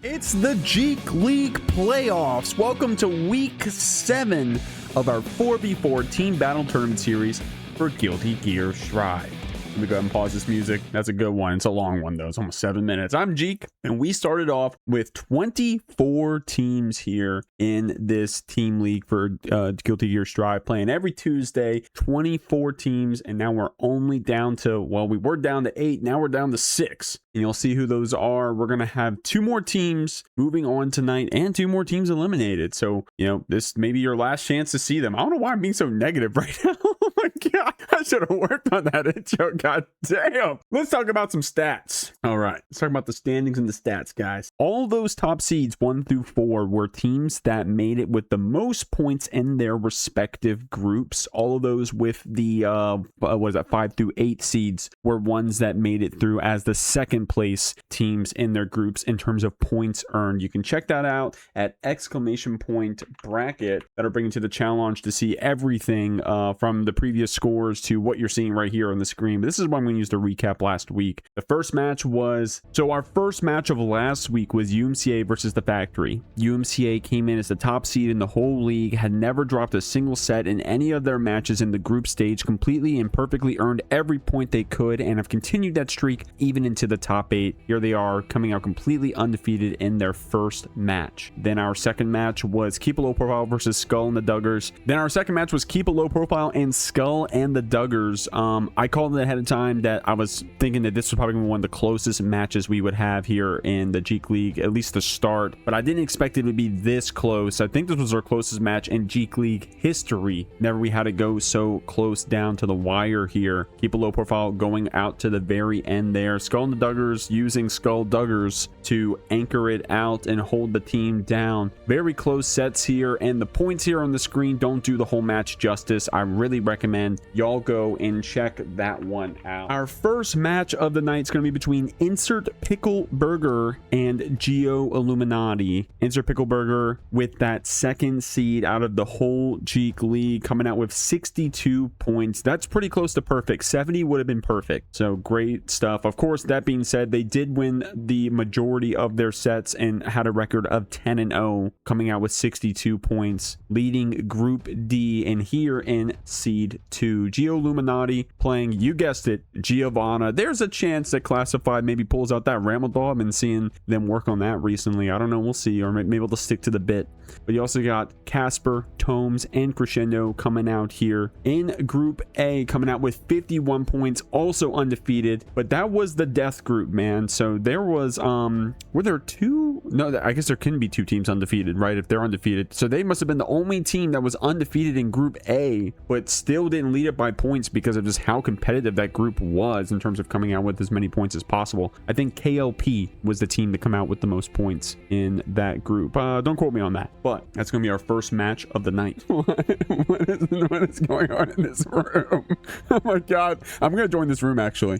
It's the JeekLeague playoffs. Welcome to week 7 of our 4v4 team battle tournament series for Guilty Gear Strive. Let me go ahead and pause this music. That's a good one. It's a long one though. It's almost 7 minutes. I'm Jeek, and we started off with 24 teams here in this team league for Guilty Gear Strive, playing every Tuesday. 24 teams, and now we're only down to, well, we were down to 8. Now we're down to 6. And you'll see who those are. We're going to have 2 more teams moving on tonight and 2 more teams eliminated. So, you know, this may be your last chance to see them. I don't know why I'm being so negative right now. Oh my God. I should have worked on that intro. God damn. Let's talk about some stats. All right. Let's talk about the standings and the stats, guys. All those top seeds 1 through 4 were teams that made it with the most points in their respective groups. All of those with the, 5 through 8 seeds were ones that made it through as the second place teams in their groups in terms of points earned. You can check that out at !bracket. That'll bring you to the challenge to see everything from the previous scores to what you're seeing right here on the screen. But this is what I'm going to use to recap last week. The first match was, so our first match of last week was UMCA versus the Factory. UMCA came in as the top seed in the whole league, had never dropped a single set in any of their matches in the group stage, completely and perfectly earned every point they could, and have continued that streak even into the top 8. Here they are, coming out completely undefeated in their first match. Then our second match was Keep a Low Profile versus Skull and the Duggars. Then our second match was Keep a Low Profile and Skull and the Duggars. I called it ahead of time that I was thinking that this was probably one of the closest matches we would have here in the JeekLeague, at least the start, but I didn't expect it to be this close. I think this was our closest match in JeekLeague history. Never we had it go so close down to the wire here. Keep a Low Profile going out to the very end there. Skull and the Duggars using Skull Duggars to anchor it out and hold the team down. Very close sets here, and the points here on the screen don't do the whole match justice. I really recommend y'all go and check that one out. Our first match of the night is going to be between Insert Pickle Burger and Giolluminati. Insert Pickle Burger with that second seed out of the whole JeekLeague, coming out with 62 points. That's pretty close to perfect. 70 would have been perfect. So great stuff. Of course, that being said, they did win the majority of their sets and had a record of 10-0, coming out with 62 points, leading Group D, and here in Seed 2. Giolluminati playing, you guessed it, Giovanna. There's a chance that Classified maybe pulls out that Ramlethal. I've been seeing them work on that recently. I don't know. We'll see. Or maybe they'll stick to the bit. But you also got Casper, Toams, and Crescendo coming out here in Group A, coming out with 51 points, also undefeated. But that was the death group, man. So there was, were there 2? No, I guess there can be 2 teams undefeated, right? If they're undefeated. So they must have been the only team that was undefeated in Group A, but still didn't lead it by points because of just how competitive that group was in terms of coming out with as many points as possible. I think KLP was the team to come out with the most points in that group. Don't quote me on that, but that's going to be our first match of the night. What is going on in this room? Oh my God. I'm going to join this room, actually.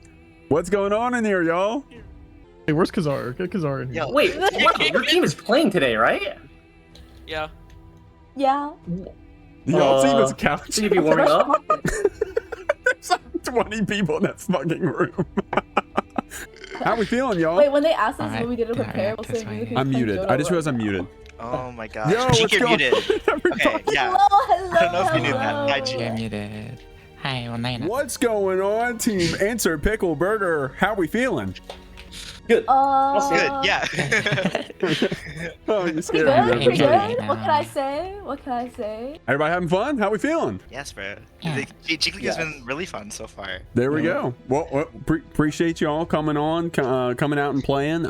What's going on in here, y'all? Hey, where's Kazar? Get Kazar in here. Yo, wait, your team is playing today, right? Yeah. Yeah. Y'all see this couch? Should you be warming up? There's like 20 people in that fucking room. How we feeling, y'all? Wait, when they asked us what we did to prepare, we'll say we I'm muted. I just realized I'm muted. Oh my God. Yo, what's you're going muted. Okay, yeah. Hello, I don't know if you knew that. Hi, hello. Jeek. I'm muted. Hi, well, nine. What's going on, Team Insert Pickle Burger? How we feeling? Good. Good, yeah. Oh, you're Pretty scared good, me. pretty Yeah. good. What can I say? What can I say? Everybody having fun? How we feeling? Yes, bro. Yeah. The JeekLeague has been really fun so far. There we go. Well, appreciate you all coming on, coming out and playing.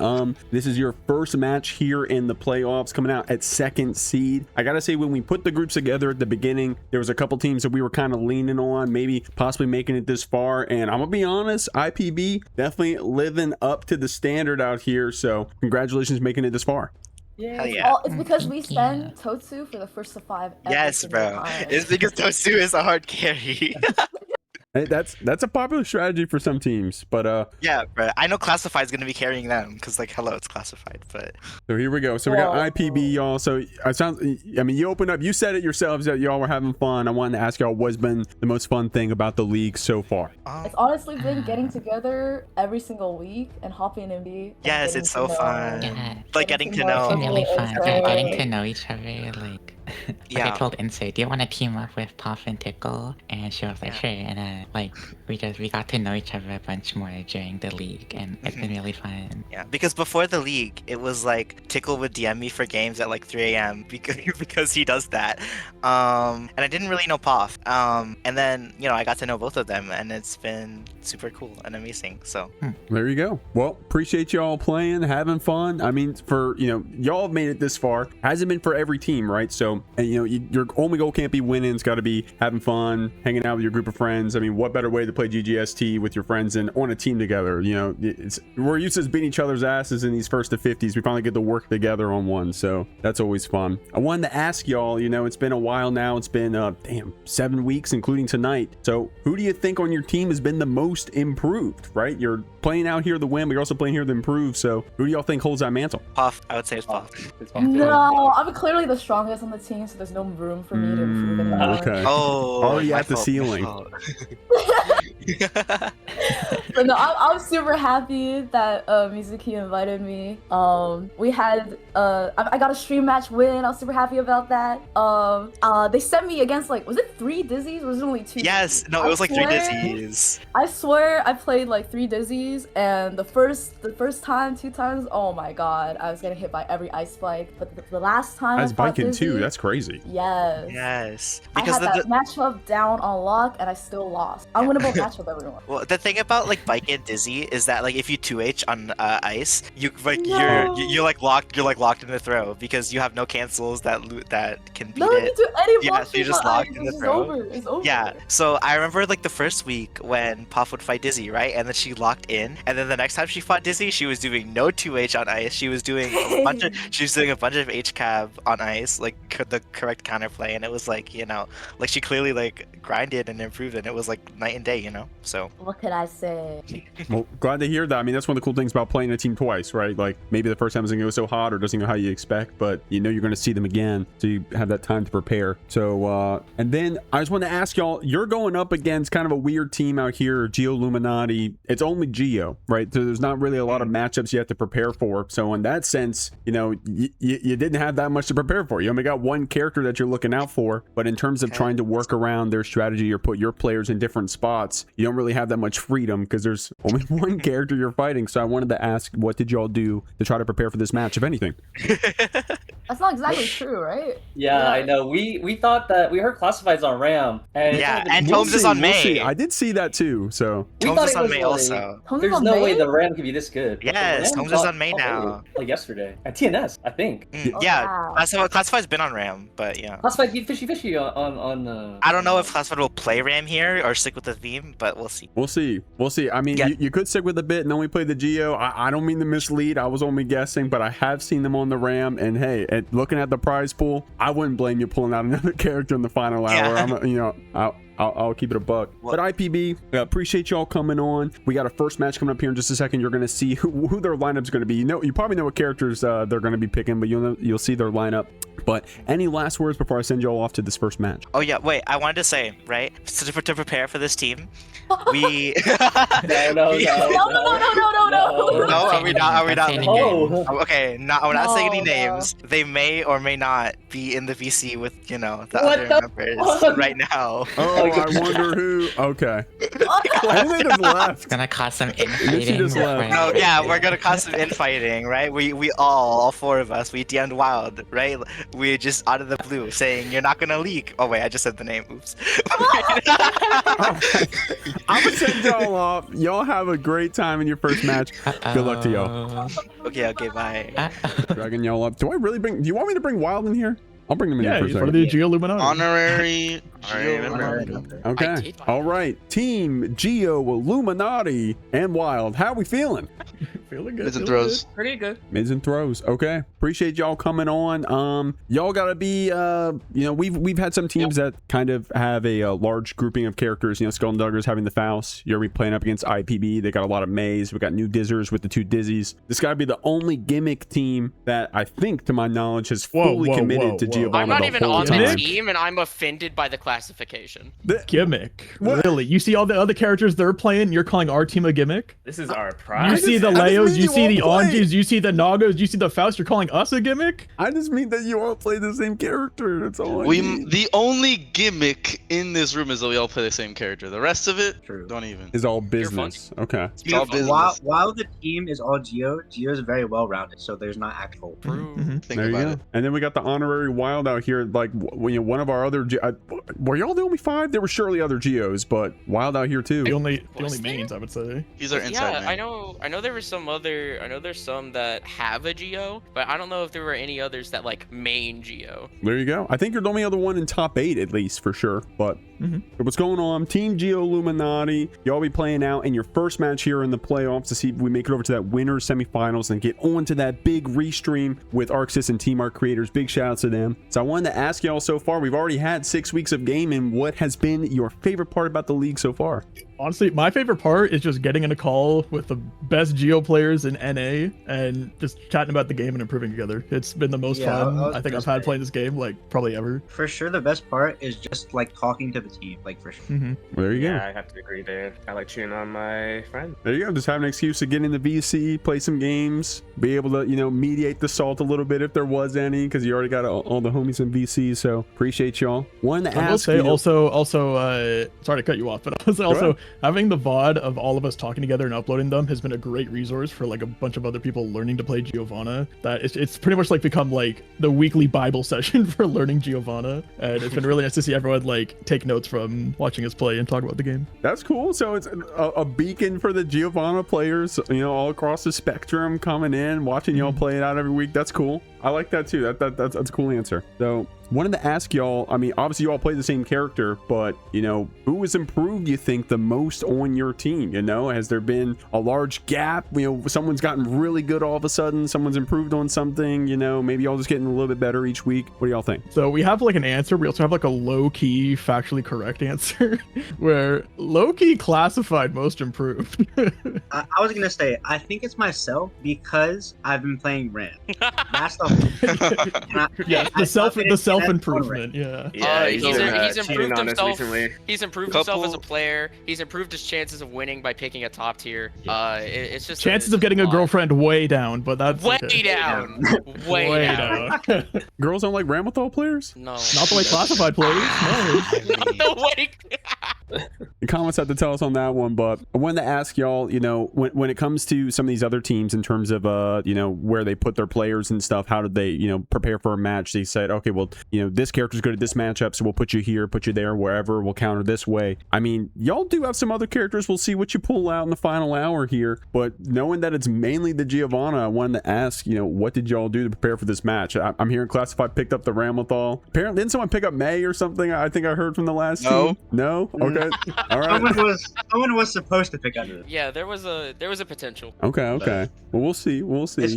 This is your first match here in the playoffs, coming out at second seed. I gotta say, when we put the groups together at the beginning, there was a couple teams that we were kind of leaning on, maybe possibly making it this far. And I'm gonna be honest, IPB definitely living up to the standard out here. So congratulations making it this far. Yeah, Hell yeah. it's because we spend Totsu for the first of 5. Yes, bro. It's because Tosu is a hard carry. Hey, that's a popular strategy for some teams, but Yeah, but I know Classified is gonna be carrying them because like, hello, it's Classified. But so here we go. So we got Whoa. IPB, y'all. So it sounds. I mean, you opened up. You said it yourselves that y'all were having fun. I wanted to ask y'all what's been the most fun thing about the league so far. It's honestly been getting together every single week and hopping in B. yes, it's so fun. Yeah. Like getting to It's know. really fun. Yeah, Right. getting to know each other. Like Yeah. I told Insay, do you want to team up with Poff and Tickle? And she was like, sure. And then like we got to know each other a bunch more during the league, and it's been really fun. Yeah, because before the league, it was like Tickle would DM me for games at like 3 a.m. because he does that. And I didn't really know Poff. And then I got to know both of them, and it's been super cool and amazing. So There you go. Well, appreciate y'all playing, having fun. I mean, for y'all have made it this far. Hasn't been for every team, right? So, and, your only goal can't be winning. It's got to be having fun, hanging out with your group of friends. I mean, what better way to play GGST with your friends and on a team together? We're used to beating each other's asses in these first to 50s. We finally get to work together on one, so that's always fun. I wanted to ask y'all. It's been a while now. It's been 7 weeks, including tonight. So, who do you think on your team has been the most improved? Right? You're playing out here to win, but you're also playing here to improve. So, who do y'all think holds that mantle? Poff, I would say it's Poff. No, I'm clearly the strongest on the team, so there's no room for me to improve anymore. Okay. Oh, Already my at the fault, my ceiling. fault. But no, I'm super happy that Mizuki invited me. We had I got a stream match win. I was super happy about that. They sent me against was it 3 Dizzies or was it only 2? Yes, no, it was like 3 Dizzies. I swear I played 3 Dizzies, and the first time, 2 times, oh my god, I was getting hit by every ice spike. But the last time That's I fought Baiken too. Dizzy, That's crazy. yes. Yes, I because had that matchup down on lock, and I still lost. Unwinnable matchup, everyone. well, the thing about Baiken Dizzy is that if you 2H on ice, you No. you're locked in the throw because you have no cancels that can beat No, it. you do any Yeah, block so you're shot just on locked ice, in the it's throw. over. It's over. Yeah, so I remember the first week when Puff would fight Dizzy, right? And then she locked in, and then the next time she fought Dizzy, she was doing no 2H on ice. She was doing a bunch of HCAB on ice, the correct counterplay, and it was she clearly grinded and improved, and it was night and day, So What could I say? Well, glad to hear that. I mean, that's one of the cool things about playing a team twice, right? Maybe the first time doesn't go so hot or doesn't go how you expect, but you're going to see them again, so you have that time to prepare. So, and then I just want to ask y'all, you're going up against kind of a weird team out here, Giolluminati. It's only Geo, right? So there's not really a lot of matchups you have to prepare for. So in that sense, you didn't have that much to prepare for. You only got one character that you're looking out for, but in terms of trying to work around their strategy or put your players in different spots, you don't really have that much freedom because there's only one character you're fighting. So I wanted to ask, what did y'all do to try to prepare for this match, if anything? That's not exactly true, right? Yeah, I know. We thought that we heard Classifieds on Ram, and Yeah, it's and We'll Tomes is see, on we'll May. see. I did see that too. So we Tomes thought is it on was May also. Tomes is There's on no May? way the Ram could be this good. Yes, The Ram Tomes is on May got- now. yesterday at TNS, I think. Oh, Yeah, wow. Classified's been on Ram, but yeah. Classified beat Fishy on. I don't know if Classified will play Ram here or stick with the theme, but we'll see. we'll see. I mean, Yeah. you could stick with a bit and only play the Geo. I don't mean to mislead. I was only guessing, but I have seen them on the Ram. And hey, looking at the prize pool, I wouldn't blame you pulling out another character in the final hour. Yeah. I'll keep it a buck. But IPB, appreciate y'all coming on. We got a first match coming up here in just a second. You're going to see who their lineup's going to be. You probably know what characters they're going to be picking, but you'll see their lineup. But any last words before I send y'all off to this first match? Oh yeah, wait. I wanted to say, right, so to prepare for this team, we. No. No. No, are we not? Are we not? Oh. Okay, we're not saying any No. names. They may or may not be in the VC with the What other the members fuck? right now. Oh, I wonder who. Okay. I think they just left. It's gonna cause some she infighting. just left. right? No, yeah, we're gonna cause some infighting, right? We all 4 of us, we DM'd Wild, right? We just out of the blue saying you're not gonna leak. Oh wait, I just said the name. Oops. I'm gonna send y'all off. Y'all have a great time in your first match. Good luck to y'all. Okay, bye. Dragging y'all up. Do you want me to bring Wild in here? I'll bring him in Yeah, here for a he's part of second. the Giolluminati. Honorary. Okay. All right. Team Geo Illuminati and Wild. How are we feeling? Feeling good. Mids and feeling throws. Pretty good. Mids and throws. Okay. Appreciate y'all coming on. Y'all gotta be we've had some teams that kind of have a large grouping of characters. Skull and Duggars having the Faust. You're gonna be playing up against IPB. They got a lot of Mays. We got new Dizzers with the 2 Dizzies. This gotta be the only gimmick team that I think, to my knowledge, has fully committed to Giovanna. I'm not the even whole on time. the team, and I'm offended by the classification. Gimmick. Really? You see all the other characters they're playing, you're calling our team a gimmick? This is our You prize. see the Leos, you see the Anjis, you see the Nagos, you see the Faust, you're calling us a gimmick? I just mean that you all play the same character. That's all I mean. The only gimmick in this room is that we all play the same character. The rest of it, True. don't even. Is all business. Okay. It's all business. While the team is all Geo is very well rounded, so there's not actual. Mhm. Think There you about go. it. And then we got the honorary Wild out here. Like, one of our other, were y'all the only 5? There were surely other Geos, but Wild out here too. The only Was there? mains, I would say. He's our inside Yeah, man. I know there were some other. I know there's some that have a Geo, but I don't know if there were any others that like main Geo. There you go. I think you're the only other one in top 8 at least for sure. But what's going on? Team Giolluminati. Y'all be playing out in your first match here in the playoffs to see if we make it over to that winner semifinals and get on to that big restream with Arxis and Team Arc creators. Big shout outs to them. So I wanted to ask y'all so far. We've already had 6 weeks of gaming. What has been your favorite part about the league so far? Honestly, my favorite part is just getting in a call with the best Geo players in NA and just chatting about the game and improving together. It's been the most fun I think I've had playing this game, like, probably ever. For sure, the best part is just like talking to the team, like for sure. Well, there you go. I have to agree there. I like cheering on my friend. There you go. Just have an excuse to get in the VC, play some games, be able to, mediate the salt a little bit if there was any, because you already got all the homies in VC. So appreciate y'all. Wanted to I will ask. say also, sorry to cut you off, but also having the VOD of all of us talking together and uploading them has been a great resource for like a bunch of other people learning to play Giovanna. That it's pretty much like become like the weekly Bible session for learning Giovanna, and it's been really nice to see everyone like take notes from watching us play and talk about the game. That's cool. So it's a beacon for the Giovanna players, all across the spectrum, coming in, watching y'all play it out every week. That's cool. I like that too. That's a cool answer. So wanted to ask y'all, I mean, obviously you all play the same character, but who has improved, you think, the most on your team? Has there been a large gap? Someone's gotten really good all of a sudden, someone's improved on something, maybe y'all just getting a little bit better each week. What do y'all think? So we have like an answer. We also have like a low-key, factually correct answer where low-key classified most improved. I was gonna say, I think it's myself because I've been playing Ram. That's the the self-improvement. Yeah. He's improved himself. Recently. He's improved himself as a player. He's improved his chances of winning by picking a top tier. It's just chances of getting a girlfriend way down, but that's way okay. down. way down. Girls don't like Ramlethal players? No. Not the way classified players. No. Not the way. The comments have to tell us on that one, but I wanted to ask y'all, when it comes to some of these other teams in terms of, where they put their players and stuff, how did they, prepare for a match? They said, okay, well, this character's good at this matchup, so we'll put you here, put you there, wherever, we'll counter this way. I mean, y'all do have some other characters. We'll see what you pull out in the final hour here, but knowing that it's mainly the Giovanna, I wanted to ask, what did y'all do to prepare for this match? I'm hearing Classified picked up the Ramlethal. Apparently, didn't someone pick up May or something? I think I heard from the last team. No? Okay. All right. Someone was supposed to pick up. Yeah, there was a potential. Okay. Well, we'll see. It's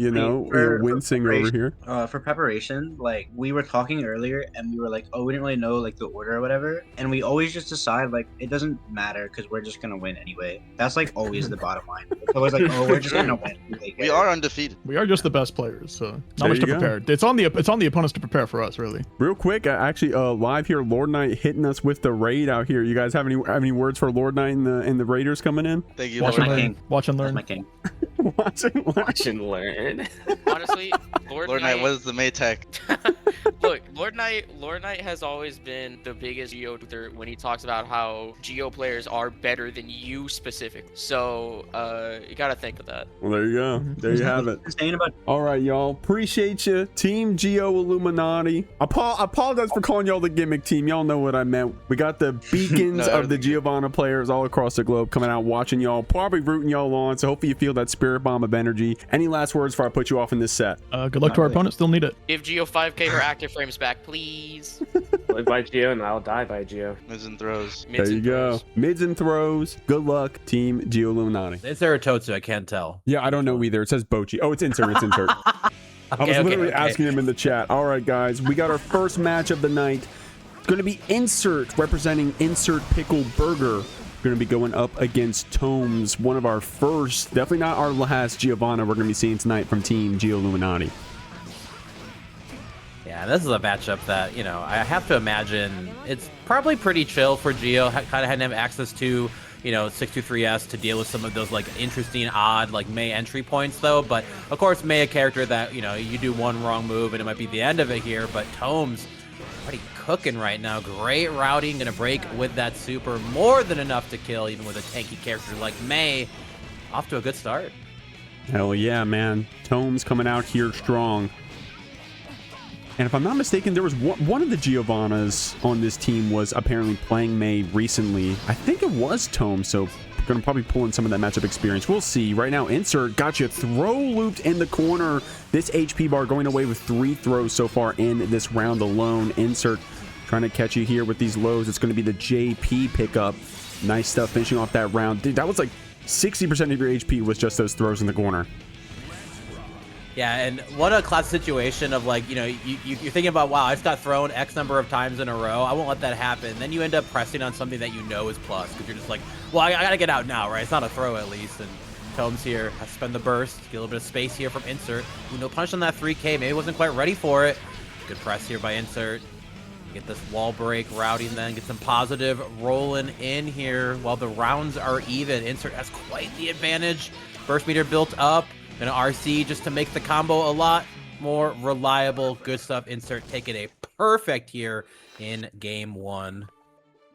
Wincing over here. For preparation, like we were talking earlier, and we were like, oh, we didn't really know like the order or whatever, and we always just decide like it doesn't matter because we're just gonna win anyway. That's like always the bottom line. It's always like, oh, we're just gonna win. We are undefeated. We are just the best players, so There not much to you go. prepare. It's on the opponents to prepare for us, really. Real quick, actually, live here, Lord Knight hitting us with the raid out here. You guys have any words for Lord Knight and the Raiders coming in? Thank you, Watch Lord and Knight. learn. Watch and That's learn. my king. Watch and learn. Honestly, Lord Knight was the Maytech. Look, Lord Knight has always been the biggest Geo when he talks about how Geo players are better than you specifically. So, you gotta think of that. Well, there you go. There you have it. All right, y'all. Appreciate you. Team Giolluminati. I apologize for calling y'all the gimmick team. Y'all know what I meant. We got the beacons of the Giovanna players all across the globe coming out watching y'all, probably rooting y'all on. So hopefully you feel that spirit bomb of energy. Any last words before I put you off in this set? Good luck to our opponents. They'll need it. Give Geo 5K her active frames back, please. live by Geo and I'll die by Geo. Mids and throws. There you go. Mids and throws. Good luck, Team Giolluminati. Is there a Totsu? I can't tell. Yeah, I don't know either. It says Bochi. Oh, it's insert. It's insert. I was literally asking him in the chat. All right, guys, we got our first match of the night. It's going to be Insert representing Insert Pickle Burger. Going to be going up against Tomes, one of our first, definitely not our last Giovanna we're going to be seeing tonight from Team Giolluminati. Yeah, this is a matchup that, you know, I have to imagine it's probably pretty chill for Gio. Kind of hadn't have access to, you know, 623S to deal with some of those, like, interesting, odd, like, Mei entry points, though. But, of course, Mei a character that, you know, you do one wrong move and it might be the end of it here. But Tomes, already cooking right now. Great routing, gonna break with that super. More than enough to kill, even with a tanky character like Mei. Off to a good start. Hell yeah, man. Tomes coming out here strong. And if I'm not mistaken, there was one of the Giovannas on this team was apparently playing Mei recently. I think it was Tome, so going to probably pull in some of that matchup experience. We'll see. Right now, Insert got you throw looped in the corner. This HP bar going away with 3 throws so far in this round alone. Insert trying to catch you here with these lows. It's going to be the JP pickup. Nice stuff finishing off that round. Dude, that was like 60% of your HP was just those throws in the corner. Yeah, and what a class situation of, like, you know, you're thinking about, wow, I just got thrown X number of times in a row. I won't let that happen. Then you end up pressing on something that you know is plus because you're just like, well, I got to get out now, right? It's not a throw at least. And Tomes here has to spend the burst, get a little bit of space here from Insert. Ooh, no punish on that 3K. Maybe wasn't quite ready for it. Good press here by Insert. Get this wall break routing then. Get some positive rolling in here while the rounds are even. Insert has quite the advantage. Burst meter built up. Gonna RC just to make the combo a lot more reliable. Good stuff. Insert taking a perfect here in game 1.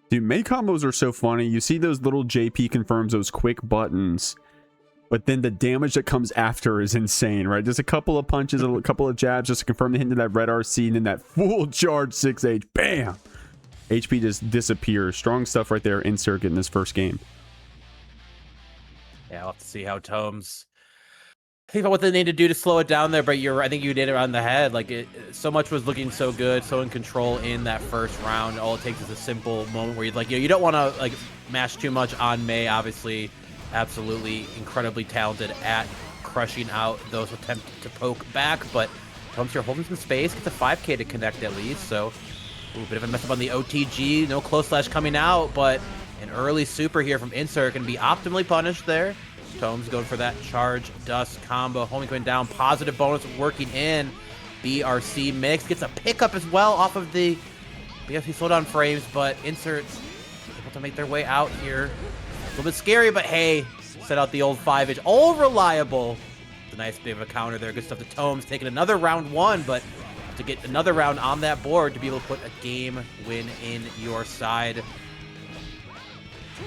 Dude, Mei combos are so funny. You see those little JP confirms, those quick buttons, but then the damage that comes after is insane, right? Just a couple of punches, a couple of jabs just to confirm the hint of that red RC, and then that full charge 6H. Bam! HP just disappears. Strong stuff right there. Insert getting this first game. Yeah, I'll have to see how Tomes think about what they need to do to slow it down there, but I think you did it on the head. Like, so much was looking so good, so in control in that first round. All it takes is a simple moment where you don't want to, like, mash too much on Mei. Obviously, absolutely incredibly talented at crushing out those attempts to poke back, but Tomes here holding some space, gets a 5K to connect at least, so a bit of a mess up on the OTG. No close slash coming out, but an early super here from Insert can be optimally punished there. Tomes going for that charge dust combo. Homie going down. Positive bonus working in. BRC mix. Gets a pickup as well off of the BFC slowdown frames, but Insert able to make their way out here. A little bit scary, but hey, set out the old 5H. All reliable. It's a nice bit of a counter there. Good stuff to Tomes. Taking another round 1, but to get another round on that board to be able to put a game win in your side.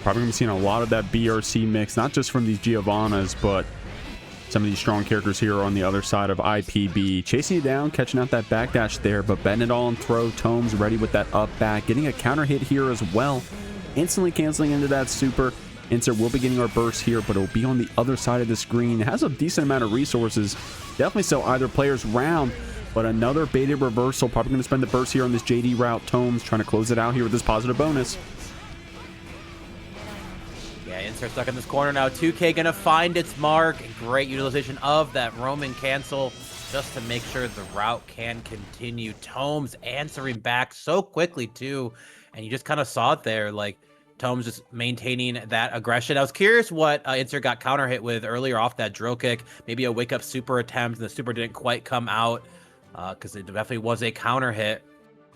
Probably going to be seeing a lot of that BRC mix, not just from these Giovannas, but some of these strong characters here on the other side of IPB. Chasing you down, catching out that backdash there, but betting it all and throw. Tomes ready with that up back. Getting a counter hit here as well. Instantly canceling into that super. Insert will be getting our burst here, but it'll be on the other side of the screen. It has a decent amount of resources. Definitely sell either player's round, but another baited reversal. Probably going to spend the burst here on this JD route. Tomes trying to close it out here with this positive bonus. Yeah, Insert stuck in this corner now. 2K gonna find its mark. Great utilization of that Roman cancel just to make sure the route can continue. Tomes answering back so quickly too, and you just kind of saw it there. Like, Tomes just maintaining that aggression. I was curious what Insert got counter hit with earlier off that drill kick. Maybe a wake up super attempt, and the super didn't quite come out because it definitely was a counter hit.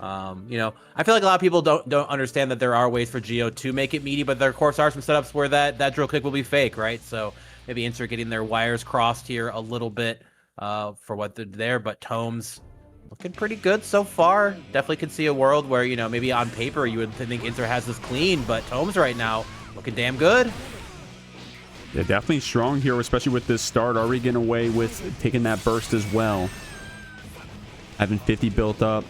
You know, I feel like a lot of people don't understand that there are ways for Geo to make it meaty, but there of course are some setups where that drill kick will be fake, right? So maybe Insert getting their wires crossed here a little bit for what they're there, but Tomes looking pretty good so far. Definitely could see a world where, you know, maybe on paper you would think Insert has this clean, but Tomes right now looking damn good. Yeah, definitely strong here, especially with this start. Already getting away with taking that burst as well. Having 50 built up.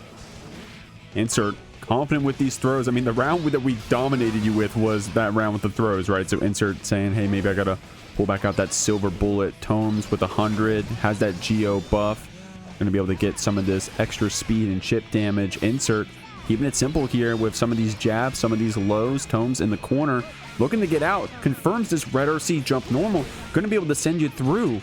Insert confident with these throws. I mean, the round that we dominated you with was that round with the throws, right? So Insert saying, hey, maybe I gotta pull back out that silver bullet. Tomes with 100 has that Geo buff. Gonna be able to get some of this extra speed and chip damage. Insert keeping it simple here with some of these jabs, some of these lows. Tomes in the corner, looking to get out. Confirms this red RC jump normal. Going to be able to send you through.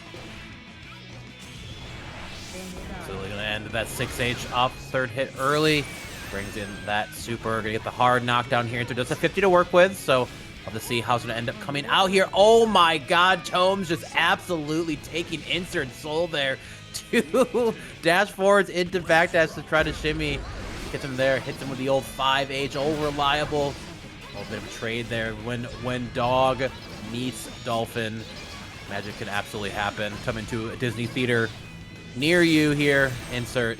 So we're going to end that 6H up. Third hit early. Brings in that super. Going to get the hard knockdown here. Into just a 50 to work with. So love to see how it's going to end up coming out here. Oh my god. Tomes just absolutely taking insert soul there. 2 dash forwards into backdash to try to shimmy. Gets him there. Hits him with the old 5H. Old reliable. A little bit of a trade there. When dog meets dolphin, magic can absolutely happen. Coming to a Disney theater near you here. Insert.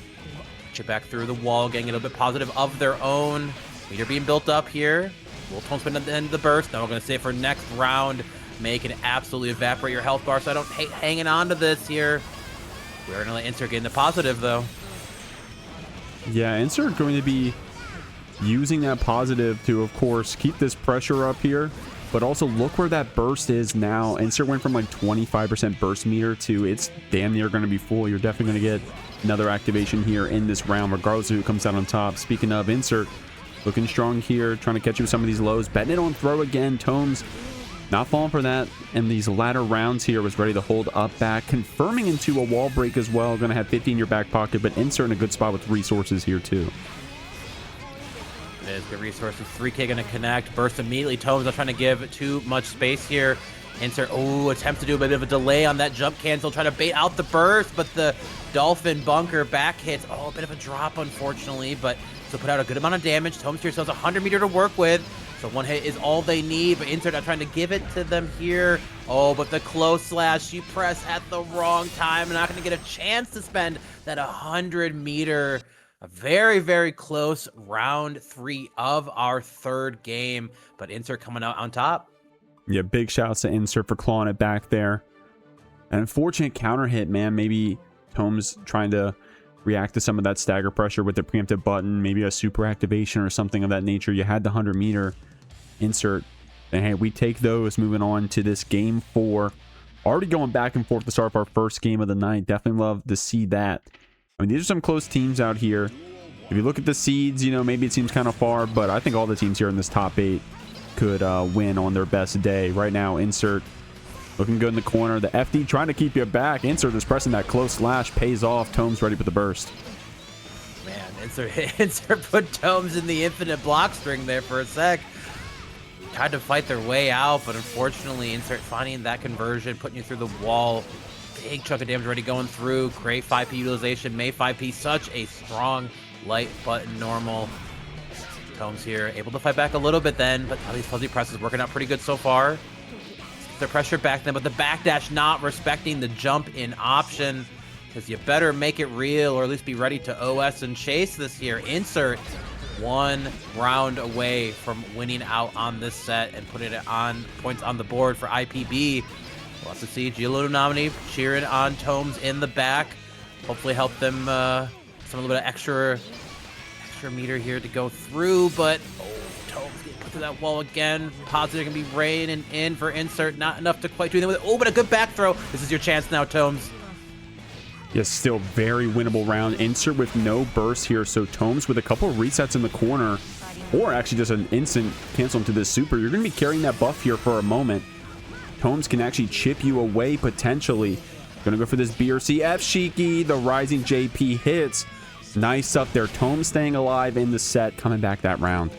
Get back through the wall, getting a little bit positive of their own. Meter being built up here. Will Tone spin at the end of the burst. Now we're going to save for next round. Make it absolutely evaporate your health bar, so I don't hate hanging on to this here. We're going to let Insert get in the positive, though. Yeah, Insert going to be using that positive to, of course, keep this pressure up here. But also look where that burst is now. Insert went from like 25% burst meter to it's damn near going to be full. You're definitely going to get another activation here in this round, regardless of who comes out on top. Speaking of, Insert looking strong here, trying to catch you with some of these lows. Betting it on throw again. Tomes not falling for that. And these latter rounds here was ready to hold up back, confirming into a wall break as well. Going to have 50 in your back pocket, but Insert in a good spot with resources here too. It is good resources. 3K going to connect. Burst immediately. Tomes not trying to give too much space here. Insert, attempts to do a bit of a delay on that jump cancel, trying to bait out the burst, but the Dolphin bunker back hits. A bit of a drop, unfortunately, but still put out a good amount of damage. Tomes here still has 100 meter to work with, so one hit is all they need, but Insert not trying to give it to them here. But the close slash, you press at the wrong time. Not going to get a chance to spend that 100 meter. A very, very close round 3 of our third game, but Insert coming out on top. Yeah, big shouts to Insert for clawing it back there. An unfortunate counter hit, man. Maybe Tomes trying to react to some of that stagger pressure with the preemptive button, maybe a super activation or something of that nature. You had the 100 meter. Insert. And hey, we take those. Moving on to this game 4. Already going back and forth to start our first game of the night. Definitely love to see that. I mean, these are some close teams out here. If you look at the seeds, you know, maybe it seems kind of far, but I think all the teams here in this top 8 could win on their best day. Right now, Insert looking good in the corner. The FD trying to keep you back. Insert is pressing that close slash. Pays off. Tomes ready for the burst. Man, Insert put Tomes in the infinite block string there for a sec. Tried to fight their way out, but unfortunately, Insert finding that conversion, putting you through the wall. Big chunk of damage already going through. Great 5P utilization. May 5P, such a strong light button normal. Tomes here, able to fight back a little bit then, but these fuzzy presses working out pretty good so far. Their pressure back then, but the backdash not respecting the jump in option, because you better make it real or at least be ready to OS and chase this here. Insert 1 round away from winning out on this set and putting it on points on the board for IPB. We'll have to see Giolluminati cheering on Tomes in the back. Hopefully help them some little bit of extra meter here to go through, but Tomes getting put to that wall again. Positive can be raining in for Insert. Not enough to quite do anything with it. But a good back throw. This is your chance now, Tomes. Yes, still very winnable round. Insert with no burst here, so Tomes with a couple of resets in the corner, or actually just an instant cancel into this super. You're going to be carrying that buff here for a moment. Tomes can actually chip you away potentially. Gonna go for this BRC F Shiki. The rising JP hits. Nice up there. Tomes staying alive in the set, coming back that round.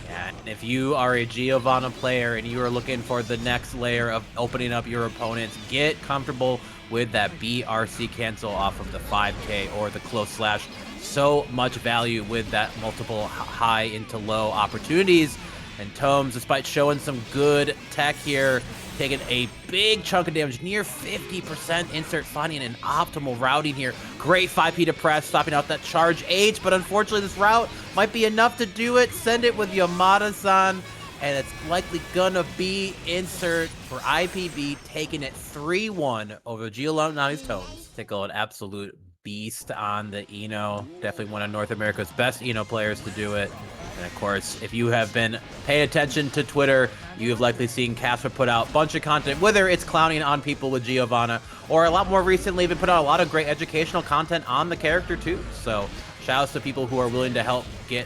Yeah, and if you are a Giovanna player and you are looking for the next layer of opening up your opponents, get comfortable with that BRC cancel off of the 5K or the close slash. So much value with that multiple high into low opportunities. And Tomes, despite showing some good tech here, taking a big chunk of damage, near 50%. Insert finding an optimal routing here. Great 5P to press, stopping out that charge H, but unfortunately this route might be enough to do it. Send it with Yamada-san, and it's likely gonna be Insert for IPB, taking it 3-1 over Giolluminati's Tomes. Tickle, an absolute beast on the Eno. Definitely one of North America's best Eno players to do it. And of course, if you have been paying attention to Twitter, you have likely seen Casper put out a bunch of content, whether it's clowning on people with Giovanna, or a lot more recently, even put out a lot of great educational content on the character too. So shout outs to people who are willing to help get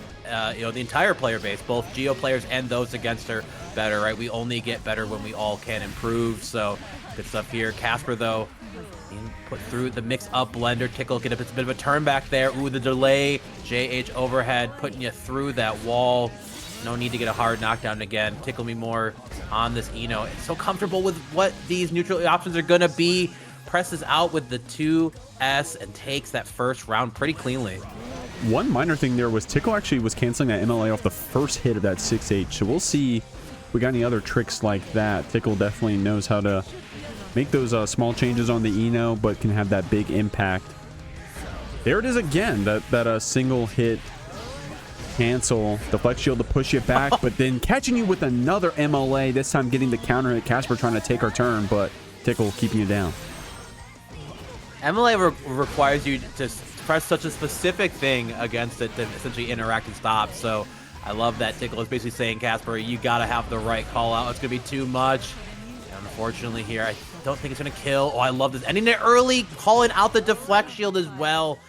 you know, the entire player base, both Geo players and those against her, better, right? We only get better when we all can improve. So good stuff here. Casper though, being put through the mix-up blender. Tickle get a bit of a turn back there. Ooh, the delay. JH overhead, putting you through that wall. No need to get a hard knockdown again. Tickle me more on this Eno. It's so comfortable with what these neutral options are gonna be. Presses out with the 2S and takes that first round pretty cleanly. One minor thing there was Tickle actually was canceling that MLA off the first hit of that 6H. So we'll see if we got any other tricks like that. Tickle definitely knows how to make those small changes on the Eno, but can have that big impact. There it is again, that single hit cancel, the flex shield to push you back, but then catching you with another MLA, this time getting the counter hit. Casper trying to take her turn, but Tickle keeping you down. MLA requires you to press such a specific thing against it to essentially interact and stop. So I love that Tickle is basically saying, Casper, you gotta have the right call out. It's gonna be too much. And unfortunately here, I don't think it's gonna kill. Oh, I love this. Ending it early, calling out the deflect shield as well.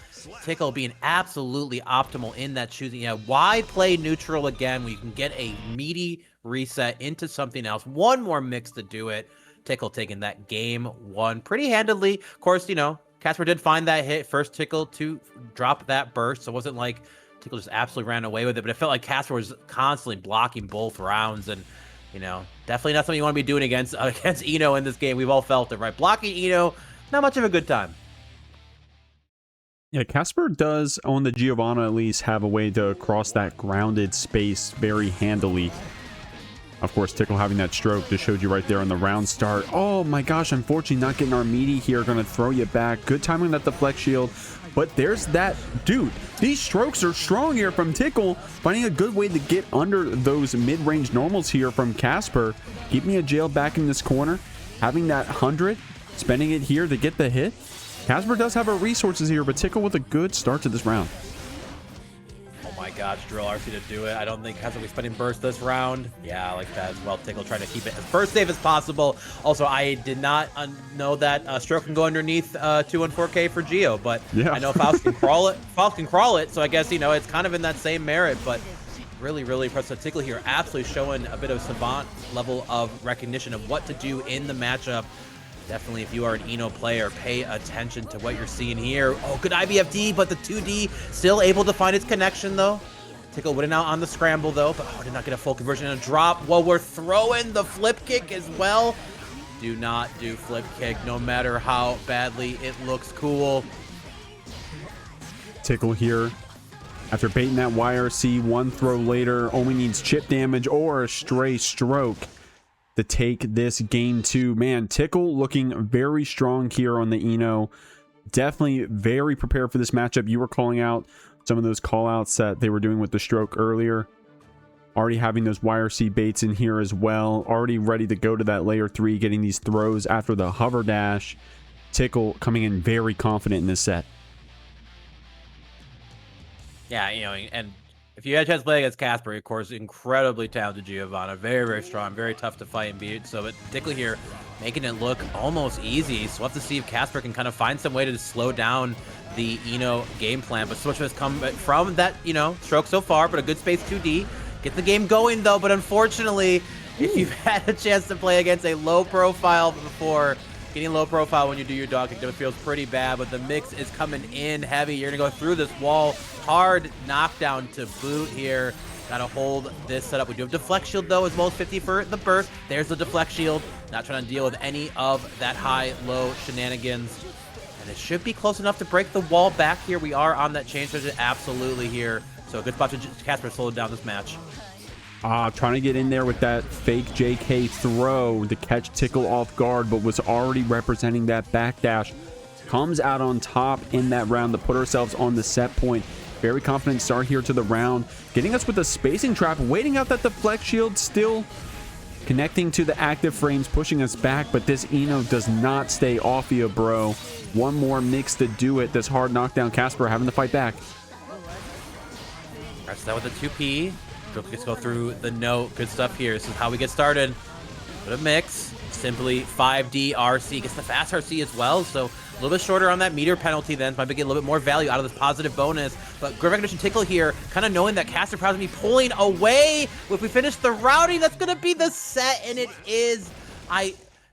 Tickle being absolutely optimal in that choosing. Yeah, why play neutral again when you can get a meaty reset into something else? One more mix to do it. Tickle taking that game one pretty handily. Of course, you know, Casper did find that hit. First Tickle to drop that burst. So it wasn't like Tickle just absolutely ran away with it, but it felt like Casper was constantly blocking both rounds. And, you know, definitely not something you want to be doing against Eno in this game. We've all felt it, right? Blocking Eno, not much of a good time. Yeah, Casper does, on the Giovanna at least, have a way to cross that grounded space very handily. Of course, Tickle having that stroke just showed you right there on the round start. Oh my gosh, unfortunately not getting our meaty here. Going to throw you back. Good timing on that deflect shield. But there's that, dude, these strokes are strong here from Tickle. Finding a good way to get under those mid-range normals here from Casper. Keeping a jail back in this corner. Having that 100, spending it here to get the hit. Casper does have our resources here, but Tickle with a good start to this round. Oh my gosh, Drill RC to do it. I don't think Casper will be spending burst this round. Yeah, I like that as well. Tickle trying to keep it as burst safe as possible. Also, I did not know that stroke can go underneath 214K for Geo, but yeah. I know Faust can crawl it. Faust can crawl it, so I guess, you know, it's kind of in that same merit, but really, really impressive. Tickle here absolutely showing a bit of savant level of recognition of what to do in the matchup. Definitely, if you are an Eno player, pay attention to what you're seeing here. Oh, good IBFD, but the 2D still able to find its connection, though. Tickle winning out on the scramble, though, but did not get a full conversion and a drop. Well, we're throwing the flip kick as well. Do not do flip kick, no matter how badly it looks cool. Tickle here. After baiting that YRC, one throw later, only needs chip damage or a stray stroke to take this game two. Man, Tickle looking very strong here on the Eno. Definitely very prepared for this matchup. You were calling out some of those call outs that they were doing with the stroke earlier. Already having those YRC baits in here as well. Already ready to go to that layer 3, getting these throws after the hover dash. Tickle coming in very confident in this set. Yeah, you know, and if you had a chance to play against Casper, of course, incredibly talented Giovanna. Very, very strong. Very tough to fight and beat. So, but Tickle here making it look almost easy. So we'll have to see if Casper can kind of find some way to slow down the Eno game plan. But so much has come from that, you know, stroke so far, but a good space 2D. Get the game going, though. But unfortunately, if you've had a chance to play against a low profile before, getting low profile when you do your dog kick, it feels pretty bad, but the mix is coming in heavy. You're going to go through this wall. Hard knockdown to boot here. Got to hold this setup. We do have deflect shield, though, as well as 50 for the burst. There's the deflect shield. Not trying to deal with any of that high-low shenanigans. And it should be close enough to break the wall back here. We are on that change strategy absolutely here. So a good spot to Casper slow down this match. Trying to get in there with that fake JK throw to catch Tickle off guard, but was already representing that backdash. Comes out on top in that round to put ourselves on the set point. Very confident start here to the round. Getting us with a spacing trap, waiting out that deflect shield, still connecting to the active frames, pushing us back, but this Eno does not stay off you, bro. One more mix to do it. This hard knockdown. Casper having to fight back. Press that with a 2P. Let's go through the note. Good stuff here. This is how we get started. Put a mix. Simply 5D RC. Gets the fast RC as well. So A little bit shorter on that meter penalty then. Might be getting a little bit more value out of this positive bonus. But good recognition Tickle here, kind of knowing that Casper probably be pulling away. If we finish the routing, that's going to be the set, and it is.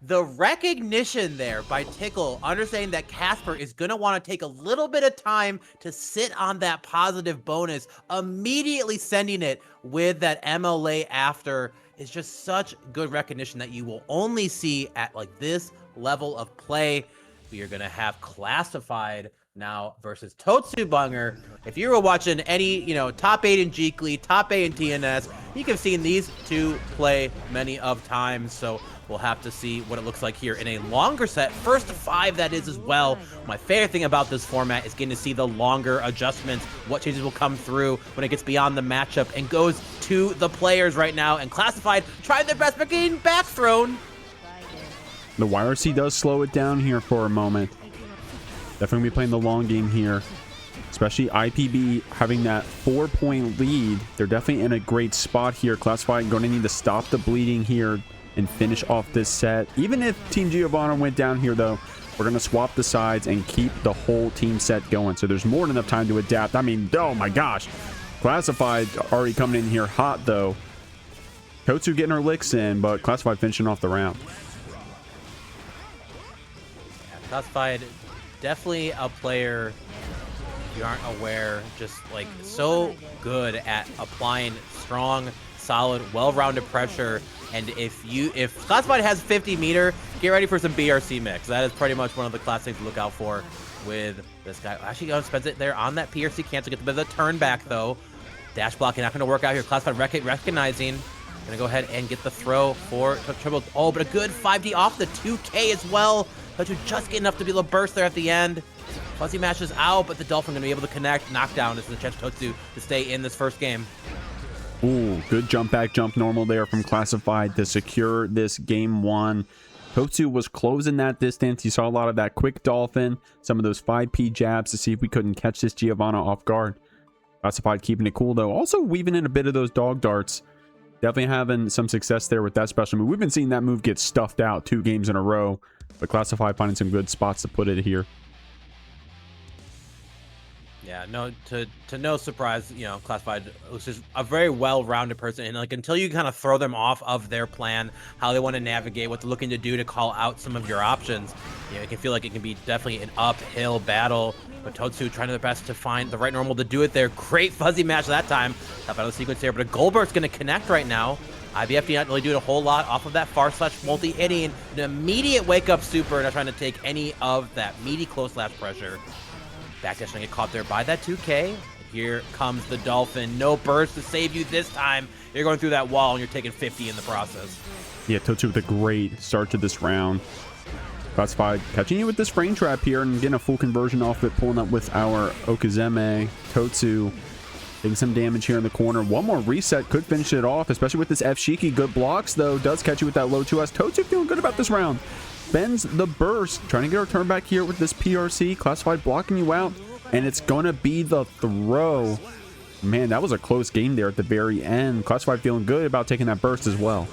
The recognition there by Tickle, understanding that Casper is going to want to take a little bit of time to sit on that positive bonus, immediately sending it with that MLA after, is just such good recognition that you will only see at like this level of play. We are going to have Classified now versus totsubunger. If you were watching any, top 8 in JeekLeague, top 8 in TNS, you can have seen these two play many of times. So we'll have to see what it looks like here in a longer set. First to 5, that is as well. My favorite thing about this format is getting to see the longer adjustments, what changes will come through when it gets beyond the matchup and goes to the players right now. And Classified tried their best, but getting back thrown. The YRC does slow it down here for a moment. Definitely be playing the long game here. Especially IPB having that 4-point lead. They're definitely in a great spot here. Classified going to need to stop the bleeding here and finish off this set. Even if Team Giovanna went down here, though, we're going to swap the sides and keep the whole team set going. So there's more than enough time to adapt. I mean, oh my gosh. Classified already coming in here hot, though. Totsu getting her licks in, but Classified finishing off the round. Yeah, Classified, definitely a player, if you aren't aware, just like so good at applying strong, solid, well-rounded pressure. And if Classified has 50 meter, get ready for some BRC mix. That is pretty much one of the class things to look out for with this guy. Actually, spends it there on that PRC cancel. Gets a bit of a turn back, though. Dash blocking not going to work out here. Classified recognizing. Going to go ahead and get the throw for triple. Oh, but a good 5D off the 2K as well. But you just get enough to be able to burst there at the end. Fuzzy matches out, but the Dolphin going to be able to connect. Knockdown. This is a chance for Totsu to stay in this first game. Ooh, good jump back, jump normal there from Classified to secure this game 1. Totsu was closing that distance. You saw a lot of that quick Dolphin, some of those 5P jabs to see if we couldn't catch this Giovanna off guard. Classified keeping it cool, though. Also weaving in a bit of those dog darts. Definitely having some success there with that special move. We've been seeing that move get stuffed out 2 games in a row, but Classified finding some good spots to put it here. Yeah, no, to no surprise, Classified was just a very well-rounded person, and like until you kind of throw them off of their plan, how they want to navigate, what they're looking to do to call out some of your options, it can feel like it can be definitely an uphill battle. But Totsu trying their best to find the right normal to do it there. Great fuzzy match that time. Top out of the sequence here, but a Goldberg's going to connect right now. IBFD not really doing a whole lot off of that far slash multi hitting. An immediate wake up super, not trying to take any of that meaty close slash pressure. Backdash gonna get caught there by that 2K. Here comes the Dolphin. No burst to save you this time. You're going through that wall and you're taking 50 in the process. Yeah, Totsu with a great start to this round. Classified catching you with this frame trap here and getting a full conversion off it, pulling up with our Okazeme. Totsu taking some damage here in the corner. One more reset could finish it off, especially with this F Shiki. Good blocks, though. Does catch you with that low 2S. Totsu feeling good about this round. Bends the burst, trying to get our turn back here with this PRC. Classified blocking you out, and it's going to be the throw. Man, that was a close game there at the very end. Classified feeling good about taking that burst as well.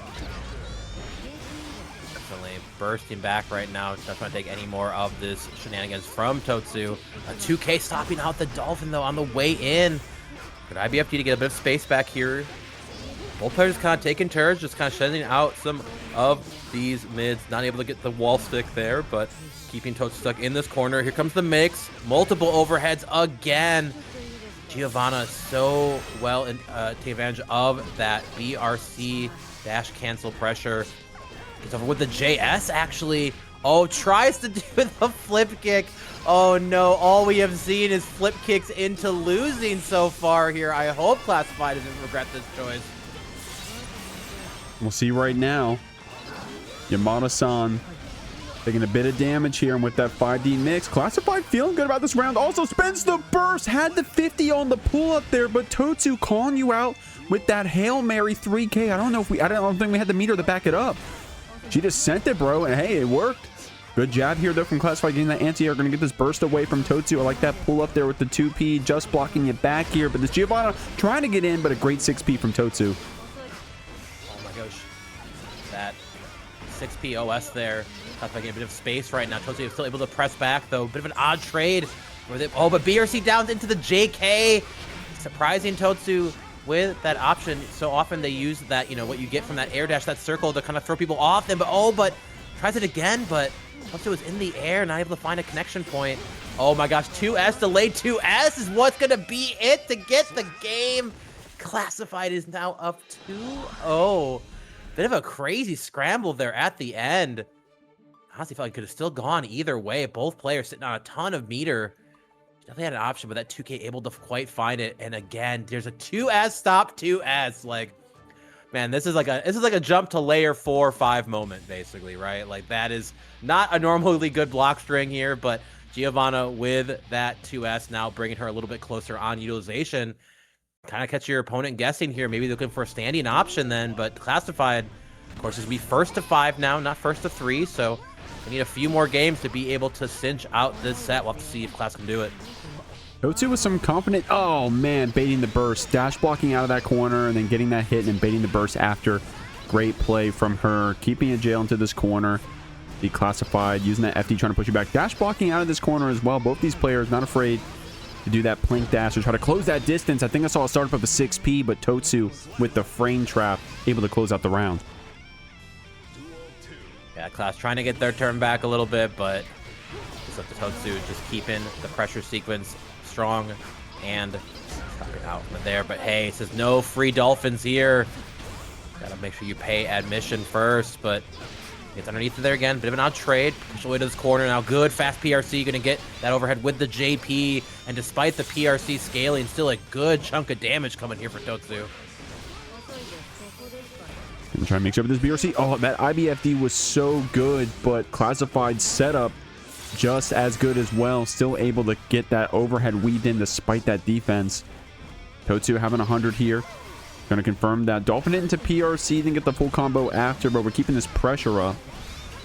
Definitely bursting back right now. Not trying to take any more of this shenanigans from Totsu. A 2K stopping out the Dolphin, though, on the way in. Good IBFD to get a bit of space back here. Both players kind of taking turns, just kind of shedding out some of these mids. Not able to get the wall stick there, but keeping Totsu stuck in this corner. Here comes the mix. Multiple overheads again. Giovanna so well take advantage of that BRC dash cancel pressure. Gets over with the JS, actually. Oh, tries to do the flip kick. Oh no, all we have seen is flip kicks into losing so far here. I hope Classified doesn't regret this choice. We'll see right now. Yamada-san taking a bit of damage here, and with that 5D mix, Classified feeling good about this round. Also spends the burst, had the 50 on the pull up there, but Totsu calling you out with that Hail Mary 3K. I don't think we had the meter to back it up. She just sent it, bro, and hey, it worked. Good jab here, though, from Classified getting that anti-air. Going to get this burst away from Totsu. I like that pull up there with the 2P, just blocking it back here. But this Giovanna trying to get in, but a great 6P from Totsu. Oh my gosh. That 6P OS there. That's like a bit of space right now. Totsu still able to press back, though. Bit of an odd trade. Where they, oh, but BRC downs into the JK. Surprising Totsu with that option. So often they use that, you know, what you get from that air dash, that circle to kind of throw people off them. But oh, but tries it again, but Totsu is in the air, not able to find a connection point. Oh my gosh, 2S, delayed 2S is what's going to be it to get the game. Classified is now up 2-0. Bit of a crazy scramble there at the end. Honestly, felt like it could have still gone either way. Both players sitting on a ton of meter. Definitely had an option, but that 2K able to quite find it. And again, there's a 2S stop 2S. Like, man, this is like a jump to layer 4-5 moment, basically, right? Like, that is not a normally good block string here, but Giovanna with that 2S now bringing her a little bit closer on utilization. Kind of catch your opponent guessing here, maybe looking for a standing option then, but Classified, of course, is we first to 5 now, not first to 3, so we need a few more games to be able to cinch out this set. We'll have to see if Class can do it. Totsu with some confident, oh man, baiting the burst, dash blocking out of that corner, and then getting that hit and then baiting the burst after. Great play from her, keeping a jail into this corner. Declassified, using that FD, trying to push you back. Dash blocking out of this corner as well. Both these players not afraid to do that plink dash to try to close that distance. I think I saw a startup of a 6P, but Totsu with the frame trap able to close out the round. Yeah, Class trying to get their turn back a little bit, but it's up to Totsu just keeping the pressure sequence strong and stopping out from there. But hey, it says no free dolphins here. Gotta make sure you pay admission first, but it's underneath there again. Bit of an odd trade. Push away to this corner now. Good fast PRC. Gonna get that overhead with the JP. And despite the PRC scaling, still a good chunk of damage coming here for Totsu. Gonna try and mix up with this BRC. Oh, that IBFD was so good, but Classified setup just as good as well. Still able to get that overhead weaved in despite that defense. Totsu having 100 here. Gonna confirm that. Dolphin it into PRC, then get the full combo after, but we're keeping this pressure up.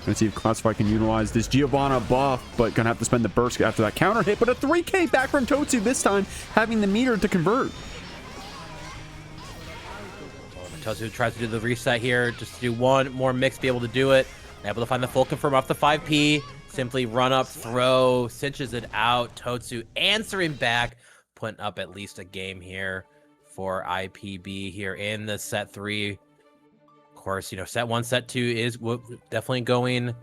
Gonna see if Classified can utilize this Giovanna buff, but gonna have to spend the burst after that counter hit. But a 3K back from Totsu this time, having the meter to convert. Totsu tries to do the reset here, just to do one more mix, be able to do it. Able to find the full confirm off the 5P. Simply run up, throw, cinches it out. Totsu answering back, putting up at least a game here for IPB here in the set 3. Of course, you know, set 1, set 2 is definitely going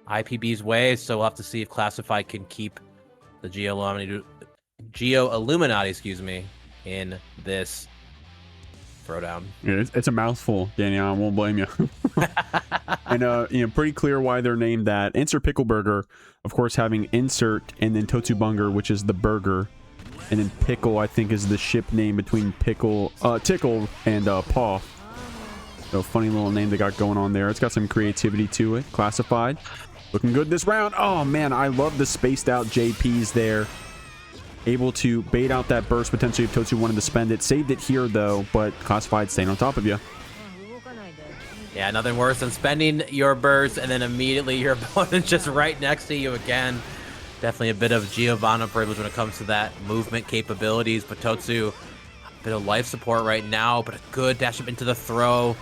IPB's way, so we'll have to see if Classified can keep the Giolluminati, excuse me, in this throwdown. Yeah, it's a mouthful, Danielle. I won't blame you. And you know, pretty clear why they're named that. Insert Pickle Burger, of course, having insert and then totsubunger, which is the burger, and then pickle, I think, is the ship name between tickle and poff. So funny little name they got going on there. It's got some creativity to it. Classified, looking good this round. Oh man, I love the spaced out JPs there. Able to bait out that burst potentially if Totsu wanted to spend it. Saved it here though, but Classified staying on top of you. Yeah, nothing worse than spending your burst and then immediately your opponent just right next to you again. Definitely a bit of Giovanna privilege when it comes to that movement capabilities, but Totsu, a bit of life support right now, but a good dash up into the throw.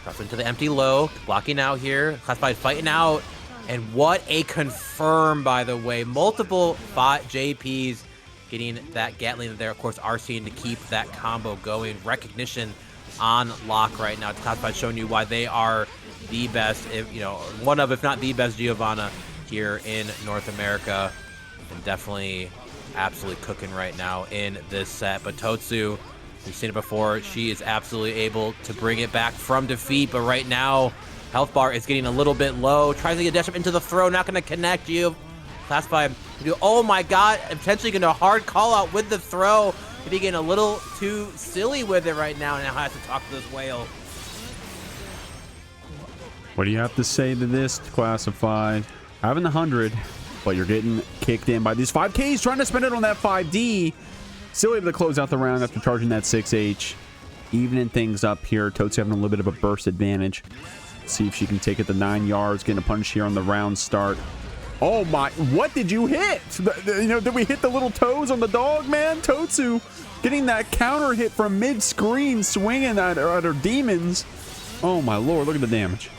Drops into the empty low, blocking out here. Classified fighting out, and what a confirm, by the way. Multiple JPs getting that Gatling there. Of course, RCing to keep that combo going. Recognition on lock right now. It's Classified showing you why they are the best, if not the best Giovanna here in North America, and definitely absolutely cooking right now in this set. But Totsu, we've seen it before, she is absolutely able to bring it back from defeat, but right now health bar is getting a little bit low. Tries to get a dash up into the throw, not going to connect you. Classified, oh my god, potentially going to hard call out with the throw. Maybe getting a little too silly with it right now, and now has to talk to this whale. What do you have to say to this, Classified? Having the 100, but you're getting kicked in by these 5Ks, trying to spend it on that 5D. Still able to close out the round after charging that 6H. Evening things up here. Totsu having a little bit of a burst advantage. See if she can take it the 9 yards. Getting a punch here on the round start. Oh my, what did you hit? Did we hit the little toes on the dog, man? Totsu getting that counter hit from mid-screen, swinging at her demons. Oh my lord, look at the damage.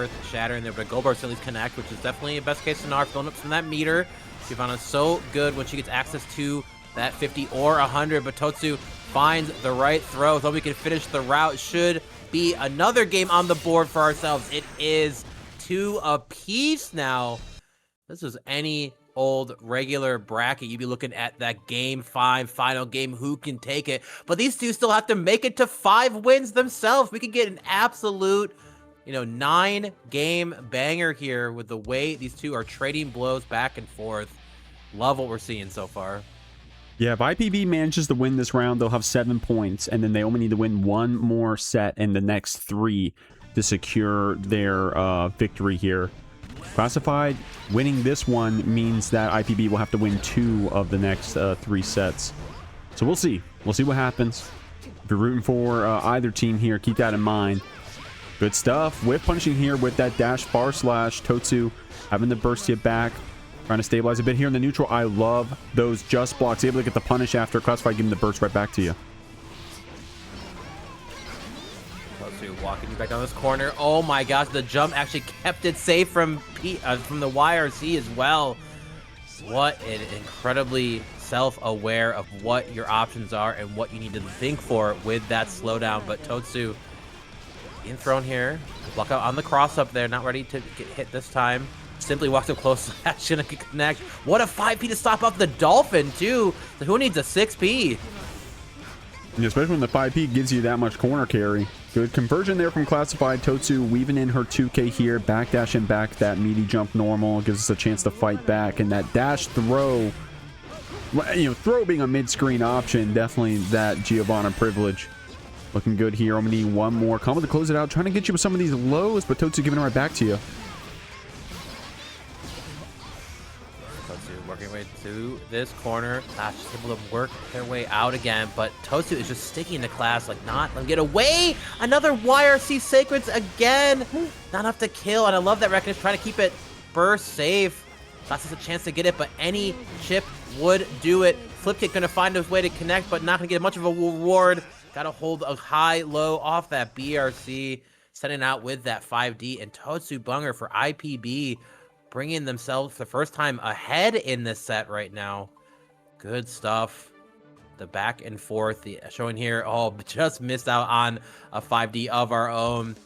earth shatter in there, but Gold Burst at least connect, which is definitely a best case scenario, filling up from that meter. Giovanna's so good when she gets access to that 50 or 100, but Totsu finds the right throw, so we can finish the route. Should be another game on the board for ourselves. It is 2 apiece now. This is any old regular bracket. You'd be looking at that game 5 final game, who can take it, but these two still have to make it to 5 wins themselves. We could get an absolute 9-game banger here with the way these two are trading blows back and forth. Love what we're seeing so far. Yeah, if IPB manages to win this round, they'll have 7 points, and then they only need to win 1 more set in the next 3 to secure their victory here. Classified winning this one means that IPB will have to win 2 of the next 3 sets. So we'll see. We'll see what happens. If you're rooting for either team here, keep that in mind. Good stuff. Whip punishing here with that dash far slash. Totsu having to burst you back. Trying to stabilize a bit here in the neutral. I love those just blocks. Able to get the punish after Classified, giving the burst right back to you. Totsu walking back down this corner. Oh my gosh, the jump actually kept it safe from the YRC as well. What an incredibly self-aware of what your options are and what you need to think for with that slowdown. But Totsu being thrown here. Block out on the cross up there. Not ready to get hit this time. Simply walks up close. That's gonna connect. What a 5P to stop up the Dolphin too. So who needs a 6P? Yeah, especially when the 5P gives you that much corner carry. Good conversion there from Classified. Totsu weaving in her 2K here. Backdash and back that meaty jump normal. Gives us a chance to fight back. And that dash throw, throw being a mid-screen option, definitely that Giovanna privilege. Looking good here. Only need 1 more combo to close it out. Trying to get you with some of these lows, but Totsu giving it right back to you. Working way to this corner. Clash is able to work their way out again, but Totsu is just sticking to Clash, like not let him get away. Another YRC sequence again. Not enough to kill, and I love that Reckoner's trying to keep it burst safe. Clash has a chance to get it, but any chip would do it. Flipkick gonna find his way to connect, but not gonna get much of a reward. Gotta hold a high-low off that BRC, setting out with that 5D, and Totsubunger for IPB. Bringing themselves for the first time ahead in this set right now. Good stuff. The back and forth showing here. Oh, just missed out on a 5D of our own.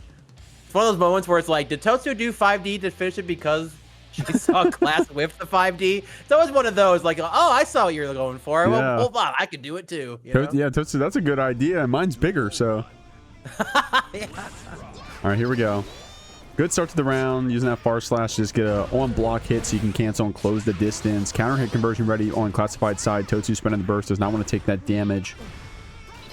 It's one of those moments where it's like, did Totsu do 5D to finish it because she saw Class whip the 5D? It's always one of those like, oh, I saw what you're going for. Yeah. Well, hold on, I could do it too. You know? Yeah, Totsu, that's a good idea. Mine's bigger, so. Yeah. All right, here we go. Good start to the round, using that far slash to just get a on block hit so you can cancel and close the distance. Counter hit conversion ready on Classified side. Totsu spending the burst, does not want to take that damage.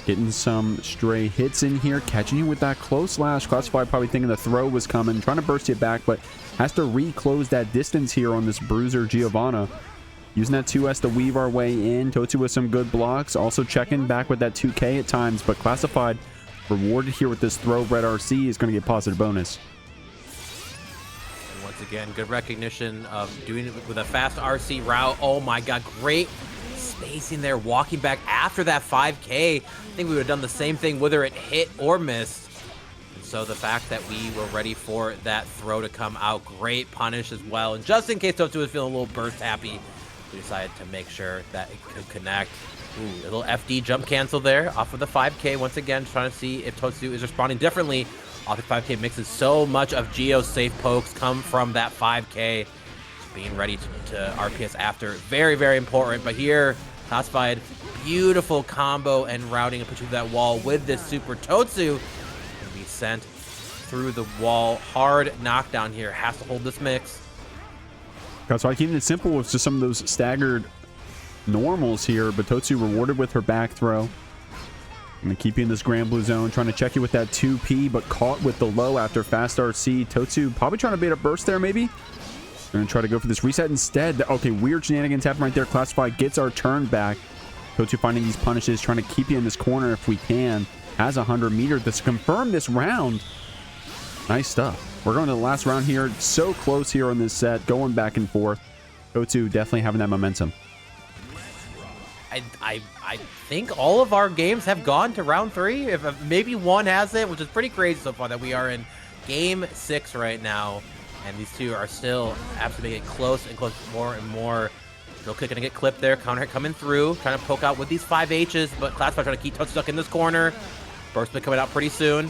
Getting some stray hits in here, catching you with that close slash. Classified probably thinking the throw was coming, trying to burst it back, but has to reclose that distance here on this bruiser Giovanna. Using that 2S to weave our way in. Totsu with some good blocks, also checking back with that 2K at times, but Classified rewarded here with this throw. Red RC is going to get positive bonus. Again, good recognition of doing it with a fast RC route. Oh my god, great spacing there, walking back after that 5K. I think we would have done the same thing whether it hit or missed. And so the fact that we were ready for that throw to come out, great punish as well. And just in case Totsu was feeling a little burst happy, we decided to make sure that it could connect. Ooh, little FD jump cancel there off of the 5K. Once again, trying to see if Totsu is responding differently. Off the 5K mixes, so much of Gio's safe pokes come from that 5K. Just being ready to RPS after. Very, very important. But here, Classified, beautiful combo and routing and put you through that wall with this super Totsu. Can be sent through the wall. Hard knockdown here. Has to hold this mix. So I keep it simple with just some of those staggered normals here, but Totsu rewarded with her back throw. I'm going to keep you in this Grand Blue zone, trying to check you with that 2P, but caught with the low after fast RC. Totsu probably trying to bait a burst there, maybe? Going to try to go for this reset instead. Okay, weird shenanigans happen right there. Classified gets our turn back. Totsu finding these punishes, trying to keep you in this corner if we can. Has 100 meter to confirm this round. Nice stuff. We're going to the last round here. So close here on this set, going back and forth. Totsu definitely having that momentum. I think all of our games have gone to round 3. If maybe one has it, which is pretty crazy so far that we are in Game 6 right now, and these two are still absolutely making it close and close more and more. Real quick, gonna get clipped there. Counter hit coming through, trying to poke out with these 5Hs, but Classified trying to keep Totsu stuck in this corner. Burst bit coming out pretty soon.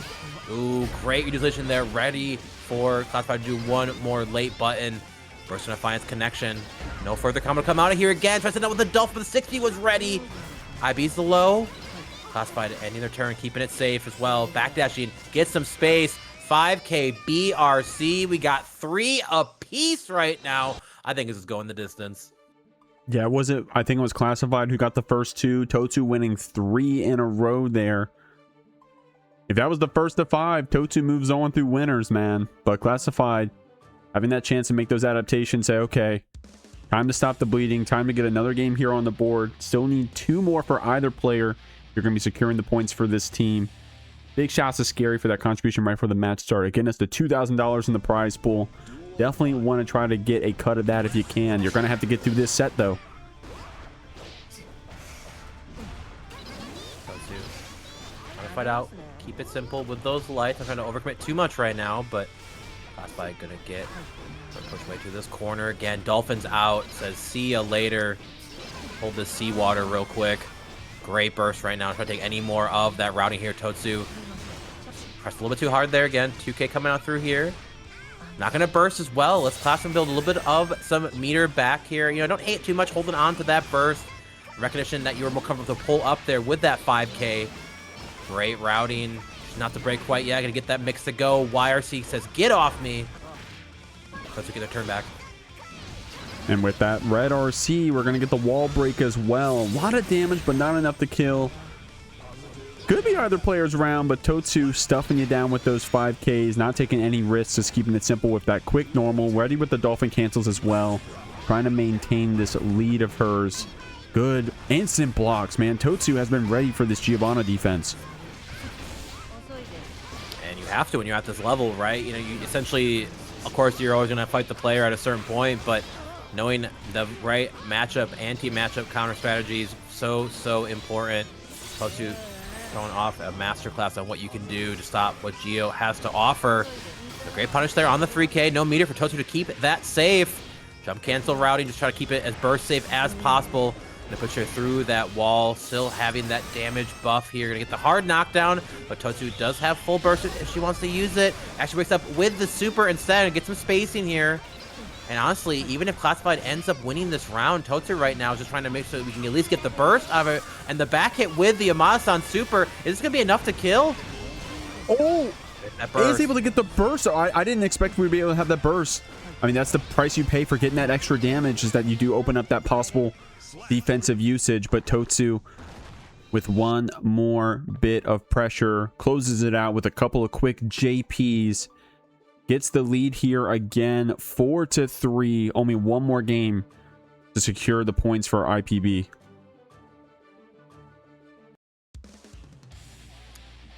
Ooh, great utilization there. Ready for Classified to do one more late button. Burst in Defiance connection. No further combo to come out of here again. Tries to end up with the Dolphin, but the 60 was ready. IB's the low. Classified ending their turn, keeping it safe as well. Backdashing, get some space. 5K BRC. We got 3 apiece right now. I think this is going the distance. Yeah, I think it was Classified who got the first 2. Totsu winning 3 in a row there. If that was the first of 5, Totsu moves on through winners, man. But Classified having that chance to make those adaptations, say, okay, time to stop the bleeding, time to get another game here on the board. Still need 2 more for either player. You're going to be securing the points for this team. Big shouts to Scary for that contribution right before the match started. Getting us the $2,000 in the prize pool. Definitely want to try to get a cut of that if you can. You're going to have to get through this set, though. Trying to fight out. Keep it simple with those lights. I'm trying to overcommit too much right now, but Classified going to get push way to this corner. Again, Dolphin's out. Says, see ya later. Hold this seawater real quick. Great burst right now. Try to take any more of that routing here. Totsu pressed a little bit too hard there again. 2K coming out through here. Not going to burst as well. Let's Classified build a little bit of some meter back here. You know, don't hate too much holding on to that burst. Recognition that you were more comfortable to pull up there with that 5K. Great routing. Not to break quite yet. Going to get that mix to go. YRC says, get off me. Let's get their turn back. And with that red RC, we're going to get the wall break as well. A lot of damage, but not enough to kill. Could be either player's round, but Totsu stuffing you down with those 5Ks, not taking any risks, just keeping it simple with that quick normal. Ready with the Dolphin cancels as well. Trying to maintain this lead of hers. Good instant blocks, man. Totsu has been ready for this Giovanna defense. And you have to when you're at this level, right? You know, you essentially, of course, you're always going to fight the player at a certain point, but knowing the right matchup, anti-matchup counter strategies, so important. Totsu throwing off a masterclass on what you can do to stop what Gio has to offer. A great punish there on the 3K. No meter for Totsu to keep that safe. Jump cancel routing, just try to keep it as burst safe as possible. Gonna push her through that wall, still having that damage buff here. Gonna get the hard knockdown, but Totsu does have full burst if she wants to use it. Actually wakes up with the super instead and gets some spacing here. And honestly, even if Classified ends up winning this round, Totsu right now is just trying to make sure that we can at least get the burst out of it. And the back hit with the Amasa-san super, is this going to be enough to kill? Oh, is able to get the burst. I didn't expect we'd be able to have that burst. I mean, that's the price you pay for getting that extra damage, is that you do open up that possible defensive usage. But Totsu, with one more bit of pressure, closes it out with a couple of quick JPs. Gets the lead here again, 4-3. Only one more game to secure the points for IPB.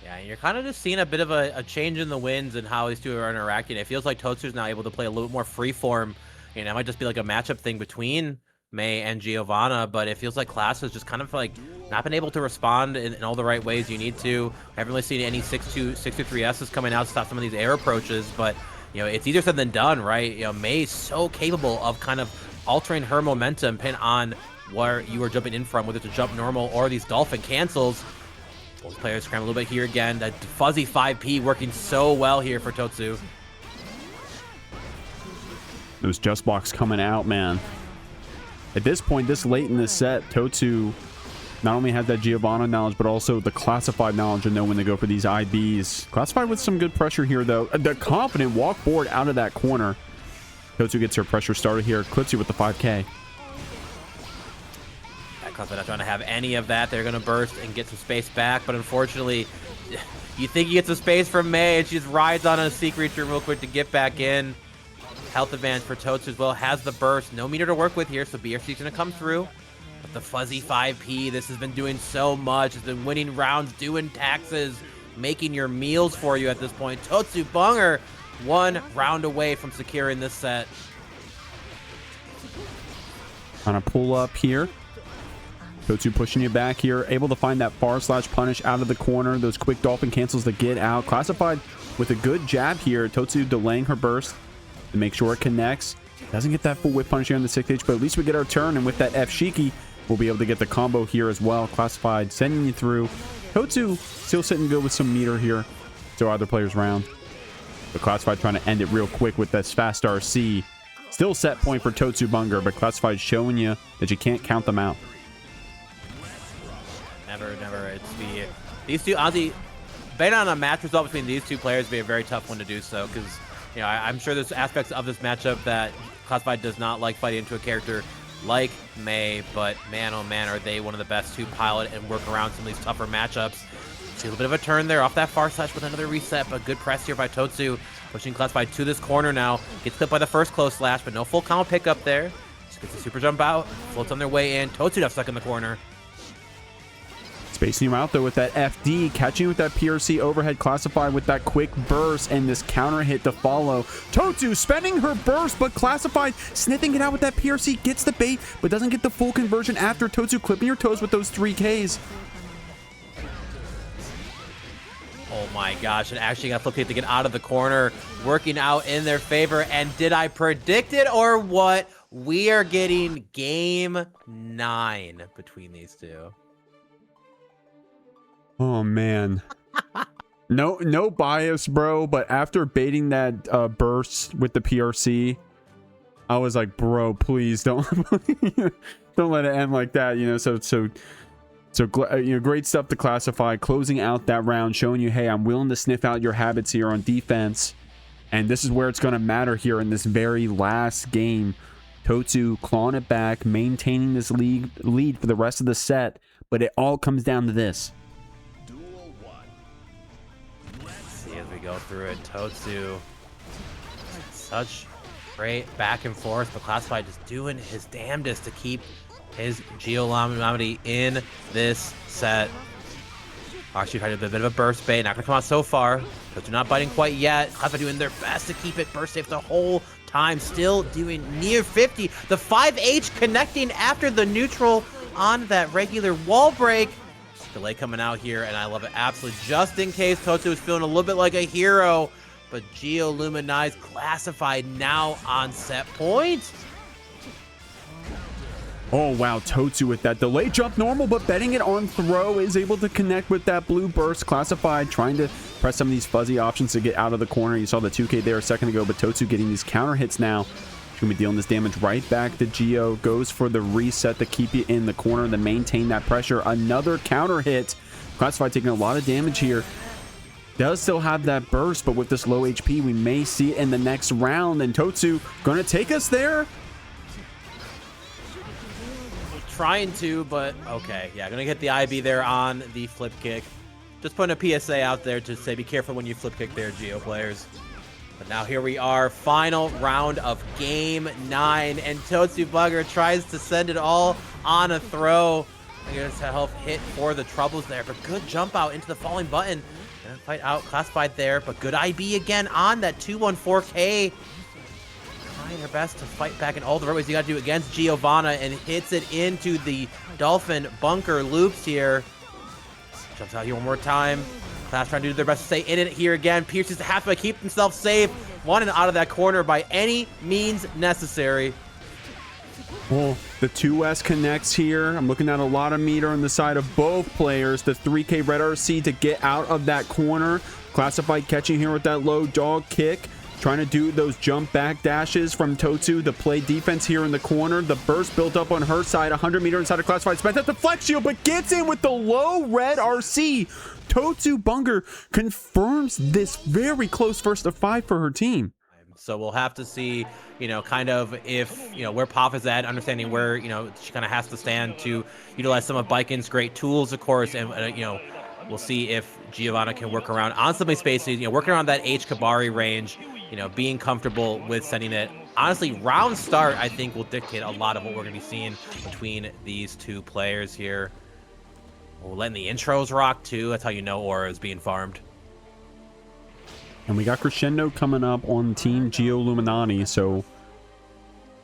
Yeah, and you're kind of just seeing a bit of a change in the winds and how these two are interacting. It feels like Totsu's now able to play a little bit more freeform. You know, it might just be like a matchup thing between May and Giovanna, but it feels like Class has just kind of like not been able to respond in all the right ways you need to. Haven't really seen any 6-2-3S's coming out to stop some of these air approaches, but you know, it's easier said than done, right? You know, May's so capable of kind of altering her momentum depending on where you are jumping in from, whether it's a jump normal or these Dolphin cancels. Both players scram a little bit here again. That fuzzy 5P working so well here for Totsu. Those just blocks coming out, man. At this point, this late in the set, Totsu not only has that Giovanna knowledge, but also the Classified knowledge to know when to go for these IBs. Classified with some good pressure here, though. The confident walk forward out of that corner. Totsu gets her pressure started here. Clips you with the 5K. Classified not trying to have any of that. They're going to burst and get some space back, but unfortunately, you think you get some space from May, and she just rides on a Sea Creature real quick to get back in. Health advantage for Totsu as well. Has the burst. No meter to work with here, so BRC's going to come through. But the fuzzy 5P, this has been doing so much. It's been winning rounds, doing taxes, making your meals for you at this point. Totsubunger, one round away from securing this set. On a pull up here. Totsu pushing you back here, able to find that /punish out of the corner. Those quick dolphin cancels to get out. Classified with a good jab here. Totsu delaying her burst to make sure it connects. Doesn't get that full whip punish here on the 6H, but at least we get our turn, and with that F Shiki, we'll be able to get the combo here as well. Classified sending you through. Totsu still sitting good with some meter here to either player's round. But Classified trying to end it real quick with this fast RC. Still set point for totsubunger, but Classified showing you that you can't count them out. Never. It's these two. Honestly, betting on a match result between these two players would be a very tough one to do so, because I'm sure there's aspects of this matchup that Classified does not like fighting into a character like Mei, but man, oh man, are they one of the best to pilot and work around some of these tougher matchups. See a little bit of a turn there off that far slash with another reset, but good press here by Totsu, pushing Classified to this corner now. Gets clipped by the first close slash, but no full combo pickup there. Just gets the super jump out, floats on their way in. Totsu got stuck in the corner. Spacing him out though with that FD, catching with that PRC overhead. Classified with that quick burst and this counter hit to follow. Totsu spending her burst, but Classified sniffing it out with that PRC, gets the bait, but doesn't get the full conversion after. Totsu clipping your toes with those 3Ks. Oh my gosh, it actually got flipped to get out of the corner, working out in their favor. And did I predict it or what? We are getting game 9 between these two. Oh man. No bias, bro, but after baiting that burst with the PRC, I was like, bro, please don't don't let it end like that, So, great stuff to Classify, closing out that round, showing you, hey, I'm willing to sniff out your habits here on defense. And this is where it's going to matter here in this very last game. Totsu clawing it back, maintaining this lead for the rest of the set. But it all comes down to this. Let's see as we go through it. Totsu, such great back and forth, but Classified just doing his damnedest to keep his Giolluminati in this set. Actually tried a bit of a burst bait, not gonna come out so far. Totsu not biting quite yet. Classified doing their best to keep it burst safe the whole time, still doing near 50. The 5H connecting after the neutral on that regular wall break. Delay coming out here, and I love it absolutely. Just in case Totsu is feeling a little bit like a hero, but Giolluminati's Classified now on set point. Oh, wow. Totsu with that delay jump normal, but betting it on throw is able to connect with that blue burst. Classified trying to press some of these fuzzy options to get out of the corner. You saw the 2K there a second ago, but Totsu getting these counter hits now. She's going to be dealing this damage right back to Gio. Goes for the reset to keep you in the corner to maintain that pressure. Another counter hit. Classified taking a lot of damage here. Does still have that burst, but with this low HP, we may see it in the next round. And Totsu going to take us there. Trying to, but okay. Yeah, gonna get the IB there on the flip kick. Just putting a PSA out there to say be careful when you flip kick there, Geo players. But now here we are, final round of game 9, and totsubunger tries to send it all on a throw. I guess to help hit for the troubles there, but good jump out into the falling button. And fight out Classified there, but good IB again on that 214K. Trying her best to fight back in all the right ways you got to do against Giovanna, and hits it into the dolphin bunker loops here. Jumps out here one more time. Class trying to do their best to stay in it here again. Pierces the half by keep himself safe. Wanting out of that corner by any means necessary. Well, the 2S connects here. I'm looking at a lot of meter on the side of both players. The 3K red RC to get out of that corner. Classified catching here with that low dog kick. Trying to do those jump back dashes from Totsu to play defense here in the corner. The burst built up on her side. 100 meter inside of Classified. Spent at the flex shield, but gets in with the low red RC. Totsubunger confirms this very close first of 5 for her team. So we'll have to see, kind of if, where Poff is at, understanding where, she kind of has to stand to utilize some of Baiken's great tools, of course, and, we'll see if Giovanna can work around on some of these spaces, working around that H Kabari range, being comfortable with sending it. Honestly, round start, I think, will dictate a lot of what we're going to be seeing between these two players here. We're letting the intros rock, too. That's how you know Aura is being farmed. And we got Crescendo coming up on Team Giolluminati, so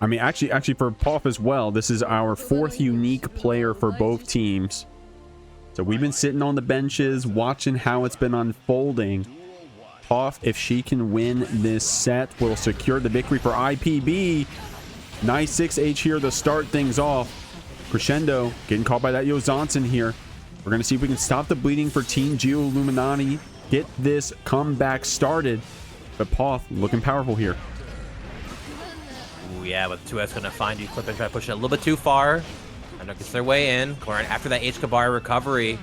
I mean, actually for Poff as well, this is our 4th unique player for both teams. So we've been sitting on the benches, watching how it's been unfolding. Poff, if she can win this set, will secure the victory for IPB. Nice 6H here to start things off. Crescendo getting caught by that Johnson here. We're going to see if we can stop the bleeding for Team Giolluminati. Get this comeback started. But Poff looking powerful here. Ooh, yeah, but 2S going to find you, clip and try to push it a little bit too far. And gets their way in. Corner after that H-Kabari recovery.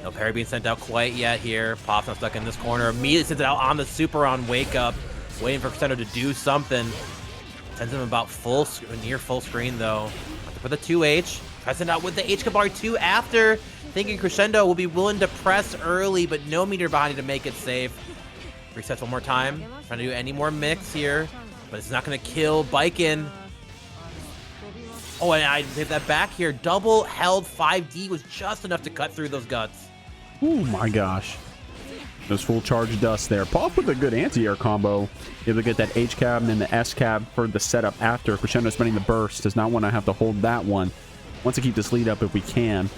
No parry being sent out quite yet here. Poff's not stuck in this corner. Immediately sends it out on the super on wake up. Waiting for Crescendo to do something. Sends him about near full screen though. For the 2H. Tries to send out with the H-Kabari 2 after. Thinking Crescendo will be willing to press early, but no meter behind it to make it safe. Resets one more time. Trying to do any more mix here. But it's not going to kill Baiken. Oh, and I hit that back here. Double held 5D was just enough to cut through those guts. Oh my gosh. Those full charge dust there. Poff with a good anti-air combo. Able to get that H-cab and then the S-cab for the setup after. Crescendo spending the burst. Does not want to have to hold that one. Wants to keep this lead up if we can.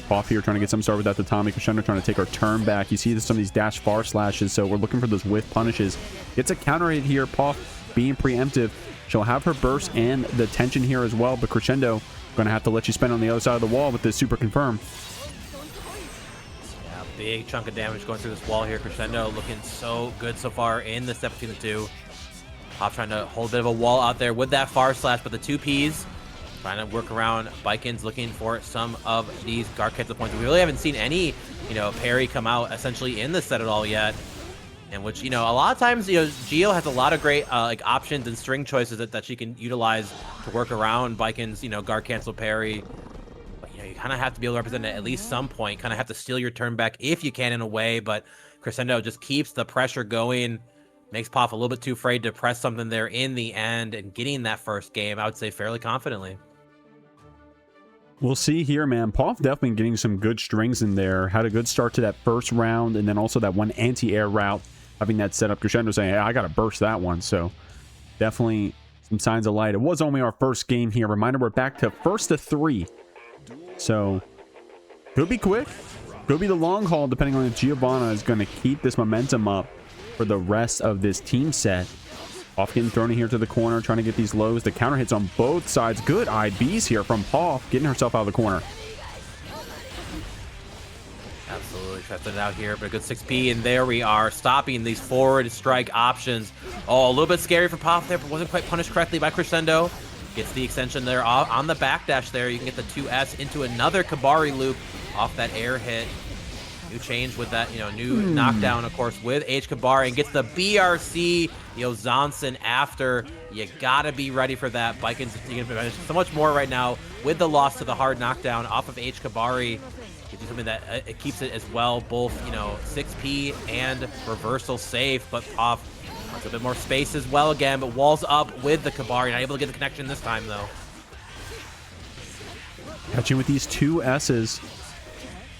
Poff here trying to get some start with that tatami. Crescendo trying to take our turn back. You see some of these dash far slashes, so we're looking for those whiff punishes. Gets a counter hit here. Poff being preemptive. She'll have her burst and the tension here as well, but Crescendo going to have to let you spend on the other side of the wall with this super confirm. Yeah, big chunk of damage going through this wall here. Crescendo looking so good so far in the step between the two. Poff trying to hold a bit of a wall out there with that far slash, but the 2Ps trying to work around. Baiken's looking for some of these guard cancel points. We really haven't seen any, parry come out essentially in the set at all yet. And which, a lot of times, Gio has a lot of great options and string choices that she can utilize to work around Baiken's, guard cancel parry. But, you kind of have to be able to represent it at least some point. Kind of have to steal your turn back if you can in a way. But Crescendo just keeps the pressure going. Makes Poff a little bit too afraid to press something there in the end. And getting that first game, I would say, fairly confidently. We'll see here, man. Poff definitely getting some good strings in there. Had a good start to that first round. And then also that one anti-air route. Having that set up, Crescendo saying, hey, I got to burst that one. So definitely some signs of light. It was only our first game here. Reminder, we're back to 1st to 3. So could be quick. Could be the long haul, depending on if Giovanna is going to keep this momentum up for the rest of this team set. Poff getting thrown in here to the corner, trying to get these lows. The counter hits on both sides. Good IBs here from Poff, getting herself out of the corner. Absolutely, testing it out here, but a good 6P, and there we are, stopping these forward strike options. Oh, a little bit scary for Poff there, but wasn't quite punished correctly by Crescendo. Gets the extension there on the backdash there. You can get the 2S into another Kabari loop off that air hit. New change with that, new knockdown, of course, with H Kabari, and gets the BRC, Johnson after. You gotta be ready for that. Baiken's so much more right now with the loss to the hard knockdown off of H Kabari. Gives you something that it keeps it as well, both 6P and reversal safe, but Poff wants a bit more space as well again, but walls up with the Kabari, not able to get the connection this time though. Catching with these 2 S's.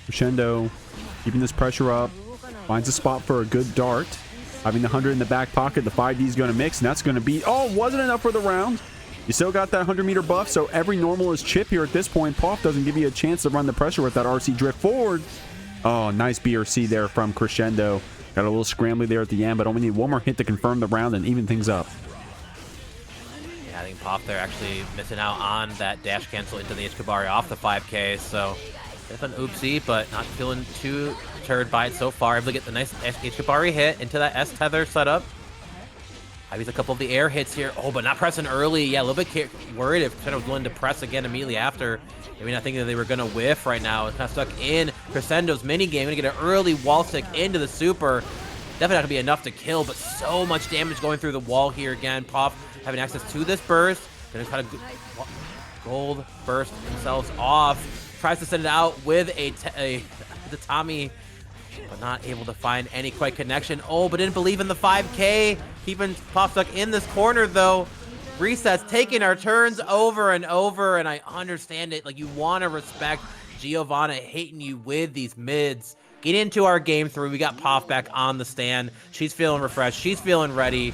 Crescendo keeping this pressure up, finds a spot for a good dart. Having the 100 in the back pocket, the 5D is going to mix, and that's going to be, wasn't enough for the round. You still got that 100 meter buff, so every normal is chip here at this point. Poff doesn't give you a chance to run the pressure with that RC drift forward. Oh, nice BRC there from Crescendo. Got a little scrambly there at the end, but only need one more hit to confirm the round and even things up. Yeah, I think Poff there actually missing out on that dash cancel into the H-Kabari off the 5K, so it's an oopsie, but not feeling too deterred by it so far. Able to get the nice H-Kabari hit into that S-tether setup. He's a couple of the air hits here. Oh, but not pressing early. Yeah, a little bit worried if Crescendo was willing to press again immediately after. Maybe not thinking that they were going to whiff right now. It's kind of stuck in Crescendo's minigame. Going to get an early wall stick into the super. Definitely not going to be enough to kill, but so much damage going through the wall here again. Poff having access to this burst. Going to try to gold burst themselves off. Tries to send it out with the Tommy, but not able to find any quite connection. Oh, but didn't believe in the 5K. Keeping Poff stuck in this corner, though. Resets, taking our turns over and over, and I understand it. Like, you want to respect Giovanna hitting you with these mids. Get into our game 3. We got Poff back on the stand. She's feeling refreshed. She's feeling ready.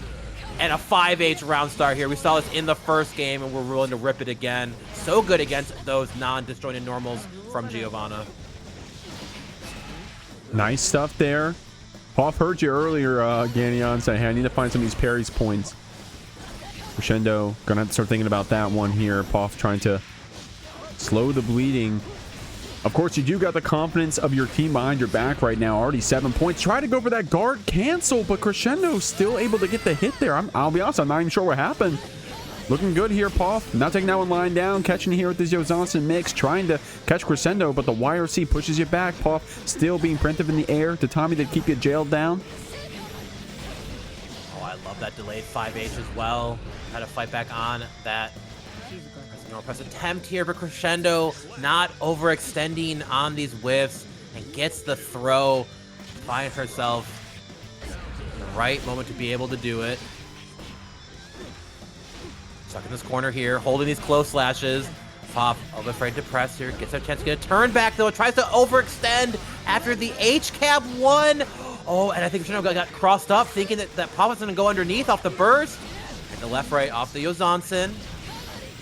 and a 5H round start here. We saw this in the first game, and we're willing to rip it again. So good against those non-disjointed normals from Giovanna. Nice stuff there. Poff heard you earlier, Ganyon, say, hey, I need to find some of these parries points. Crescendo, gonna have to start thinking about that one here. Poff trying to slow the bleeding. Of course, you do got the confidence of your team behind your back right now. Already 7 points. Try to go for that guard cancel, but Crescendo still able to get the hit there. I'll be honest, I'm not even sure what happened. Looking good here, Poff. Not taking that one lying down. Catching here with the Johnson mix. Trying to catch Crescendo, but the YRC pushes you back. Poff still being preemptive in the air. To Tommy to keep you jailed down. Oh, I love that delayed 5H as well. Had to fight back on that press attempt here, but Crescendo not overextending on these whiffs and gets the throw. Find herself in the right moment to be able to do it. Stuck in this corner here, holding these close slashes. Poff, a little afraid to press here. Gets a chance to get a turn back though. Tries to overextend after the H-cab one. Oh, and I think Crescendo got crossed up, thinking that Poff was going to go underneath off the burst. And the left right off the Johnson.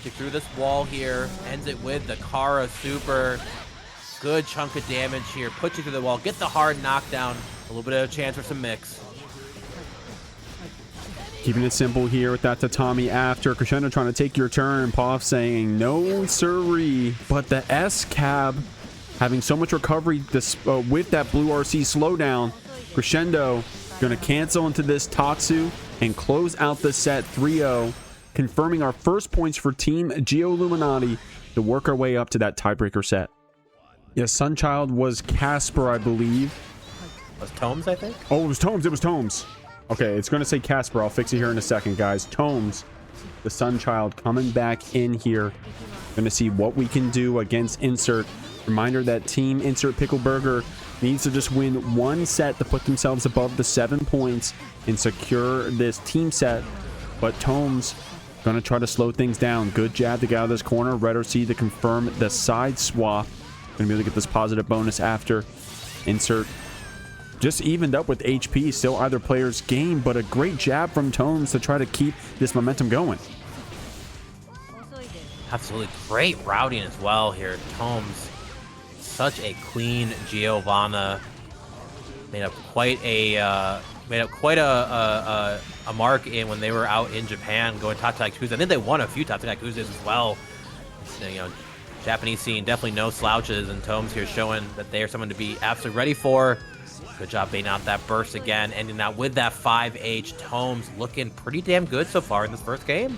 Through this wall here, ends it with the Kara super. Good chunk of damage here. Puts you through the wall. Get the hard knockdown. A little bit of a chance for some mix. Keeping it simple here with that Tatami after. Crescendo trying to take your turn. Poff saying no siree. But the S-cab having so much recovery with that blue RC slowdown. Crescendo going to cancel into this Tatsu and close out the set 3-0. Confirming our first points for Team Giolluminati to work our way up to that tiebreaker set. Yes, Sunchild was Casper, I believe. Was Tomes, I think? Oh, it was Tomes. It was Tomes. Okay, it's going to say Casper. I'll fix it here in a second, guys. Tomes, the Sunchild, coming back in here. Going to see what we can do against Insert. Reminder that Team Insert Pickle Burger needs to just win one set to put themselves above the 7 points and secure this team set. But Tomes gonna try to slow things down. Good jab to get out of this corner. Red RC to confirm the side swap. Gonna be able to get this positive bonus after. Insert just evened up with HP. Still either player's game, but a great jab from Tomes to try to keep this momentum going. Absolutely great routing as well here. Tomes, such a clean Giovanna. Made up quite a mark in when they were out in Japan going Tatsuyakuza. I think they won a few Tatsuyakuzas as well. You know, Japanese scene, definitely no slouches, and Tomes here showing that they are someone to be absolutely ready for. Good job baiting out that burst again, ending out with that 5H. Tomes looking pretty damn good so far in this first game.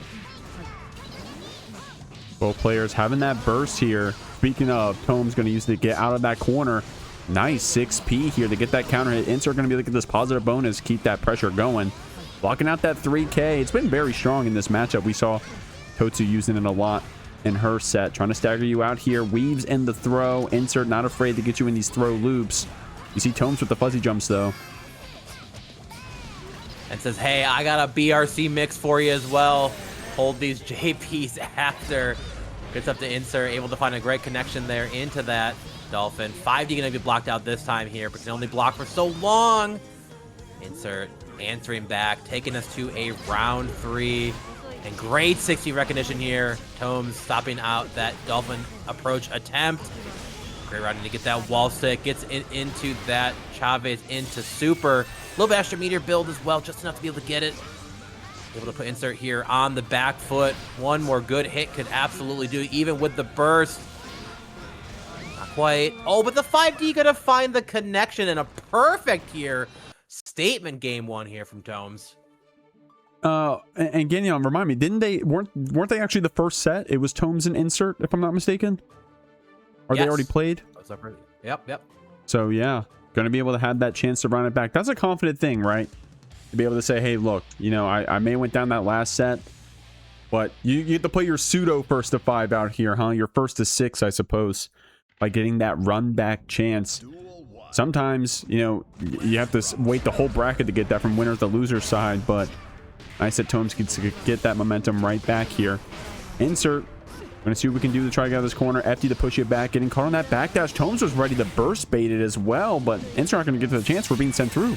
Both players having that burst here. Speaking of, Tomes going to use it to get out of that corner. Nice 6P here to get that counter hit. Insert going to be looking at this positive bonus, keep that pressure going. Blocking out that 3K. It's been very strong in this matchup. We saw Totsu using it a lot in her set. Trying to stagger you out here. Weaves in the throw. Insert not afraid to get you in these throw loops. You see Tomes with the fuzzy jumps though. And says, hey, I got a BRC mix for you as well. Hold these JPs after. Gets up to Insert. Able to find a great connection there into that Dolphin. 5D going to be blocked out this time here, but can only block for so long. Insert answering back, taking us to a round 3. And great 60 recognition here. Tomes stopping out that Dolphin approach attempt. Great routing to get that wall stick. Gets into that Chavez into super. A little bit extra meteor build as well, just enough to be able to get it. Able to put Insert here on the back foot. One more good hit could absolutely do, even with the burst. Not quite. Oh, but the 5D gonna find the connection, and a perfect here. Statement game 1 here from Tomes. And Ganyon, remind me, weren't they actually the first set? It was Tomes and Insert, if I'm not mistaken. Are they already played? Yep. So yeah, gonna be able to have that chance to run it back. That's a confident thing, right? To be able to say, hey, look, you know, I may have went down that last set, but you get to play your pseudo first to 5 out here, huh? Your first to 6, I suppose, by getting that run back chance. Sometimes, you know, you have to wait the whole bracket to get that from winner to loser side, but nice that Tomes gets to get that momentum right back here. Insert. Going to see what we can do to try to get out of this corner. FD to push you back, getting caught on that backdash. Tomes was ready to burst bait it as well, but Insert not going to get to the chance for being sent through.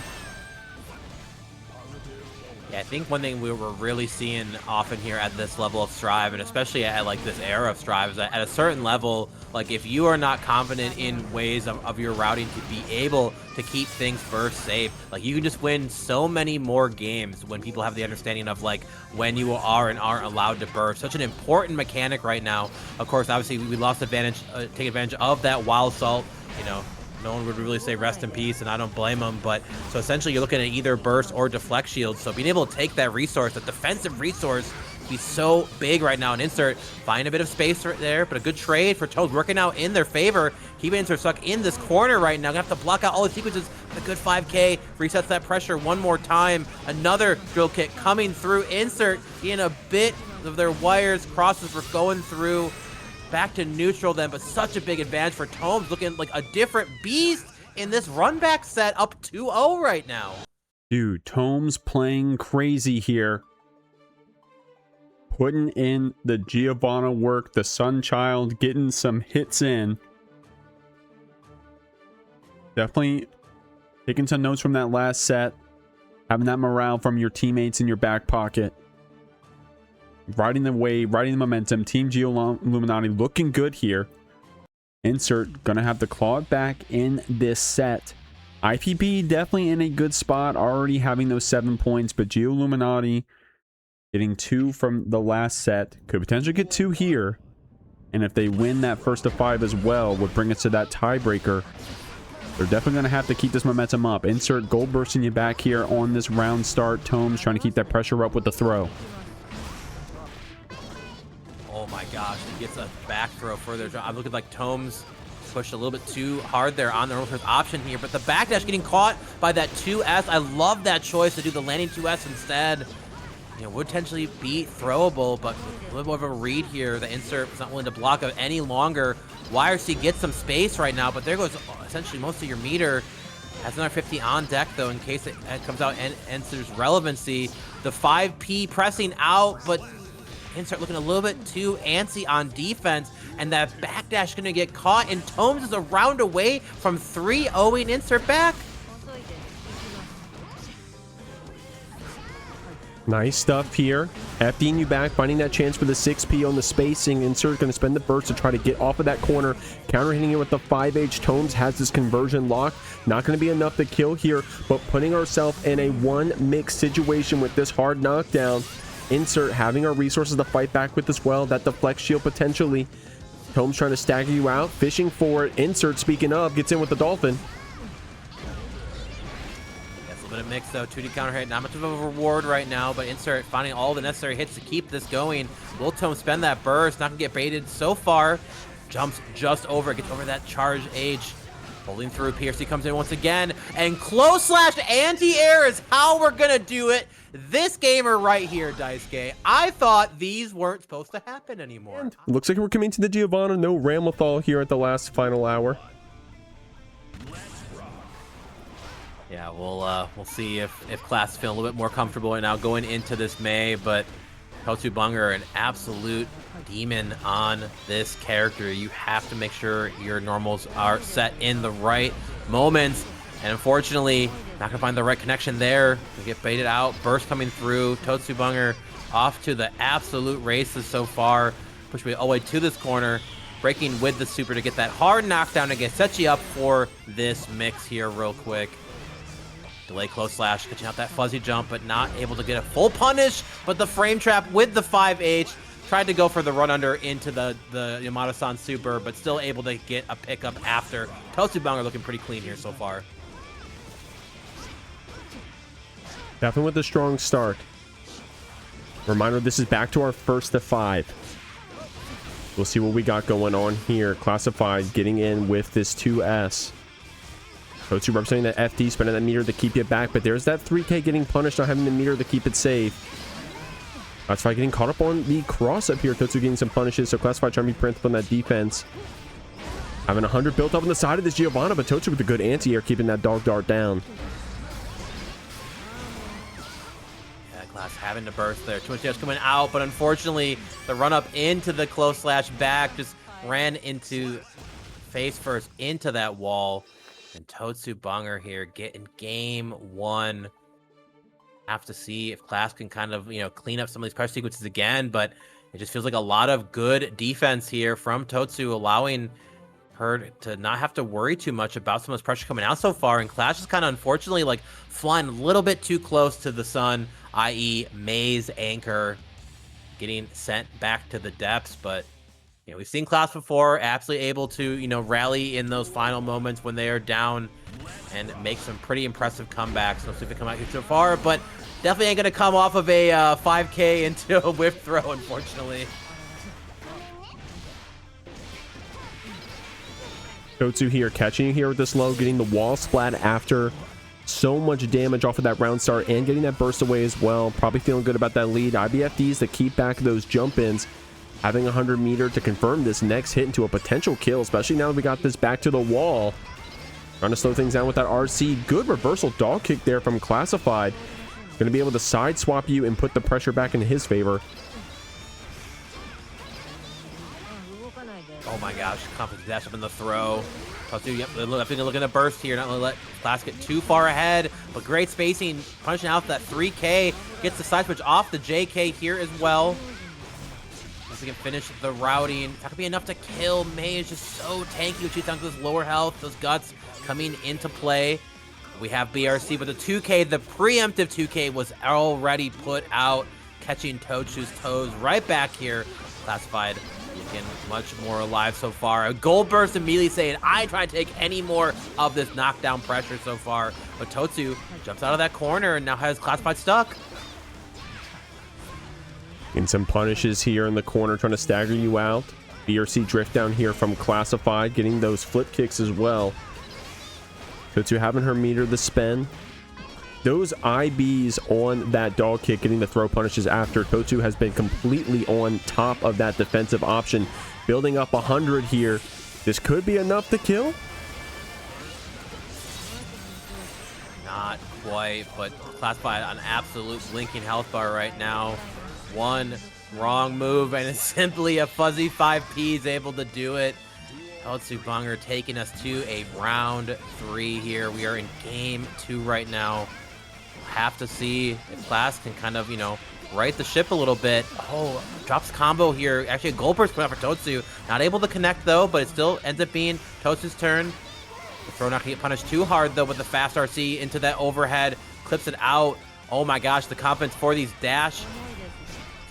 Yeah, think one thing we're really seeing often here at this level of Strive, and especially at like this era of Strive, is that at a certain level, like if you are not confident in ways of your routing to be able to keep things burst safe, like you can just win so many more games when people have the understanding of like when you are and aren't allowed to burst. Such an important mechanic right now. Of course, obviously we lost advantage, take advantage of that wild salt, you know. No one would really say rest in peace, and I don't blame them. But so essentially, you're looking at either burst or deflect shield. So being able to take that resource, that defensive resource, be so big right now. And Insert find a bit of space right there, but a good trade for Toads working out in their favor. Keeping Insert stuck in this corner right now. Gonna have to block out all the sequences. A good 5K resets that pressure one more time. Another drill kick coming through. Insert in a bit of their wires. Crosses were going through. Back to neutral then, but such a big advantage for Tomes, looking like a different beast in this run back set, up 2-0 right now. Dude, Tomes playing crazy here. Putting in the Giovanna work, the Sunchild getting some hits in. Definitely taking some notes from that last set. Having that morale from your teammates in your back pocket. Riding the wave, riding the momentum. Team Giolluminati looking good here. Insert gonna have the claw back in this set. IPB definitely in a good spot, already having those 7 points, but Giolluminati getting 2 from the last set. Could potentially get 2 here. And if they win that first of 5 as well, would bring us to that tiebreaker. They're definitely going to have to keep this momentum up. Insert gold bursting you back here on this round start. Tomes trying to keep that pressure up with the throw. Oh my gosh, he gets a back throw further. I'm looking like Tomes pushed a little bit too hard there on the roll first option here, but the backdash getting caught by that 2S. I love that choice to do the landing 2S instead. You know, would potentially be throwable, but a little more of a read here. The Insert is not willing to block it any longer. YRC gets some space right now, but there goes essentially most of your meter. Has another 50 on deck, though, in case it comes out and Insert's relevancy. The 5P pressing out, but Insert looking a little bit too antsy on defense, and that backdash going to get caught, and Tomes is a round away from 3-0ing Insert back. Nice stuff here. FDing you back, finding that chance for the 6P on the spacing. Insert going to spend the burst to try to get off of that corner. Counter hitting it with the 5H. Tomes has this conversion lock. Not going to be enough to kill here, but putting ourselves in a one mix situation with this hard knockdown. Insert having our resources to fight back with as well. That deflect shield potentially. Tomes trying to stagger you out, fishing for it. Insert, speaking of, gets in with the Dolphin. That's a little bit of mix though. 2D counter hit, not much of a reward right now, but Insert finding all the necessary hits to keep this going. Will Tomes spend that burst? Not gonna get baited so far. Jumps just over, gets over that charge age. Holding through, PRC comes in once again, and close slash anti-air is how we're gonna do it. This gamer right here, Daisuke, I thought these weren't supposed to happen anymore. Looks like we're coming to the Giovanna. No Ramlethal here at the last final hour. Yeah, we'll see if class feel a little bit more comfortable right now going into this May, but totsubunger, an absolute demon on this character. You have to make sure your normals are set in the right moments, and unfortunately, not gonna find the right connection there. We get baited out, burst coming through. Totsubunger off to the absolute races so far. Push me all the way to this corner, breaking with the super to get that hard knockdown to get set you up for this mix here real quick. Delay close slash, catching out that fuzzy jump, but not able to get a full punish. But the frame trap with the 5H. Tried to go for the run under into the Yamada-san super, but still able to get a pickup after. Totsubunger looking pretty clean here so far. Definitely with a strong start. Reminder, this is back to our first of 5. We'll see what we got going on here. Classified getting in with this 2S. Totsu representing that FD, spending that meter to keep it back, but there's that 3K getting punished, not having the meter to keep it safe. Classified getting caught up on the cross up here. Totsu getting some punishes, so Classified trying to be preemptive on that defense. Having 100 built up on the side of this Giovanna, but Totsu with a good anti-air, keeping that dog dart down. Yeah, Class having to burst there. Too much damage coming out, but unfortunately, the run up into the close slash back just ran into face first into that wall. And Totsubunger here getting game 1. have to see if Class can kind of, clean up some of these pressure sequences again, but it just feels like a lot of good defense here from Totsu, allowing her to not have to worry too much about some of this pressure coming out so far. And Clash is kind of unfortunately like flying a little bit too close to the sun, i.e. May's anchor getting sent back to the depths. But we've seen Clash before, absolutely able to rally in those final moments when they are down and make some pretty impressive comebacks. Let's see if they come out here so far, but definitely ain't gonna come off of a 5K into a whip throw, unfortunately. Totsu here, catching you here with this low, getting the wall splat after so much damage off of that round start and getting that burst away as well. Probably feeling good about that lead. IBFDs to keep back those jump ins, having 100 meter to confirm this next hit into a potential kill, especially now that we got this back to the wall. Trying to slow things down with that RC. Good reversal dog kick there from Classified. Going to be able to side swap you and put the pressure back in his favor. Oh my gosh, confidence dash up in the throw. Totsu, yep, definitely looking to burst here, not going to let Class get too far ahead, but great spacing, punching out that 3K, gets the side switch off the JK here as well. If we can finish the routing, that could be enough to kill. May is just so tanky when she's down to this lower health, those guts coming into play. We have BRC, but the 2K, the preemptive 2K was already put out, catching Totsu's toes right back here. Classified looking much more alive so far. A gold burst immediately saying, I try to take any more of this knockdown pressure so far. But Totsu jumps out of that corner and now has Classified stuck. And some punishes here in the corner, trying to stagger you out. BRC drift down here from Classified, getting those flip kicks as well. Totsu having her meter the spin. Those IBs on that dog kick, getting the throw punishes after. Totsu has been completely on top of that defensive option, building up 100 here. This could be enough to kill. Not quite, but Classified on absolute blinking health bar right now. One wrong move and it's simply a fuzzy 5P is able to do it. Totsubunger taking us to a round 3 here. We are in game 2 right now. Have to see if Class can kind of, right the ship a little bit. Oh, drops combo here. Actually, a gold burst coming out for Totsu. Not able to connect though, but it still ends up being Totsu's turn. The throw not gonna get punished too hard though with the fast RC into that overhead. Clips it out. Oh my gosh, the confidence for these dash.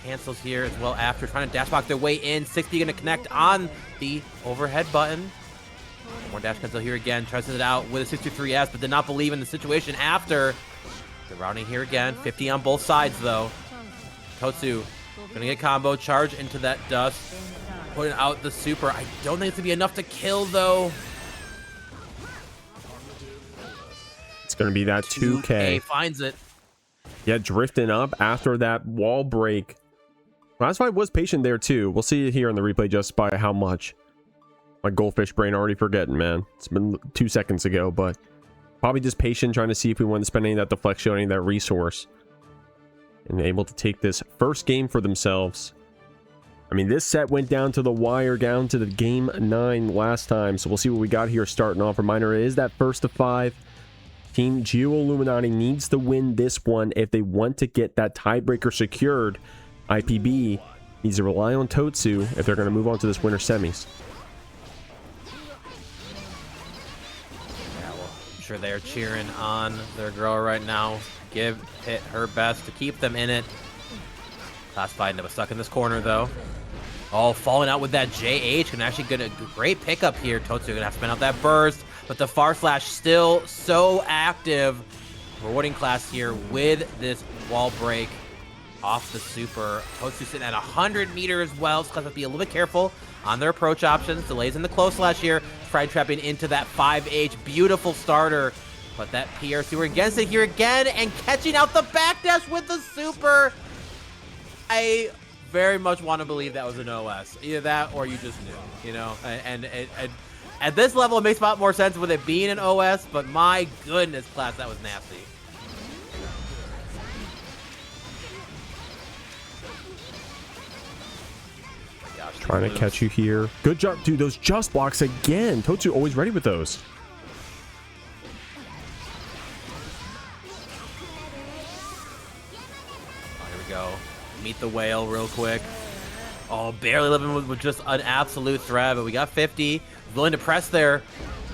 Cancels here as well after trying to dash block their way in. 60 gonna connect on the overhead button. More dash cancel here again. Tries it out with a 63S, but did not believe in the situation after. The routing here again. 50 on both sides though. Totsu gonna get combo, charge into that dust, putting out the super. I don't think it's gonna be enough to kill though. It's gonna be that 2K. Finds it. Yeah, drifting up after that wall break. Classified was patient there too. We'll see it here in the replay just by how much. My goldfish brain already forgetting, man. It's been 2 seconds ago, but probably just patient, trying to see if we want to spend any of that deflection, any of that resource. And able to take this first game for themselves. I mean, this set went down to the wire, down to the game 9 last time. So we'll see what we got here starting off. Reminder, it is that first of 5. Team Giolluminati needs to win this one if they want to get that tiebreaker secured. IPB needs to rely on Totsu if they're going to move on to this winter semis. I'm sure they're cheering on their girl right now. Hit her best to keep them in it. Classified never stuck in this corner though. Oh, falling out with that JH can actually get a great pickup here. Totsu gonna have to spin out that burst, but the far slash still so active. Rewarding Class here with this wall break off the super. Totsu sitting at 100 meters as well. So Class have to be a little bit careful on their approach options. Delays in the close slash here. Pride trapping into that 5H. Beautiful starter. But that PRC, we're against it here again and catching out the backdash with the super. I very much want to believe that was an OS. Either that or you just knew, and at this level, it makes a lot more sense with it being an OS, but my goodness, Class, that was nasty. Trying to catch you here. Good job, dude. Those just blocks again. Totsu always ready with those. Meet the whale real quick. Oh, barely living with just an absolute threat, but we got 50. Willing to press there.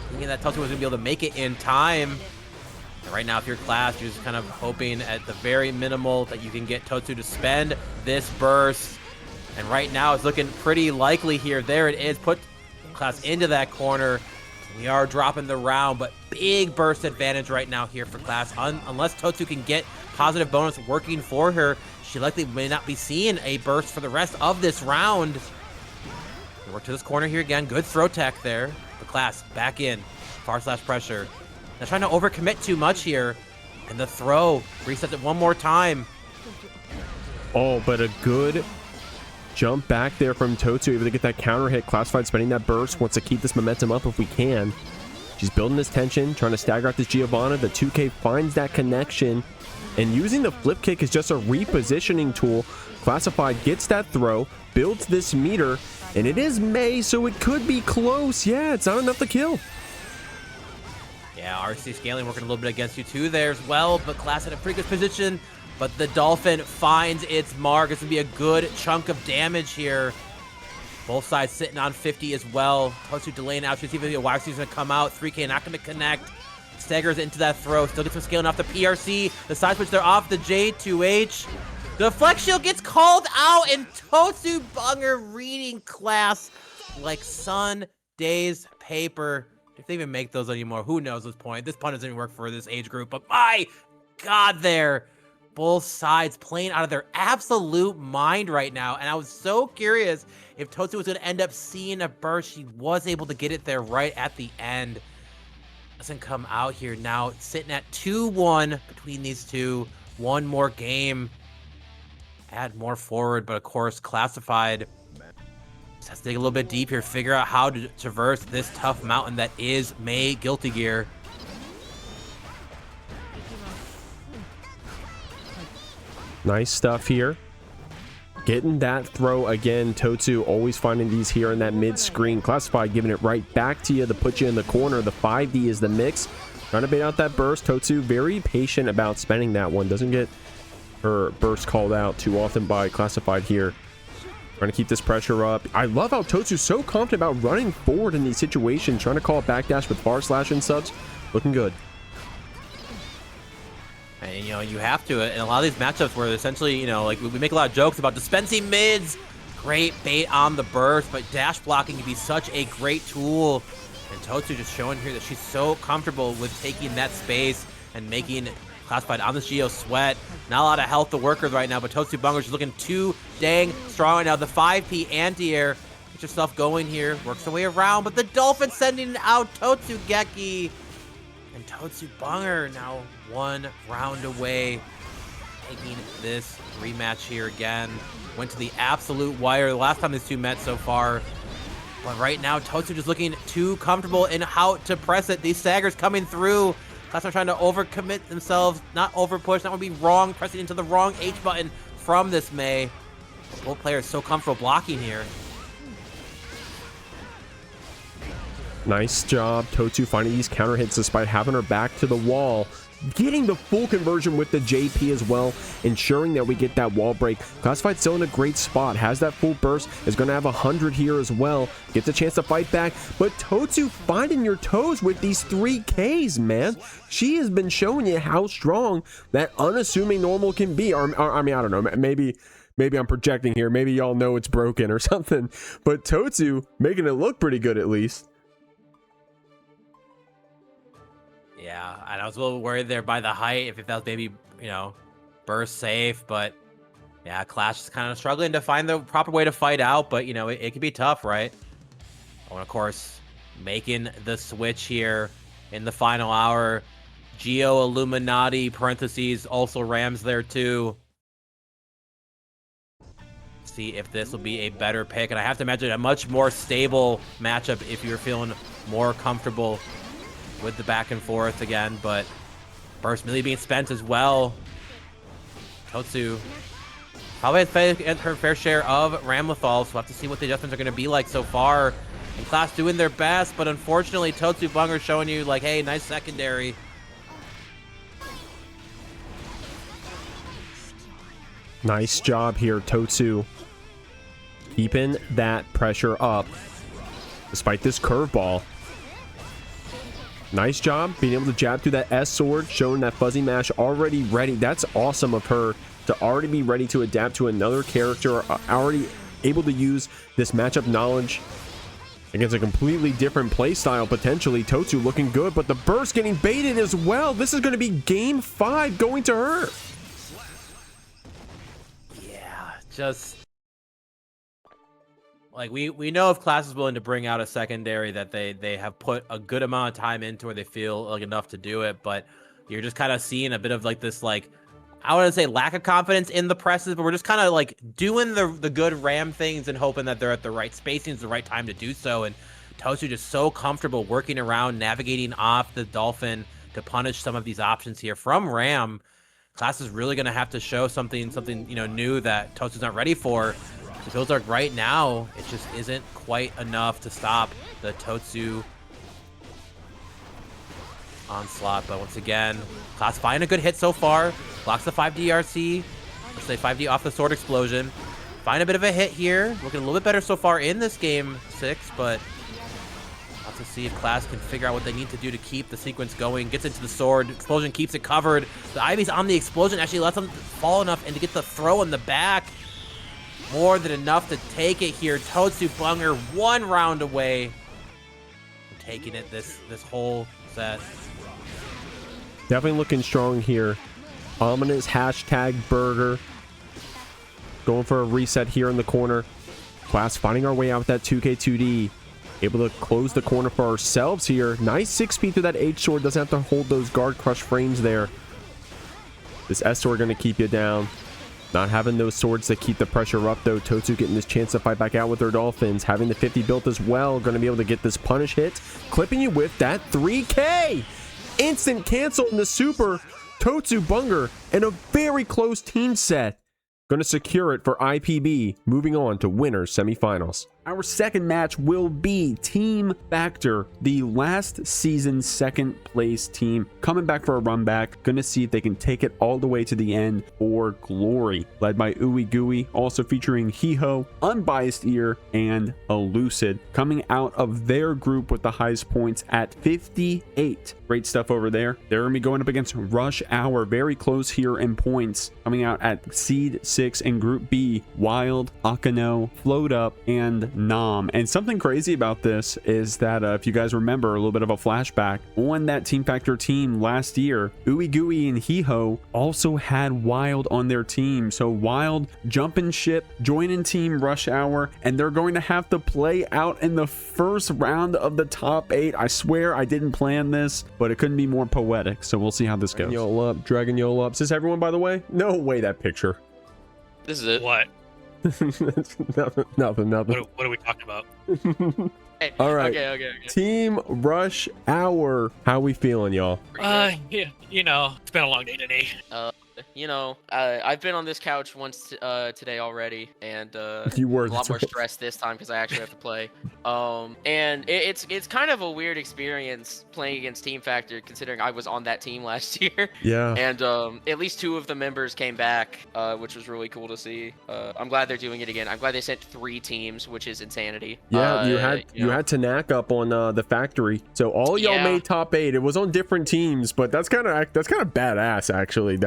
Thinking that Totsu was going to be able to make it in time. And right now, if you're Class, you're just kind of hoping at the very minimal that you can get Totsu to spend this burst. And right now, it's looking pretty likely here. There it is. Put Class into that corner. We are dropping the round, but big burst advantage right now here for Class. Unless Totsu can get positive bonus working for her, she likely may not be seeing a burst for the rest of this round. Work to this corner here again. Good throw tech there. The Class back in. Far slash pressure. Not trying to overcommit too much here. And the throw resets it one more time. Oh, but a good jump back there from Totsu, able to get that counter hit. Classified spending that burst, wants to keep this momentum up if we can. She's building this tension, trying to stagger out this Giovanna. The 2K finds that connection, and using the flip kick is just a repositioning tool. Classified gets that throw, builds this meter, and it is May, so it could be close. Yeah, it's not enough to kill. Yeah, RC scaling working a little bit against you too there as well, but Class in a pretty good position. But the Dolphin finds its mark. It's going to be a good chunk of damage here. Both sides sitting on 50 as well. Totsu delaying out. She's even the YRC is going to come out. 3K not going to connect. Staggers into that throw. Still gets some scaling off the PRC. The side switch, they're off the J2H. The flex shield gets called out, and totsubunger reading Class like Sunday's paper. If they even make those anymore, who knows at this point. This pun doesn't even work for this age group, but my God there. Both sides playing out of their absolute mind right now. And I was so curious if Totsu was going to end up seeing a burst. She was able to get it there right at the end. Doesn't come out here now. It's sitting at 2-1 between these two. One more game. Add more forward, but of course, Classified just has to dig a little bit deep here. Figure out how to traverse this tough mountain that is May Guilty Gear. Nice stuff here. Getting that throw again. Totsu always finding these here in that mid-screen. Classified giving it right back to you to put you in the corner. The 5D is the mix. Trying to bait out that burst. Totsu very patient about spending that one. Doesn't get her burst called out too often by Classified here. Trying to keep this pressure up. I love how Totsu's so confident about running forward in these situations. Trying to call a backdash with bar slash and such. Looking good. And, you know, you have to. In a lot of these matchups where essentially, you know, like we make a lot of jokes about dispensing mids. Great bait on the burst, but dash blocking can be such a great tool. And Totsu just showing here that she's so comfortable with taking that space and making Classified on this Geo sweat. Not a lot of health to work with right now, but totsubunger's just looking too dang strong right now. The 5P anti-air. Get yourself going here. Works the way around, but the Dolphin sending out Totsugeki. And Totsubunger now one round away, taking this rematch here again. Went to the absolute wire the last time these two met so far. But right now, Totsu just looking too comfortable in how to press it. These staggers coming through. Classified trying to overcommit themselves, not overpush. That would be wrong, pressing into the wrong H button from this May. Both players so comfortable blocking here. Nice job, Totsu finding these counter hits despite having her back to the wall. Getting the full conversion with the JP as well, ensuring that we get that wall break. Classified still in a great spot, has that full burst, is going to have 100 here as well. Gets a chance to fight back, but Totsu finding your toes with these 3Ks, man. She has been showing you how strong that unassuming normal can be. Or I mean, I don't know, maybe I'm projecting here. Maybe y'all know it's broken or something, but Totsu making it look pretty good at least. Yeah, and I was a little worried there by the height, if that was maybe, you know, burst safe, but yeah, Clash is kind of struggling to find the proper way to fight out, but, you know, it can be tough, right? Oh, and of course, making the switch here in the final hour. Giolluminati, parentheses, also Rams there too. See if this will be a better pick, and I have to imagine a much more stable matchup if you're feeling more comfortable with the back and forth again, but burst Millia being spent as well. Totsu probably has her fair share of Ramlethal, so we'll have to see what the adjustments are going to be like so far. And Class doing their best, but unfortunately Totsubunger showing you like, hey, nice secondary. Nice job here, Totsu. Keeping that pressure up despite this curveball. Nice job being able to jab through that S sword, showing that fuzzy mash already ready. That's awesome of her to already be ready to adapt to another character, already able to use this matchup knowledge against a completely different play style potentially. Totsu looking good, but the burst getting baited as well. This is going to be game 5 going to her. Yeah, just like we know if Class is willing to bring out a secondary that they have put a good amount of time into, where they feel like enough to do it, but you're just kind of seeing a bit of like this, like, I wouldn't say lack of confidence in the presses, but we're just kind of like doing the good Ram things and hoping that they're at the right spacings, the right time to do so. And Totsu just so comfortable working around, navigating off the Dolphin to punish some of these options here from Ram. Class is really going to have to show something new that Totsu's not ready for. It feels like right now it just isn't quite enough to stop the Totsu onslaught. But once again, Class finding a good hit so far. Blocks the 5D RC. Let's say 5D off the sword explosion. Find a bit of a hit here. Looking a little bit better so far in this game 6, but to see if Class can figure out what they need to do to keep the sequence going. Gets into the sword. Explosion keeps it covered. The Ivy's on the explosion. Actually lets them fall enough and to get the throw in the back. More than enough to take it here. Totsubunger 1 round away from taking it this whole set. Definitely looking strong here. Ominous hashtag burger. Going for a reset here in the corner. Class finding our way out with that 2K2D. Able to close the corner for ourselves here. Nice 6P through that H sword. Doesn't have to hold those guard crush frames there. This S sword going to keep you down. Not having those swords to keep the pressure up though. Totsu getting this chance to fight back out with their Dolphins. Having the 50 built as well. Going to be able to get this punish hit. Clipping you with that 3K. Instant cancel in the super. Totsubunger and a very close team set. Going to secure it for IPB. Moving on to winners semifinals. Our second match will be Team Factor, the last season second place team, coming back for a run back. Gonna see if they can take it all the way to the end for glory. Led by ooeygooey, also featuring Heeho, Unbiased Ear, and Elucid, coming out of their group with the highest points at 58. Great stuff over there. They're gonna be going up against Rush Hour, very close here in points, coming out at seed 6 in Group B. Wild, Akeno, Float Up, and Nom. And something crazy about this is that if you guys remember a little bit of a flashback on that Team Factor team last year, ooeygooey and Heeho also had Wild on their team. So Wild jumping ship, joining Team Rush Hour, and they're going to have to play out in the first round of the top 8. I swear I didn't plan this, but it couldn't be more poetic. So we'll see how this goes. Y'all up, dragging y'all up. Is this everyone, by the way? No way, that picture. This is it. What? nothing. What are we talking about? Hey, all right. Okay. Team Rush Hour. How we feeling, y'all? Yeah, it's been a long day today. I've been on this couch once today already, and you were a lot more stressed this time because I actually have to play. And it's kind of a weird experience playing against Team Factor, considering I was on that team last year. Yeah. And at least 2 of the members came back, which was really cool to see. I'm glad they're doing it again. I'm glad they sent 3 teams, which is insanity. Yeah, you had Tanak up on the factory, so all y'all made top 8. It was on different teams, but that's kind of badass actually.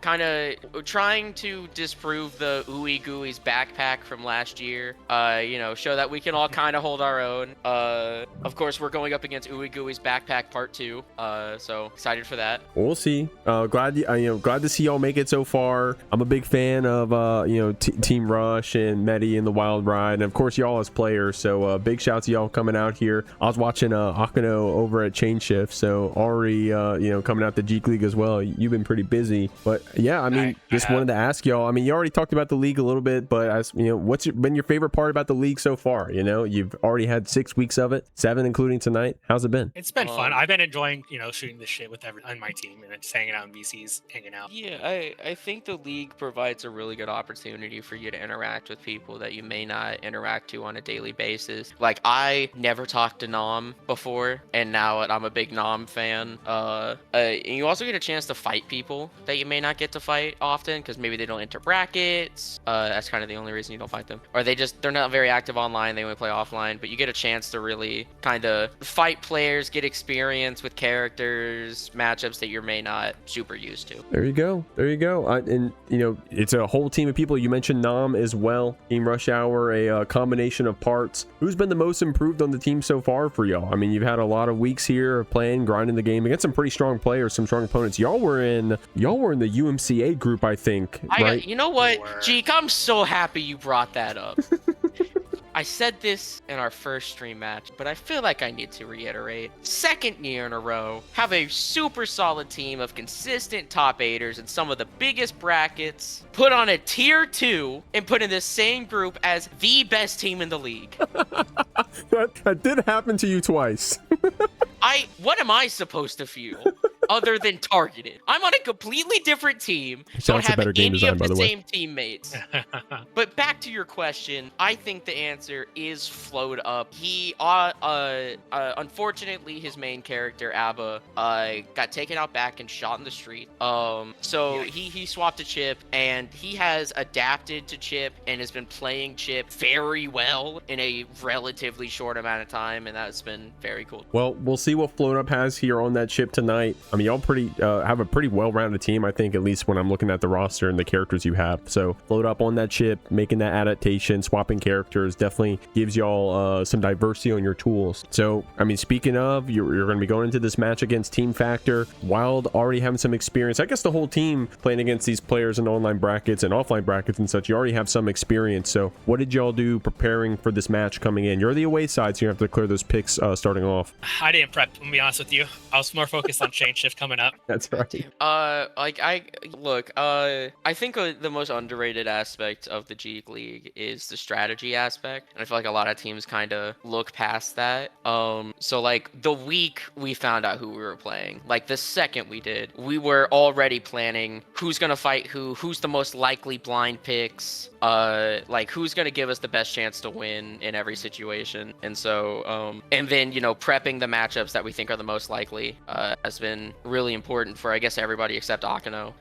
Kind of trying to disprove the ooeygooey's backpack from last year. Show that we can all kind of hold our own. Of course, we're going up against ooeygooey's backpack part 2. So excited for that. We'll see. Glad to see y'all make it so far. I'm a big fan of Team Rush and Medi and the Wild Ride, and of course y'all as players. So big shout to y'all coming out here. I was watching Akeno over at Chain Shift, so already coming out to JeekLeague as well. You've been pretty busy, but yeah, I mean, just wanted to ask y'all. I mean, you already talked about the league a little bit, but as what's been your favorite part about the league so far? You've already had 6 weeks of it, 7 including tonight. How's it been? It's been fun. I've been enjoying, shooting the shit with everyone on my team and just hanging out in VCs, hanging out. Yeah, I think the league provides a really good opportunity for you to interact with people that you may not interact to on a daily basis. Like, I never talked to Nom before, and now I'm a big Nom fan. And you also get a chance to fight people that you may not get to fight often because maybe they don't enter brackets. That's kind of the only reason you don't fight them. Or they're not very active online. They only play offline. But you get a chance to really kind of fight players, get experience with characters, matchups that you may not super used to. There you go. There you go. And, you know, it's a whole team of people. You mentioned Nam as well. Team Rush Hour, a combination of parts. Who's been the most improved on the team so far for y'all? I mean, you've had a lot of weeks here of playing, grinding the game against some pretty strong players, some strong opponents. Y'all were in the UMCA group, I think, right? You know what, Jeek? I'm so happy you brought that up. I said this in our first stream match, but I feel like I need to reiterate. Second year in a row, have a super solid team of consistent top 8ers in some of the biggest brackets, put on a tier 2, and put in the same group as the best team in the league. that did happen to you twice. What am I supposed to feel other than targeted? I'm on a completely different team. Don't have any of the same teammates. But back to your question, I think the answer is Float Up. He, unfortunately, his main character, Abba, got taken out back and shot in the street. So he swapped to Chip, and he has adapted to Chip and has been playing Chip very well in a relatively short amount of time, and that's been very cool. Well, we'll see what Float Up has here on that chip tonight. I mean, y'all have a pretty well-rounded team, I think, at least when I'm looking at the roster and the characters you have. So Float Up on that chip, making that adaptation, swapping characters, definitely gives y'all some diversity on your tools. So, I mean, speaking of, you're going to be going into this match against Team Factor. Wild already having some experience. I guess the whole team playing against these players in online brackets and offline brackets and such, you already have some experience. So what did y'all do preparing for this match coming in? You're the away side, so you have to clear those picks starting off. I didn't prep, to be honest with you. I was more focused on chain shift coming up. That's right. I think the most underrated aspect of the JeekLeague is the strategy aspect, and I feel like a lot of teams kind of look past that. So like the week we found out who we were playing, like the second we did, we were already planning who's gonna fight who's the most likely blind picks, like who's gonna give us the best chance to win in every situation, and so and then prepping the matchups that we think are the most likely has been really important for, I guess, everybody except Akeno.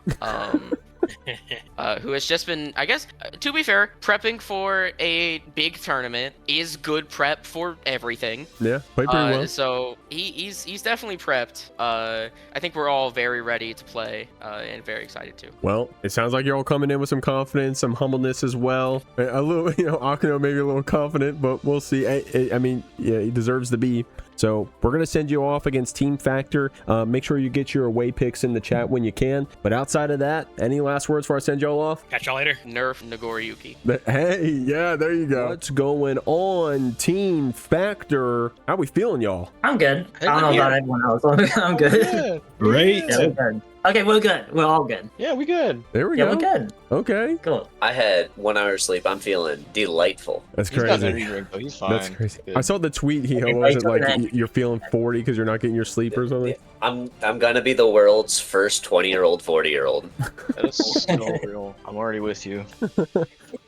Who has just been, I guess, to be fair, prepping for a big tournament is good prep for everything. Yeah, played pretty well. So he's definitely prepped. I think we're all very ready to play and very excited too. Well, it sounds like you're all coming in with some confidence, some humbleness as well. A little, Akeno maybe a little confident, but we'll see. I mean, yeah, he deserves to be. So we're going to send you off against Team Factor. Make sure you get your away picks in the chat when you can. But outside of that, any last words before I send y'all off? Catch y'all later. Nerf Nagoriyuki. Hey, yeah, there you go. What's going on, Team Factor? How we feeling, y'all? I'm good. I don't know about everyone else. I'm good. Great. Yeah, we're good. Okay, we're good. We're all good. Yeah, we good. There we go. Yeah, we're good. Okay. Cool. I had 1 hour sleep. I'm feeling delightful. That's He's crazy. got energy drink, though. He's fine. That's crazy. Good. I saw the tweet. Heeho, was it like you're feeling 40 because you're not getting your sleep or something? I'm gonna be the world's first 20-year-old, 40-year-old. That is so real. I'm already with you.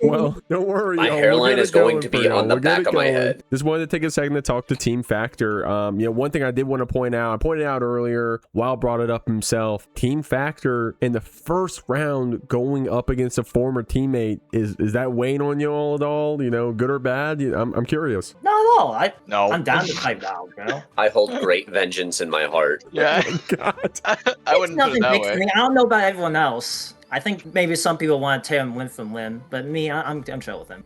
Well, don't worry. My hairline is going to be on the back of my head. Just wanted to take a second to talk to Team Factor. One thing I did want to point out, I pointed out earlier, Wild brought it up himself. Team Factor in the first round going up against a former teammate, is that weighing on you all at all? Good or bad? I'm curious. Not at all. I'm down to fight now, I hold great vengeance in my heart. Yeah. Oh, God. I wouldn't put it that way. I don't know about everyone else. I think maybe some people want to tear him limb from limb, but me, I'm chill with him.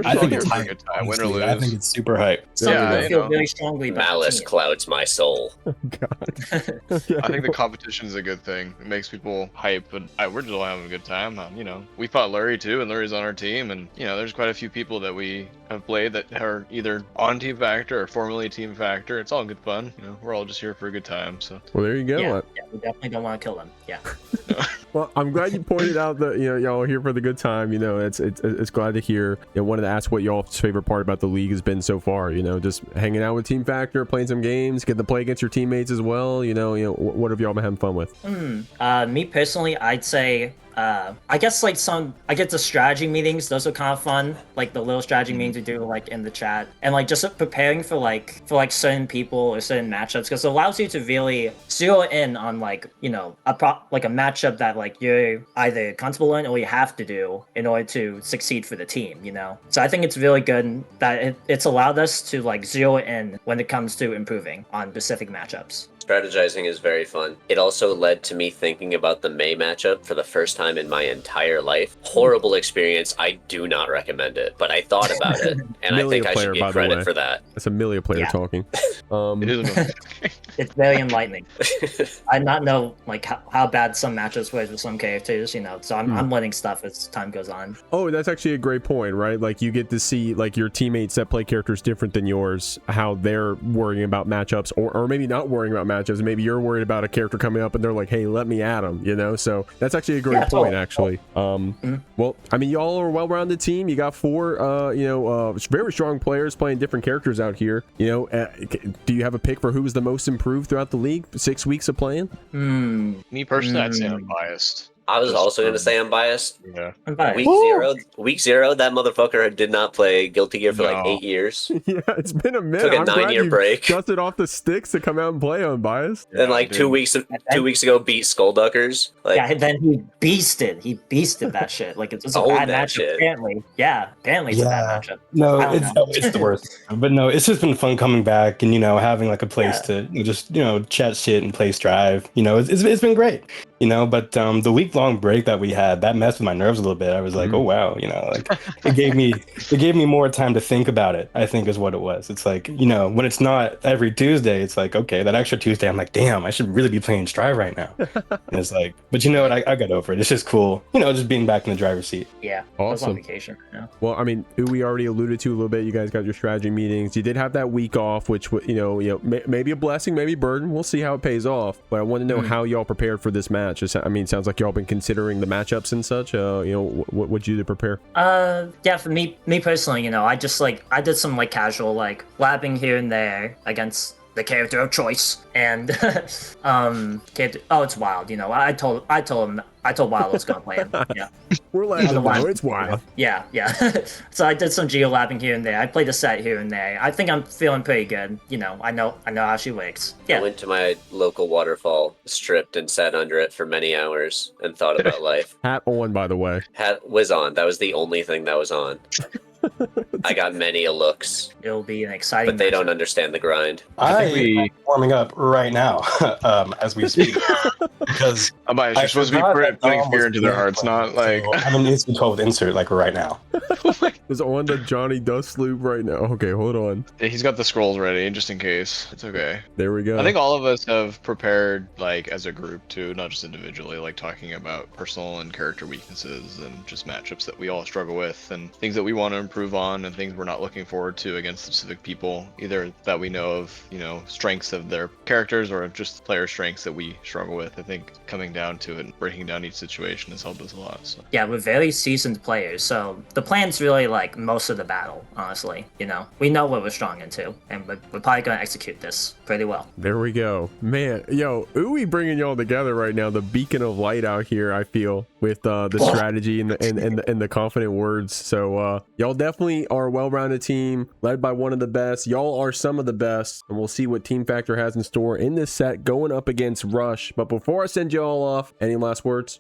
I think it's hype. Win or lose. I think it's super hype. Some people feel very strongly about Malice clouds my soul. Oh, God. I think the competition is a good thing. It makes people hype, but we're just all having a good time. We fought Lurie too, and Lurie's on our team, and there's quite a few people that we have played that are either on Team Factor or formerly Team Factor. It's all good fun. We're all just here for a good time. So. Well, there you go. Yeah, we definitely don't want to kill them. Yeah. Well, I'm glad you pointed out that y'all are here for the good time. It's glad to hear. Wanted to ask what y'all's favorite part about the league has been so far. Just hanging out with Team Factor, playing some games, get to play against your teammates as well. What have y'all been having fun with? Me personally, I'd say I guess like I get the strategy meetings. Those are kind of fun. Like the little strategy meetings we do like in the chat, and like just preparing for like certain people or certain matchups, because it allows you to really zero in on like a matchup that like you're either comfortable in or you have to do in order to succeed for the team. So I think it's really good that it's allowed us to like zero in when it comes to improving on specific matchups. Strategizing is very fun. It also led to me thinking about the May matchup for the first time in my entire life. Horrible experience. I do not recommend it, but I thought about it, and I think I should get credit for that. That's a Millia player talking. It's very enlightening. I not know like how bad some matchups were with some characters, so I'm learning stuff as time goes on. Oh, that's actually a great point, right? Like you get to see like your teammates that play characters different than yours, how they're worrying about matchups, or maybe not worrying about matchups. Maybe you're worried about a character coming up and they're like, hey, let me at him, so that's actually a great point, actually. Well, I mean, y'all are a well-rounded team. You got 4 very strong players playing different characters out here. Do you have a pick for who was the most improved throughout the league? 6 weeks of playing? Me personally, I'd say Unbiased. I was also going to say Unbiased. Yeah. Week zero, that motherfucker did not play Guilty Gear for like 8 years. Yeah, it's been a minute. Took a 9-year break. Dusted off the sticks to come out and play Unbiased. And like 2 weeks ago, beat Skullduckers. Like, and then he beasted that shit. Like it's a bad matchup. Apparently, it's a bad matchup. No, it's the worst. But no, it's just been fun coming back and having like a place to just chat shit and play Strive. It's been great. But the week-long break that we had, that messed with my nerves a little bit. I was like, oh wow, like it gave me more time to think about it, I think is what it was. It's like, when it's not every Tuesday, it's like, okay, that extra Tuesday, I'm like, damn, I should really be playing Strive right now. And it's like, but you know what, I got over it. It's just cool, just being back in the driver's seat. Yeah, awesome. I was on vacation right now. Well, I mean, we already alluded to a little bit. You guys got your strategy meetings. You did have that week off, which maybe a blessing, maybe a burden. We'll see how it pays off. But I want to know how y'all prepared for this match. I mean, sounds like y'all been considering the matchups and such. What'd you do to prepare? Yeah, for me personally, I just I did some casual lapping here and there against the character of choice, and it's Wild. I told Wild I was gonna play him. Yeah, we're laughing. It's Wild. Yeah. So I did some geo-lapping here and there. I played a set here and there. I think I'm feeling pretty good. I know how she works. Yeah. I went to my local waterfall, stripped and sat under it for many hours and thought about life. Hat on, by the way. Hat was on. That was the only thing that was on. I got many a looks. It'll be an exciting. But they don't understand the grind. I'm warming up right now as we speak. Because you're supposed to be putting fear into their hearts, not like. So I'm an instant 12 insert right now. It's on the Johnny Dust loop right now. Okay, hold on. He's got the scrolls ready just in case. It's okay. There we go. I think all of us have prepared as a group too, not just individually, talking about personal and character weaknesses and just matchups that we all struggle with and things that we want to improve on and things we're not looking forward to against specific people, either that we know of, strengths of their characters or just player strengths that we struggle with. I think coming down to it and breaking down each situation has helped us a lot. So. Yeah, we're very seasoned players, so the plan's really most of the battle, honestly. We know what we're strong into, and we're probably going to execute this pretty well. There we go. Man, ooeygooey bringing y'all together right now, the beacon of light out here, I feel, with the strategy and the confident words. So y'all definitely are a well-rounded team, led by one of the best. Y'all are some of the best, and we'll see what Team Factor has in store in this set going up against Rush. But before I send y'all off, any last words?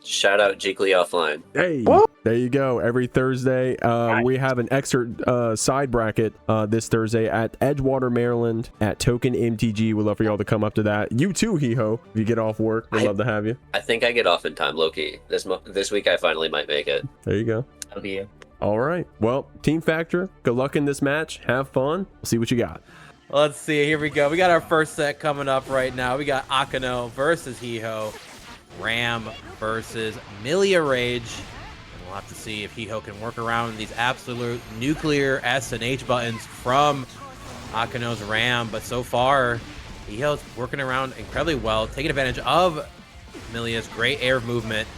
Shout out JeekLeague Offline. Hey, there you go. Every Thursday, we have an extra side bracket this Thursday at Edgewater, Maryland, at Token MTG. We'd love for y'all to come up to that. You too, Heeho. If you get off work, we'd love to have you. I think I get off in time, Loki. This week I finally might make it. There you go. That'll be you. All right. Well, Team Factor, good luck in this match. Have fun. We'll see what you got. Let's see. Here we go. We got our first set coming up right now. We got Akeno versus Heeho. Ram versus Millia Rage. And we'll have to see if Heeho can work around these absolute nuclear S and H buttons from Akeno's Ram. But so far, Heeho's working around incredibly well, taking advantage of Millia's great air movement.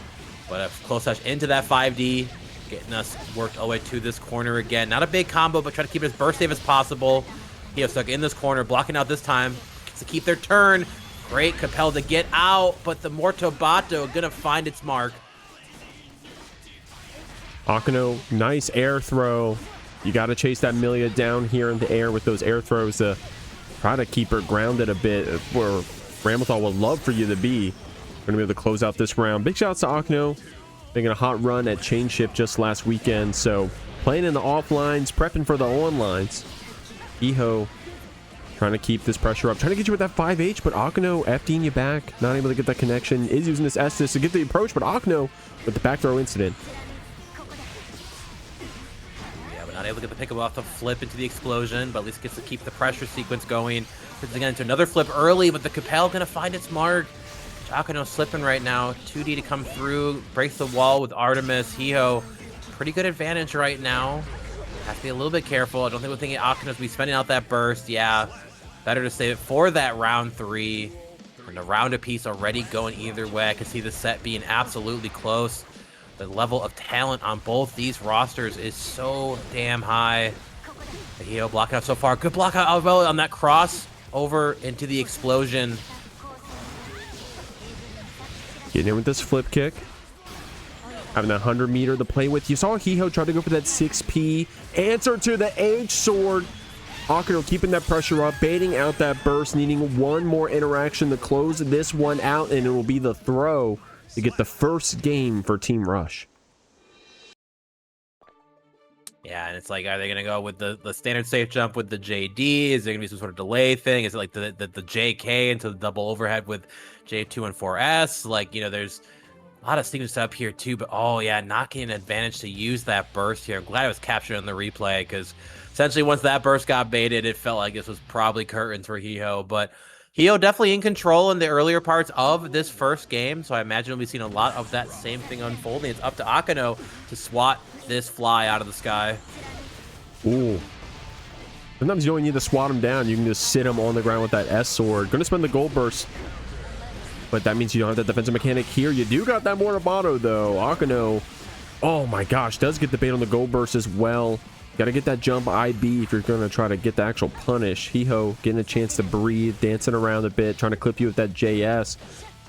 But a close touch into that 5D. Getting us worked all the way to this corner again. Not a big combo, but try to keep it as burst safe as possible. Heeho stuck in this corner, blocking out this time to keep their turn. Great Capel to get out, but the Mortobato gonna find its mark. Akeno, nice air throw. You got to chase that Millia down here in the air with those air throws to try to keep her grounded a bit, where Ramlethal would love for you to be. We're going to be able to close out this round. Big shouts to Akeno, making a hot run at Chain Shift just last weekend. So playing in the offlines, prepping for the onlines. Heeho trying to keep this pressure up, trying to get you with that 5H, but Akeno FDing you back, not able to get that connection. Is using this Estus to get the approach, but Akeno with the back throw incident. Not able to get the pickle off to flip into the explosion, but at least gets to keep the pressure sequence going. Puts again into another flip early, but the Capel gonna find its mark. Akeno slipping right now. 2D to come through, breaks the wall with Artemis. Heeho, pretty good advantage right now. Have to be a little bit careful. I don't think we're thinking Akenos be spending out that burst. Yeah, better to save it for that round 3. And a round apiece already going either way. I can see the set being absolutely close. The level of talent on both these rosters is so damn high. Heeho blocking out so far. Good block out well on that cross over into the explosion. Getting in with this flip kick. Having that 100 meter to play with. You saw Heeho try to go for that 6P. Answer to the H sword. Akeno keeping that pressure up, baiting out that burst, needing one more interaction to close this one out, and it will be the throw to get the first game for Team Rush. Yeah, and it's like, are they going to go with the standard safe jump with the JD? Is there going to be some sort of delay thing? Is it like the JK into the double overhead with J2 and 4S? Like, you know, there's a lot of sequence up here too, but oh yeah, not getting an advantage to use that burst here. I'm glad it was captured on the replay, because essentially once that burst got baited, it felt like this was probably curtains for Heeho, but Heeho definitely in control in the earlier parts of this first game, so I imagine we'll be seeing a lot of that same thing unfolding. It's up to Akeno to swat this fly out of the sky. Ooh. Sometimes you don't need to swat him down. You can just sit him on the ground with that S sword. Gonna spend the gold burst, but that means you don't have that defensive mechanic here. You do got that Mortabato though. Akeno, oh my gosh, does get the bait on the gold burst as well. Got to get that jump IB if you're going to try to get the actual punish. Heeho getting a chance to breathe, dancing around a bit, trying to clip you with that JS.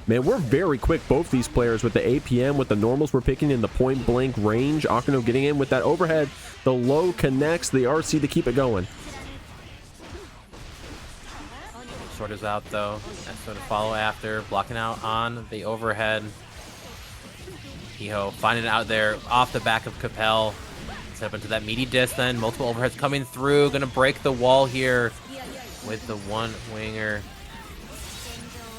Man, we're very quick, both these players, with the APM, with the normals we're picking in the point blank range. Akeno getting in with that overhead. The low connects the RC to keep it going. Sword is out though. That's sort of follow after, blocking out on the overhead. Heeho finding it out there off the back of Capel. Set up into that meaty disc then. Multiple overheads coming through. Gonna break the wall here with the one winger.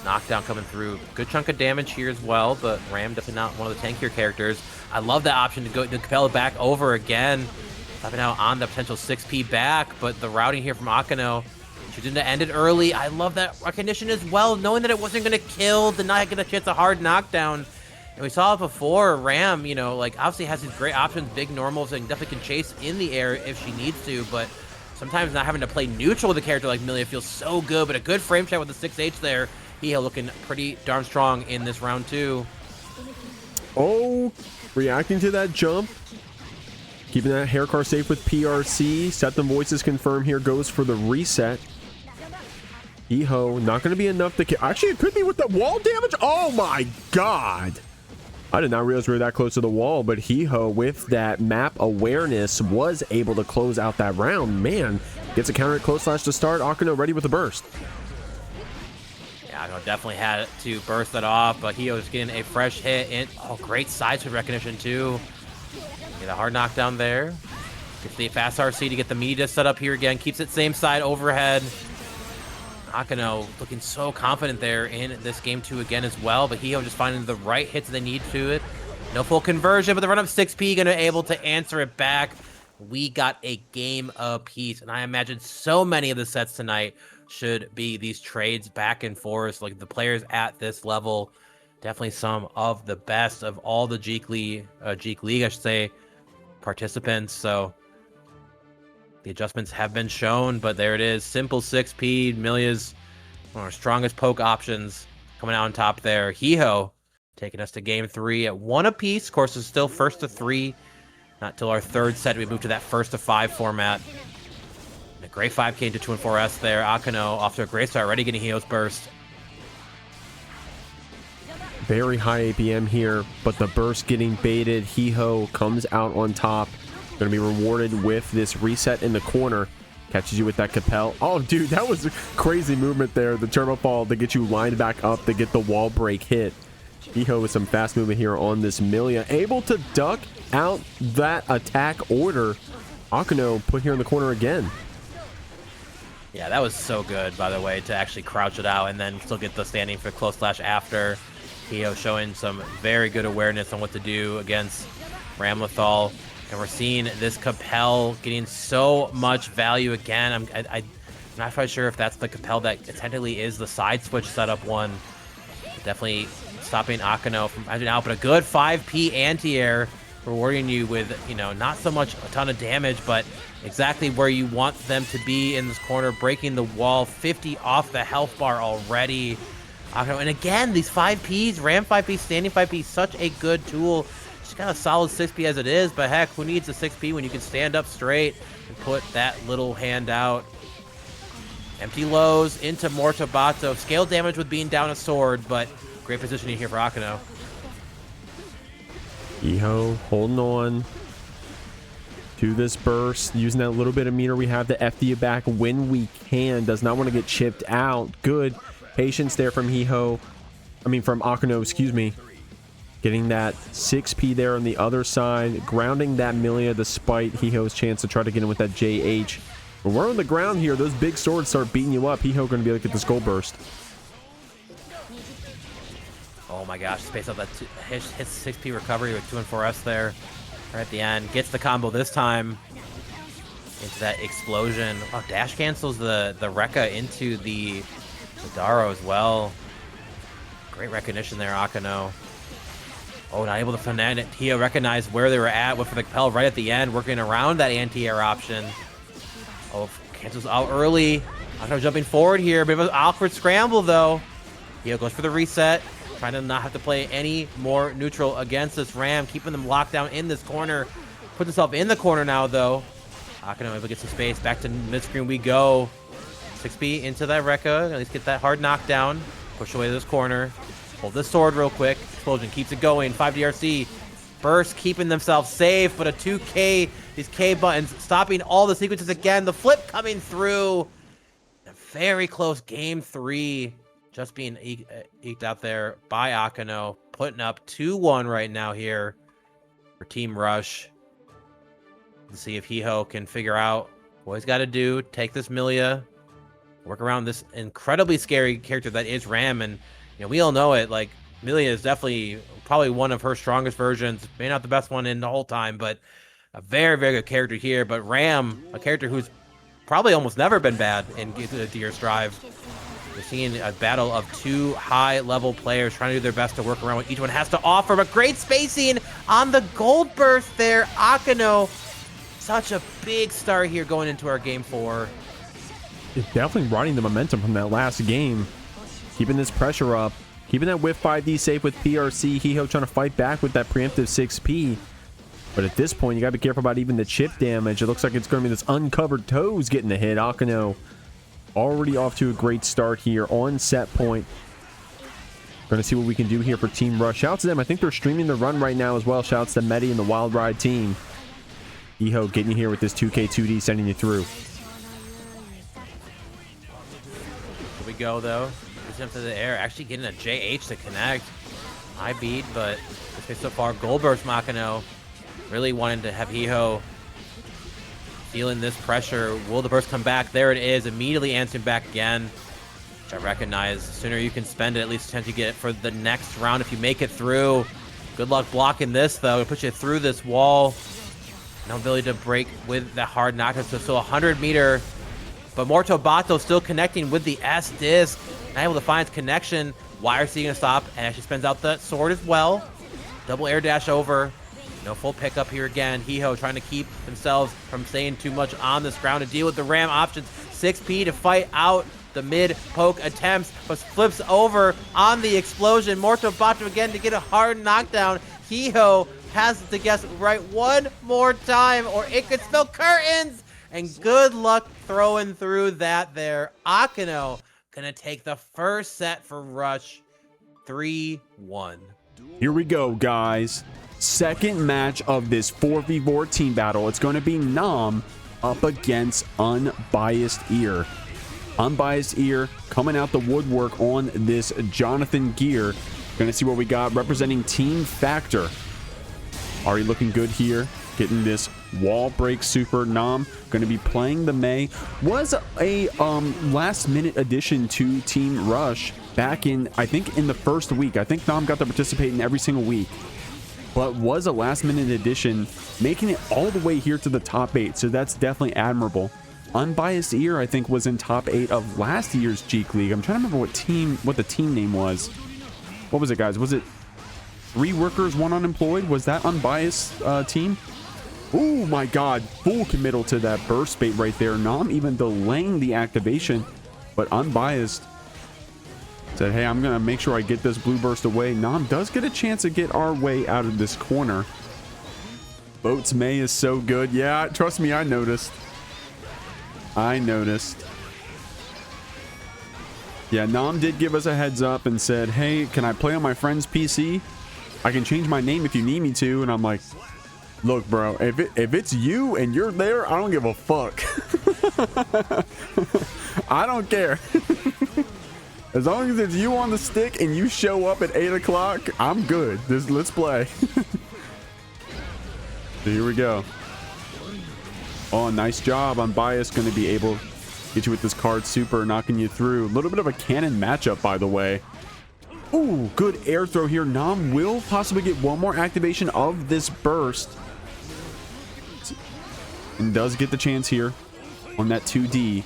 Knockdown coming through. Good chunk of damage here as well, but Ram definitely not one of the tankier characters. I love that option to go to Capel back over again. Tapping out on the potential 6P back, but the routing here from Akeno. She didn't end it early. I love that recognition as well, knowing that it wasn't gonna kill, did not get a chance of hard knockdown. And we saw it before, Ram, you know, like obviously has these great options, big normals, and definitely can chase in the air if she needs to, but sometimes not having to play neutral with a character like Millia feels so good, but a good frame shot with the 6H there. Heeho looking pretty darn strong in this round 2. Oh, reacting to that jump. Keeping that hair car safe with PRC. Septum Voices confirm here, goes for the reset. Heeho, not going to be enough to kill. Actually, it could be with the wall damage. Oh my god. I did not realize we were that close to the wall, but Heeho, with that map awareness, was able to close out that round. Man, gets a counter at close slash to start. Akeno ready with the burst. Yeah, Akeno definitely had to burst that off, but Heeho is getting a fresh hit. And oh, great side switch recognition too. Get a hard knockdown there. Gets the fast RC to get the media set up here again. Keeps it same side overhead. Akeno looking so confident there in this game 2 again as well, but Heeho just finding the right hits they need to it. No full conversion, but the run up 6P gonna able to answer it back. We got a game apiece, and I imagine so many of the sets tonight should be these trades back and forth. Like the players at this level, definitely some of the best of all the JeekLeague, I should say, participants. So the adjustments have been shown, but there it is. Simple 6P. Millia's one of our strongest poke options coming out on top there. Heeho taking us to game 3 at 1 apiece. Of course, it's still first to 3. Not till our third set we move to that first to 5 format. And a great 5K into 2 and 4S there. Akeno off to a great start, already getting Heeho's burst. Very high APM here, but the burst getting baited. Heeho comes out on top. Going to be rewarded with this reset in the corner. Catches you with that Capel. Oh, dude, that was a crazy movement there. The turbo fall to get you lined back up to get the wall break hit. Heeho with some fast movement here on this Millia. Able to duck out that attack order. Akeno put here in the corner again. Yeah, that was so good, by the way, to actually crouch it out and then still get the standing for close slash after. Heeho showing some very good awareness on what to do against Ramlethal. And we're seeing this Capel getting so much value again. I'm not quite sure if that's the Capel that technically is the side switch setup one. Definitely stopping Akeno from edging out, but a good 5p anti-air rewarding you with, you know, not so much a ton of damage, but exactly where you want them to be in this corner, breaking the wall, 50 off the health bar already. Akeno, and again, these 5ps, Ram 5p, standing 5p, such a good tool. She's got a solid 6p as it is, but heck, who needs a 6p when you can stand up straight and put that little hand out? Empty lows into Mortabato. Scale damage with being down a sword, but great positioning here for Akeno. Heeho holding on to this burst, using that little bit of meter we have to FD it back when we can. Does not want to get chipped out. Good patience there from Heeho. I mean, from Akeno, excuse me. Getting that 6p there on the other side, grounding that Millia despite Heeho's chance to try to get in with that JH. When we're on the ground here, those big swords start beating you up. Heeho going to be able to get this gold burst. Oh my gosh, space out that hits 6p recovery with 2 and 4s there. Right at the end, gets the combo this time into that explosion. Oh, dash cancels the Rekka into the Daro as well. Great recognition there, Akeno. Oh, not able to finesse it. Heeho recognized where they were at with the Capel right at the end, working around that anti-air option. Oh, cancels out early. Akeno jumping forward here, bit of an awkward scramble though. Heeho goes for the reset, trying to not have to play any more neutral against this Ram, keeping them locked down in this corner. Puts himself in the corner now though. Akeno able to get some space. Back to mid-screen we go. 6p into that Rekka, at least get that hard knockdown. Push away this corner. Hold this sword real quick. Explosion keeps it going. 5 DRC. Burst keeping themselves safe, but a 2K, these K buttons stopping all the sequences again. The flip coming through. A very close game 3. Just being eked out there by Akeno. Putting up 2-1 right now here for Team Rush. Let's see if Heeho can figure out what he's got to do. Take this Millia. Work around this incredibly scary character that is Ram. And you know, we all know it. Like, Millia is definitely probably one of her strongest versions. Maybe not the best one in the whole time, but a very, very good character here. But Ram, a character who's probably almost never been bad in Gears Drive. We're seeing a battle of 2 high-level players trying to do their best to work around what each one has to offer. But great spacing on the gold burst there. Akeno, such a big start here going into our game 4. It's definitely riding the momentum from that last game. Keeping this pressure up. Keeping that whiff 5D safe with PRC. Heeho trying to fight back with that preemptive 6p. But at this point, you got to be careful about even the chip damage. It looks like it's going to be this uncovered toes getting the hit. Akeno already off to a great start here on set point. Going to see what we can do here for Team Rush. Shouts to them. I think they're streaming the run right now as well. Shouts to Medi and the Wild Ride team. Heeho getting you here with this 2K 2D, sending you through. Here we go, though. Up to the air, actually getting a JH to connect. High beat, but okay, so far, Goldburst Akeno really wanting to have Heeho feeling this pressure. Will the burst come back? There it is, immediately answering back again. Which I recognize. The sooner you can spend it, at least the chance you get it for the next round if you make it through. Good luck blocking this, though. It puts you through this wall. No ability to break with the hard knockout, so still 100 meter. But Mortabato still connecting with the S disc. Not able to find connection. YRC gonna stop and actually spends out the sword as well. Double air dash over. No full pickup here again. Heeho trying to keep themselves from staying too much on this ground to deal with the Ram options. 6p to fight out the mid poke attempts, but flips over on the explosion. Mortabato again to get a hard knockdown. Heeho has to guess right one more time or it could spill curtains. And good luck throwing through that there. Akeno gonna take the first set for Rush. 3-1. Here we go, guys. Second match of this 4v4 team battle. It's going to be Nam up against Unbiased Ear. Unbiased Ear coming out the woodwork on this Jonathan gear. Going to see what we got representing Team Factor. Already looking good here. Getting this wall break super. Nam going to be playing the Mei. Was a last minute addition to Team Rush back in, I think, in the first week. I think Nam got to participate in every single week, but was a last minute addition, making it all the way here to the top 8. So that's definitely admirable. Unbiased Ear, I think, was in top 8 of last year's JeekLeague. I'm trying to remember what the team name was. What was it, guys? Was it 3 workers, 1 unemployed? Was that Unbiased team? Oh my god, full committal to that burst bait right there. Nam even delaying the activation, but Unbiased said, hey, I'm gonna make sure I get this blue burst away. Nam does get a chance to get our way out of this corner. Boat's Mei is so good. Yeah, trust me, I noticed. Yeah, Nam did give us a heads up and said, hey, can I play on my friend's PC? I can change my name if you need me to. And I'm like, look, bro, if it's you and you're there, I don't give a fuck. I don't care. As long as it's you on the stick and you show up at 8 o'clock, I'm good. Let's play. So here we go. Oh, nice job. Unbiased going to be able to get you with this card super, knocking you through. A little bit of a cannon matchup, by the way. Ooh, good air throw here. Nam will possibly get one more activation of this burst. And does get the chance here on that 2D.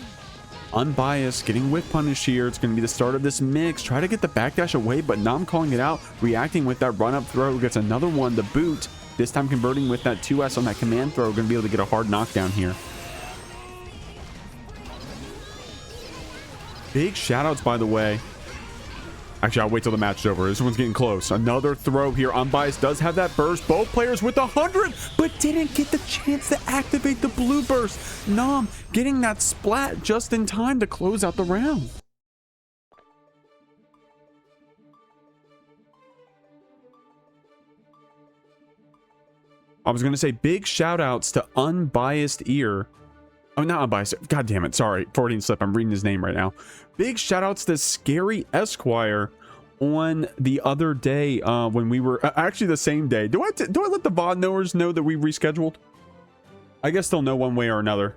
Unbiased getting whip punish here. It's going to be the start of this mix. Try to get the backdash away, but Nam calling it out, reacting with that run up throw. Gets another one, the boot. This time converting with that 2S on that command throw. Going to be able to get a hard knockdown here. Big shout outs, by the way. Actually, I'll wait till the match is over. This one's getting close. Another throw here. Unbiased does have that burst. Both players with 100, but didn't get the chance to activate the blue burst. Nam getting that splat just in time to close out the round. I was going to say big shout outs to Unbiased Ear. Oh, not Unbiased. God damn it. Sorry. Freudian slip. I'm reading his name right now. Big shout outs to Scary Esquire on the other day when we were actually the same day. Do I let the VOD knowers know that we rescheduled? I guess they'll know one way or another.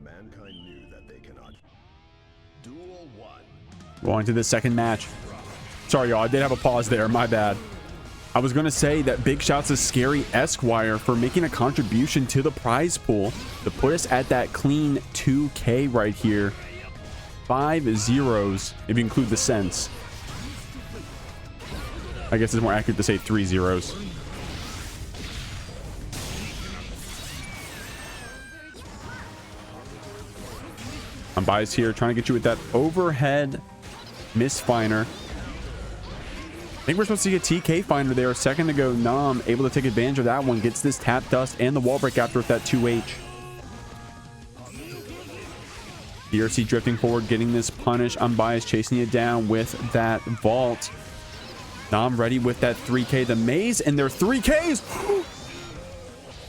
Mankind knew that they cannot. Duel 1. Going to the second match. Sorry, y'all. I did have a pause there. My bad. I was going to say that big shouts to Scary Esquire for making a contribution to the prize pool to put us at that clean 2K right here. 5 zeros, if you include the cents. I guess it's more accurate to say 3 zeros. Unbiased here, trying to get you with that overhead misfiner. I think we're supposed to see a TK finder there a second ago. Nam able to take advantage of that one. Gets this tap dust and the wall break after with that 2H. DRC drifting forward, getting this punish. Unbiased chasing it down with that vault. Nam ready with that 3K. The maze and their 3Ks.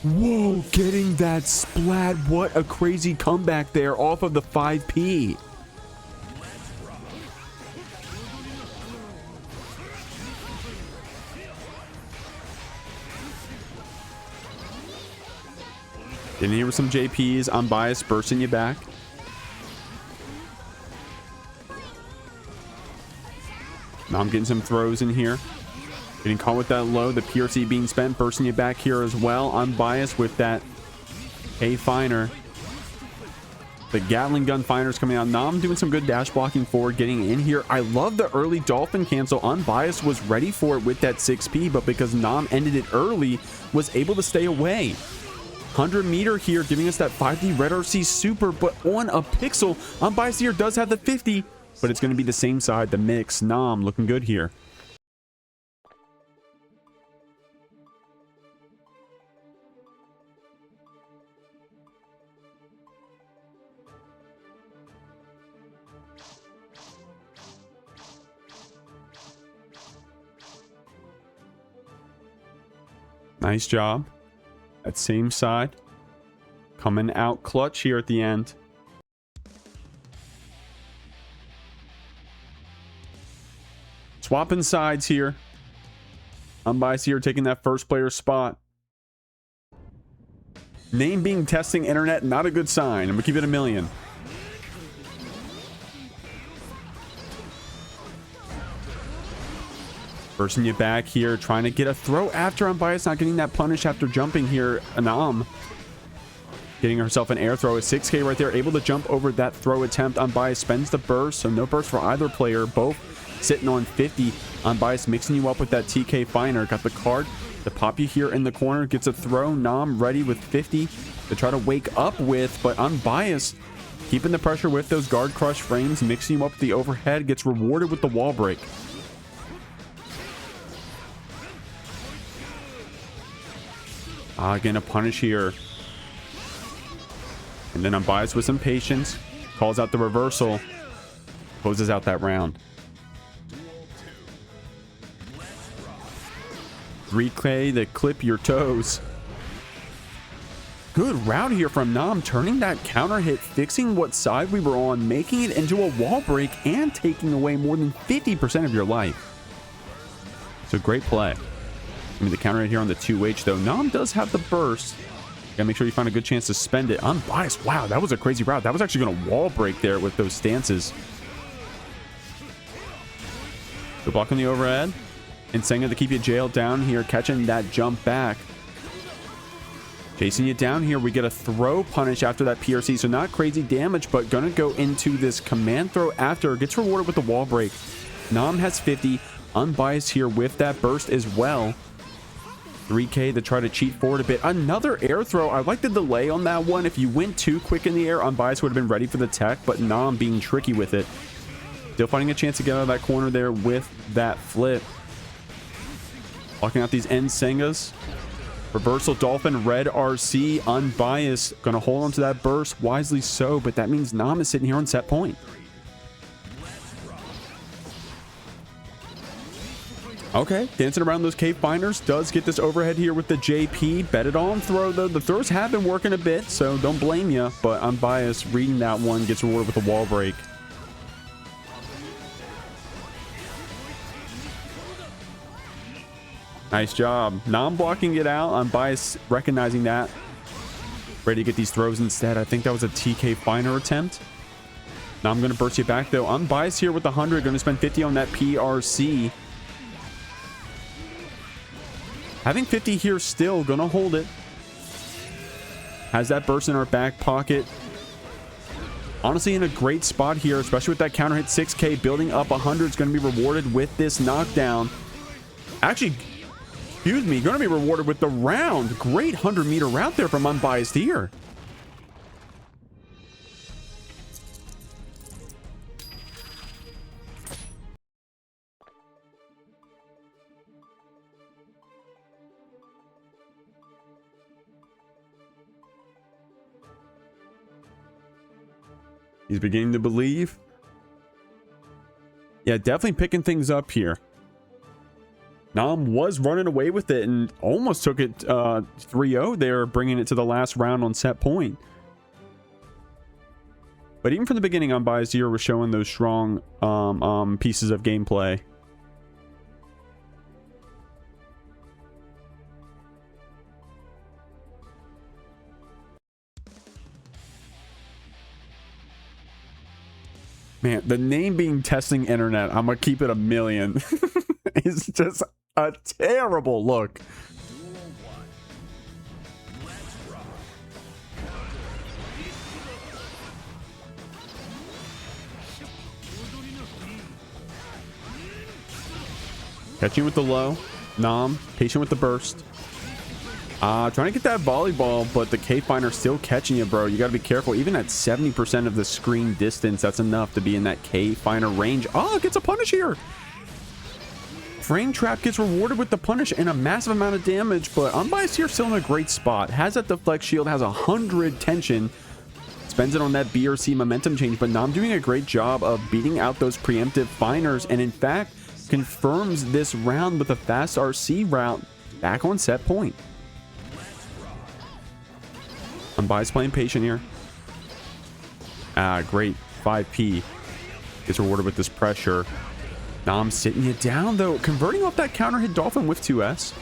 Whoa, getting that splat. What a crazy comeback there off of the 5P. Getting here with some JPs. Unbiased, bursting you back. Now I'm getting some throws in here. Getting caught with that low. The PRC being spent, bursting you back here as well. Unbiased with that A-Finer. The Gatling gun finers coming out. Nam doing some good dash blocking forward, getting in here. I love the early dolphin cancel. Unbiased was ready for it with that 6P, but because Nam ended it early, was able to stay away. 100 meter here, giving us that 5D Red RC super, but on a pixel. Unbiased here does have the 50, but it's going to be the same side, the mix. Nam looking good here. Nice job. That same side. Coming out clutch here at the end. Swapping sides here. Unbiased here taking that first player spot. Name being testing internet, not a good sign. I'm gonna keep it a million. Bursting you back here, trying to get a throw after Unbiased, not getting that punish after jumping here. Anam getting herself an air throw, a 6K right there, able to jump over that throw attempt. Unbiased spends the burst, so no burst for either player. Both sitting on 50. Unbiased mixing you up with that TK Finer. Got the card to pop you here in the corner, gets a throw. Nam ready with 50 to try to wake up with, but Unbiased keeping the pressure with those guard crush frames, mixing you up with the overhead, gets rewarded with the wall break. Again, a punish here. And then Unbiased with some patience. Calls out the reversal. Closes out that round. 3K to clip your toes. Good route here from Nam. Turning that counter hit, fixing what side we were on, making it into a wall break, and taking away more than 50% of your life. It's a great play. I mean, the counter hit here on the 2H, though. Nam does have the burst. Gotta make sure you find a good chance to spend it. Unbiased. Wow, that was a crazy route. That was actually going to wall break there with those stances. Good block on the overhead. And Senga to keep you jailed down here, catching that jump back. Chasing you down here. We get a throw punish after that PRC, so not crazy damage, but gonna go into this command throw after. Gets rewarded with the wall break. Nam has 50. Unbiased here with that burst as well. 3K to try to cheat forward a bit. Another air throw. I like the delay on that one. If you went too quick in the air, Unbiased would have been ready for the tech, but Nam being tricky with it. Still finding a chance to get out of that corner there with that flip. Blocking out these end Sengas. Reversal Dolphin, Red RC, Unbiased. Gonna hold on to that burst, wisely so, but that means Nam is sitting here on set point. Okay, dancing around those cave finders. Does get this overhead here with the JP. Bet it on throw, though. The throws have been working a bit, so don't blame you. But Unbiased reading that one, gets rewarded with a wall break. Nice job. Nam blocking it out. Unbiased recognizing that. Ready to get these throws instead. I think that was a TK Finer attempt. Now I'm going to burst you back, though. Unbiased here with the 100. Going to spend 50 on that PRC. Having 50 here still, gonna hold it. Has that burst in our back pocket. Honestly, in a great spot here, especially with that counter hit. 6K building up 100 is going to be rewarded with this knockdown. Actually, excuse me, going to be rewarded with the round. Great 100-meter route there from Unbiased here. He's beginning to believe. Yeah, definitely picking things up here. Nam was running away with it and almost took it 3-0 there, bringing it to the last round on set point. But even from the beginning, Unbiased here was showing those strong pieces of gameplay. Man, the name being testing internet, I'm gonna keep it a million. It's just a terrible look. Catching with the low. Nom, patient with the burst. Trying to get that volleyball, but the K-Finder still catching you, bro. You gotta be careful. Even at 70% of the screen distance, that's enough to be in that K-Finder range. Oh, gets a punish here. Frame Trap gets rewarded with the punish and a massive amount of damage, but Unbiased here still in a great spot. Has that deflect shield, has 100 tension. Spends it on that BRC momentum change, but Nom doing a great job of beating out those preemptive Finers, and in fact, confirms this round with a fast RC route back on set point. Unbiased playing patient here. Great 5P. Gets rewarded with this pressure. Nom sitting you down though, converting off that counter hit Dolphin with 2S.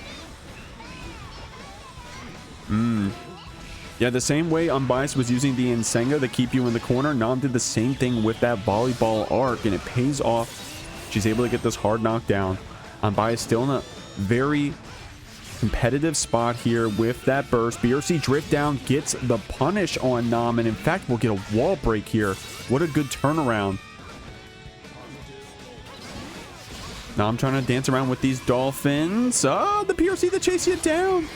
Yeah, the same way Unbiased was using the Insenga to keep you in the corner, Nom did the same thing with that volleyball arc, and it pays off. She's able to get this hard knockdown. Unbiased still in a very competitive spot here with that burst. BRC drift down gets the punish on Nom, and in fact, we'll get a wall break here. What a good turnaround. Nom trying to dance around with these dolphins. Oh, the PRC that chase you down.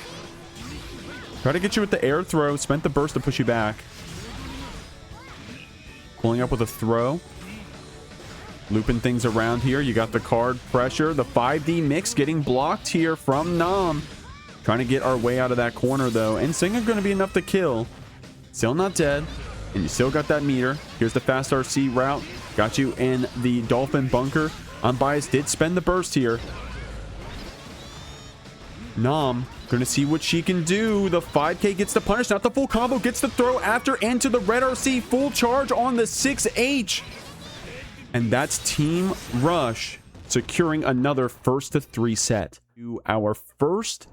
Try to get you with the air throw. Spent the burst to push you back. Pulling up with a throw. Looping things around here. You got the card pressure. The 5D mix getting blocked here from Nom. Trying to get our way out of that corner though. And Singa going to be enough to kill. Still not dead. And you still got that meter. Here's the fast RC route. Got you in the Dolphin bunker. Unbiased did spend the burst here. Nom gonna see what she can do. The 5K gets the punish. Not the full combo. Gets the throw after into the red RC. Full charge on the 6H. And that's Team Rush securing another first to 3 set. To our first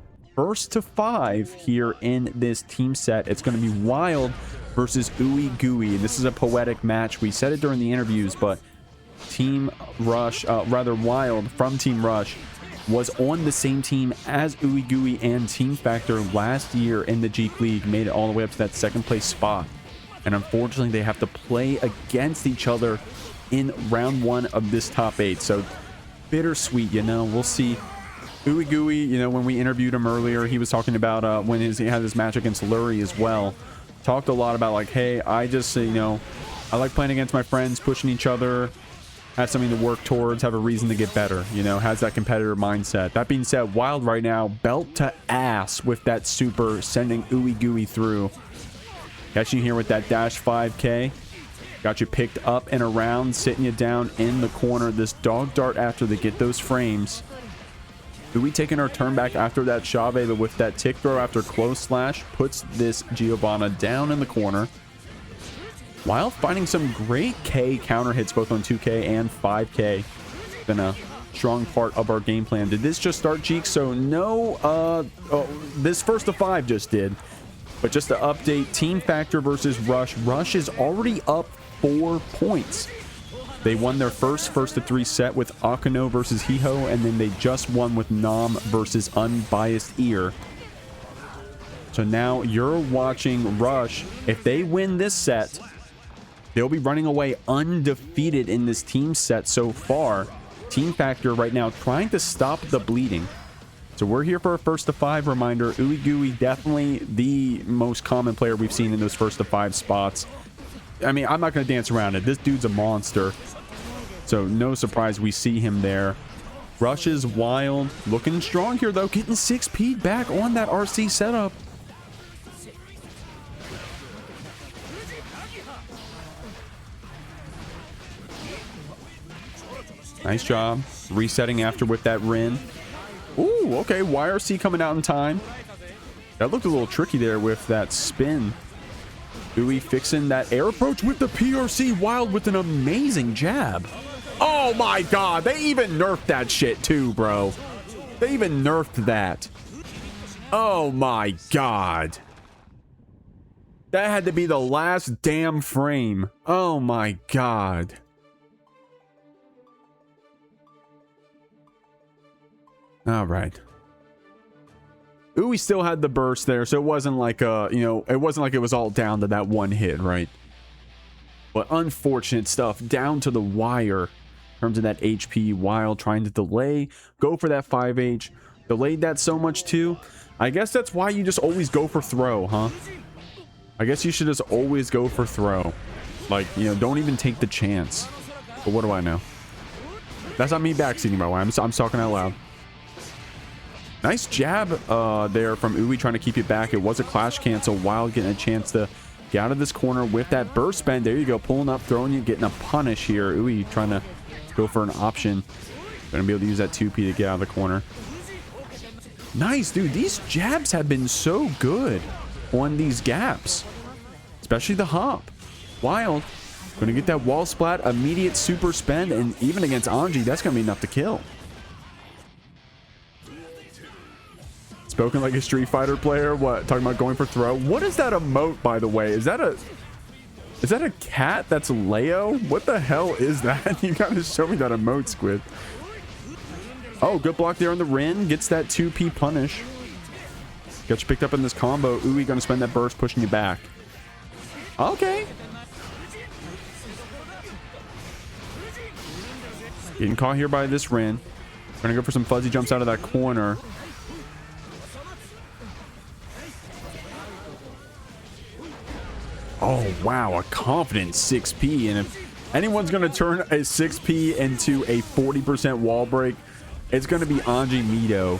to 5 here in this team set. It's going to be Wild versus ooeygooey. And this is a poetic match. We said it during the interviews, but Team Rush, rather Wild from Team Rush, was on the same team as ooeygooey and Team Factor last year in the JeekLeague. Made it all the way up to that second place spot. And unfortunately, they have to play against each other in round 1 of this top 8. So bittersweet, you know. We'll see. ooeygooey, you know, when we interviewed him earlier, he was talking about when he had his match against Lurie as well. Talked a lot about like, hey, I just, you know, I like playing against my friends, pushing each other, have something to work towards, have a reason to get better, you know, has that competitor mindset. That being said, Wild right now, belt to ass with that super, sending ooeygooey through. Catching here with that dash 5K. Got you picked up and around, sitting you down in the corner. This dog dart after they get those frames. ooeygooey taking our turn back after that Shave, but with that tick throw after close slash, puts this Giovanna down in the corner. Wild finding some great K counter hits both on 2K and 5K. Been a strong part of our game plan. Did this just start, Jeek? So no, this first to 5 just did. But just to update, Team Factor versus Rush. Rush is already up 4 points. They won their first to 3 set with Akeno versus Heeho, and then they just won with Nom versus Unbiased Ear. So now you're watching Rush. If they win this set, they'll be running away undefeated in this team set so far. Team Factor right now trying to stop the bleeding. So we're here for a first to 5 reminder. ooeygooey definitely the most common player we've seen in those first to 5 spots. I mean, I'm not going to dance around it. This dude's a monster. So no surprise we see him there. Rush is Wild. Looking strong here, though. Getting 6P back on that RC setup. Nice job. Resetting after with that Rin. Ooh, okay. YRC coming out in time. That looked a little tricky there with that spin. ooeygooey fixing that air approach with the PRC. Wild with an amazing jab. Oh my god. They even nerfed that shit too, bro. They even nerfed that. Oh my god. That had to be the last damn frame. Oh my god. All right. Ooey still had the burst there, so it wasn't like it wasn't like it was all down to that one hit, right? But unfortunate stuff down to the wire in terms of that HP. Wild trying to delay, go for that 5H, delayed that so much too. I guess that's why you just always go for throw, huh? I guess you should just always go for throw. Like, don't even take the chance. But what do I know? That's not me backseating, by the way. I'm talking out loud. Nice jab there from Ooey trying to keep it back. It was a clash cancel. Wild getting a chance to get out of this corner with that burst bend. There you go. Pulling up, throwing you, getting a punish here. Ooey trying to go for an option. Going to be able to use that 2P to get out of the corner. Nice, dude. These jabs have been so good on these gaps. Especially the hop. Wild. Going to get that wall splat, immediate super spend, and even against Anji, that's going to be enough to kill. Spoken like a Street Fighter player. What? Talking about going for throw. What is that emote, by the way? Is that a cat that's Leo? What the hell is that? You gotta show me that emote, Squid. Oh, good block there on the Rin. Gets that 2P punish. Got you picked up in this combo. Ooey gonna spend that burst, pushing you back. Okay. Getting caught here by this Rin. Gonna go for some fuzzy jumps out of that corner. Oh, wow. A confident 6P. And if anyone's going to turn a 6P into a 40% wall break, it's going to be Anji Mito.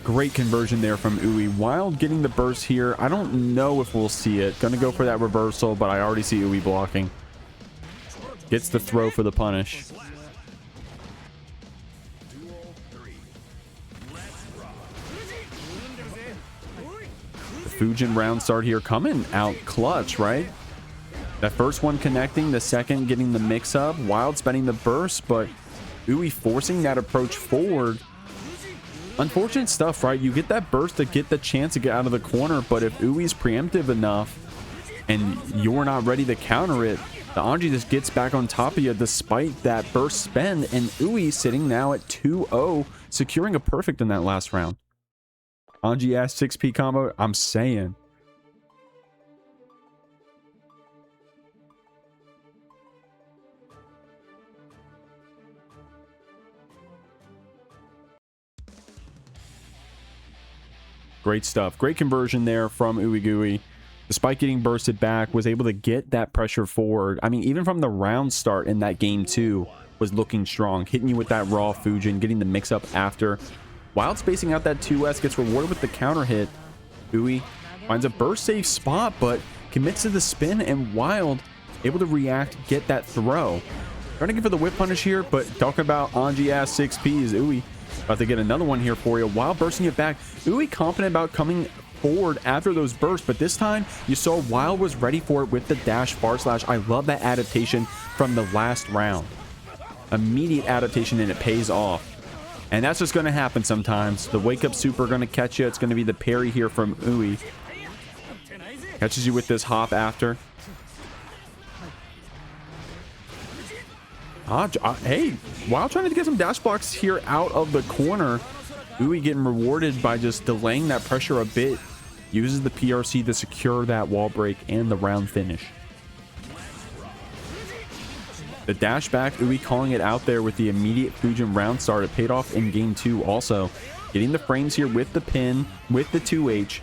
Great conversion there from Ooey. Wild getting the burst here. I don't know if we'll see it. Going to go for that reversal, but I already see Ooey blocking. Gets the throw for the punish. Fujin round start here coming out clutch, right? That first one connecting, the second getting the mix up. Wild spending the burst, but Ooey forcing that approach forward. Unfortunate stuff, right? You get that burst to get the chance to get out of the corner, but if Ooey's preemptive enough and you're not ready to counter it, the Anji just gets back on top of you despite that burst spend, and Ooey sitting now at 2-0, securing a perfect in that last round. Anji ass 6P combo, I'm saying. Great stuff. Great conversion there from ooeygooey. Despite getting bursted back, was able to get that pressure forward. I mean, even from the round start in that game too, was looking strong. Hitting you with that raw Fujin, getting the mix up after. Wild spacing out that 2S, gets rewarded with the counter hit. Ooey finds a burst safe spot, but commits to the spin, and Wild able to react, get that throw. Trying to go for the whip punish here, but talking about Anji ass 6Ps, Ooey about to get another one here for you. Wild bursting it back. Ooey confident about coming forward after those bursts, but this time you saw Wild was ready for it with the dash bar slash. I love that adaptation from the last round. Immediate adaptation, and it pays off. And that's just going to happen sometimes. The wake up super going to catch you. It's going to be the parry here from Ooey. Catches you with this hop after. Hey, Wild trying to get some dash blocks here out of the corner. Ooey getting rewarded by just delaying that pressure a bit. Uses the PRC to secure that wall break and the round finish. The dash back, Ooey calling it out there with the immediate Fujin round start. It paid off in game 2 also. Getting the frames here with the pin, with the 2H,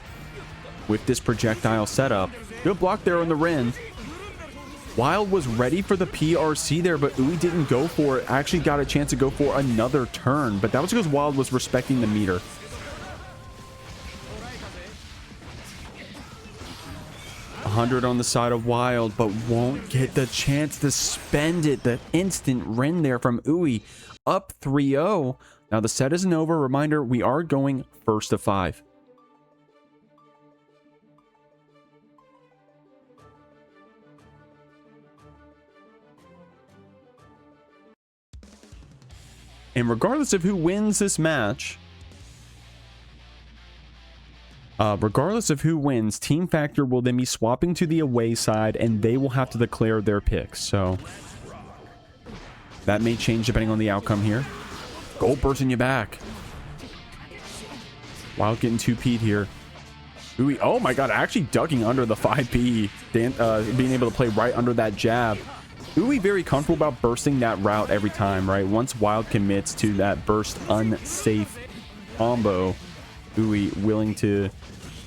with this projectile setup. Good block there on the Rin. Wild was ready for the PRC there, but Ooey didn't go for it. Actually got a chance to go for another turn, but that was because Wild was respecting the meter. $100 on the side of Wild, but won't get the chance to spend it. The instant Rin there from Ooey, up 3-0. Now the set isn't over. Reminder, we are going first to 5. And regardless of who wins this match, Team Factor will then be swapping to the away side, and they will have to declare their picks. So that may change depending on the outcome here. Gold bursting you back. Wild getting 2P'd here. Ooey, oh my god, actually ducking under the 5P. Being able to play right under that jab. Ooey very comfortable about bursting that route every time, right? Once Wild commits to that burst unsafe combo, Ooey willing to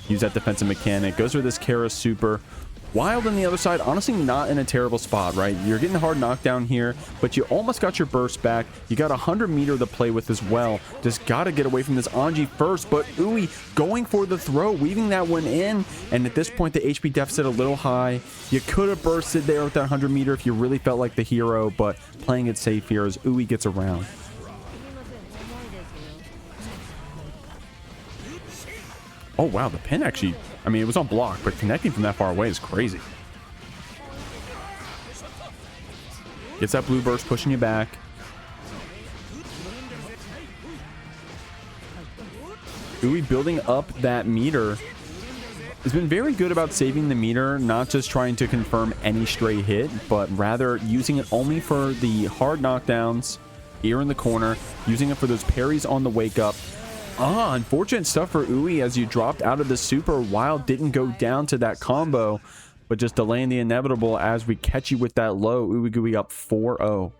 use that defensive mechanic. Goes for this Kara super. Wild on the other side, honestly not in a terrible spot, right? You're getting a hard knockdown here, but you almost got your burst back. You got 100 meter to play with as well. Just got to get away from this Anji first, but Ooey going for the throw, weaving that one in. And at this point, the HP deficit a little high. You could have bursted there with that 100 meter if you really felt like the hero, but playing it safe here as Ooey gets around. Oh, wow, the pin actually, I mean, it was on block, but connecting from that far away is crazy. Gets that blue burst, pushing you back. Ooey building up that meter. Has been very good about saving the meter, not just trying to confirm any stray hit, but rather using it only for the hard knockdowns here in the corner, using it for those parries on the wake up. Unfortunate stuff for Ooey as you dropped out of the super. Wild didn't go down to that combo, but just delaying the inevitable as we catch you with that low. ooeygooey up 4-0.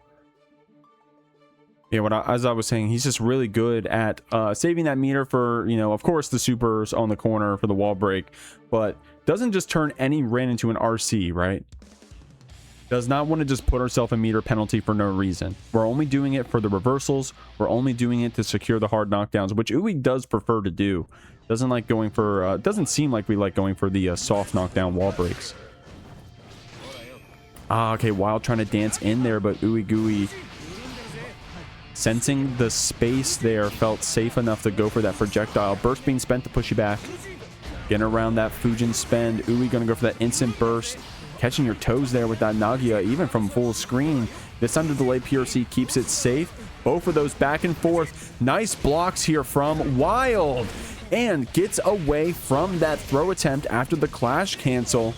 Yeah, as I was saying, he's just really good at saving that meter for, you know, of course, the supers on the corner for the wall break, but doesn't just turn any Rin into an RC, right? Does not want to just put ourselves a meter penalty for no reason. We're only doing it for the reversals. We're only doing it to secure the hard knockdowns, which Ooey does prefer to do. Doesn't like going for, doesn't seem like we like going for the soft knockdown wall breaks. Okay, Wild trying to dance in there, but ooeygooey sensing the space there, felt safe enough to go for that projectile. Burst being spent to push you back. Getting around that Fujin spend. Ooey gonna go for that instant burst. Catching your toes there with that Nagia, even from full screen. This under delay PRC keeps it safe. Both of those back and forth. Nice blocks here from Wild. And gets away from that throw attempt after the clash cancel.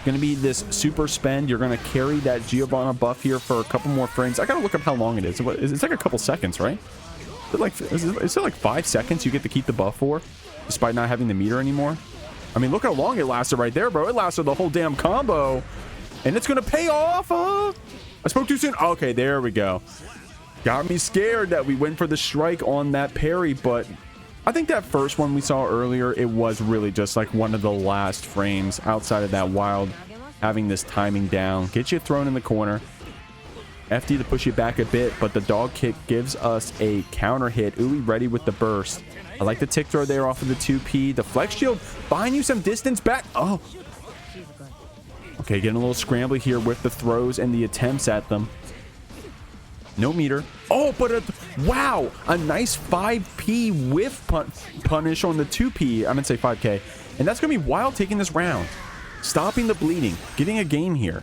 Going to be this super spend. You're going to carry that Giovanna buff here for a couple more frames. I got to look up how long it is. It's like a couple seconds, right? Is it like 5 seconds you get to keep the buff for, despite not having the meter anymore? I mean, look how long it lasted right there, bro. It lasted the whole damn combo. And it's going to pay off. I spoke too soon. Okay, there we go. Got me scared that we went for the strike on that parry, but I think that first one we saw earlier, it was really just like one of the last frames outside of that Wild having this timing down. Get you thrown in the corner. FD to push you back a bit, but the dog kick gives us a counter hit. Ooey ready with the burst. I like the tick throw there off of the 2P. The flex shield buying you some distance back. Oh. Okay, getting a little scrambly here with the throws and the attempts at them. No meter. Oh, but wow, a nice 5P whiff punish on the 2P. I'm gonna say 5K. And that's gonna be Wild taking this round. Stopping the bleeding. Getting a game here.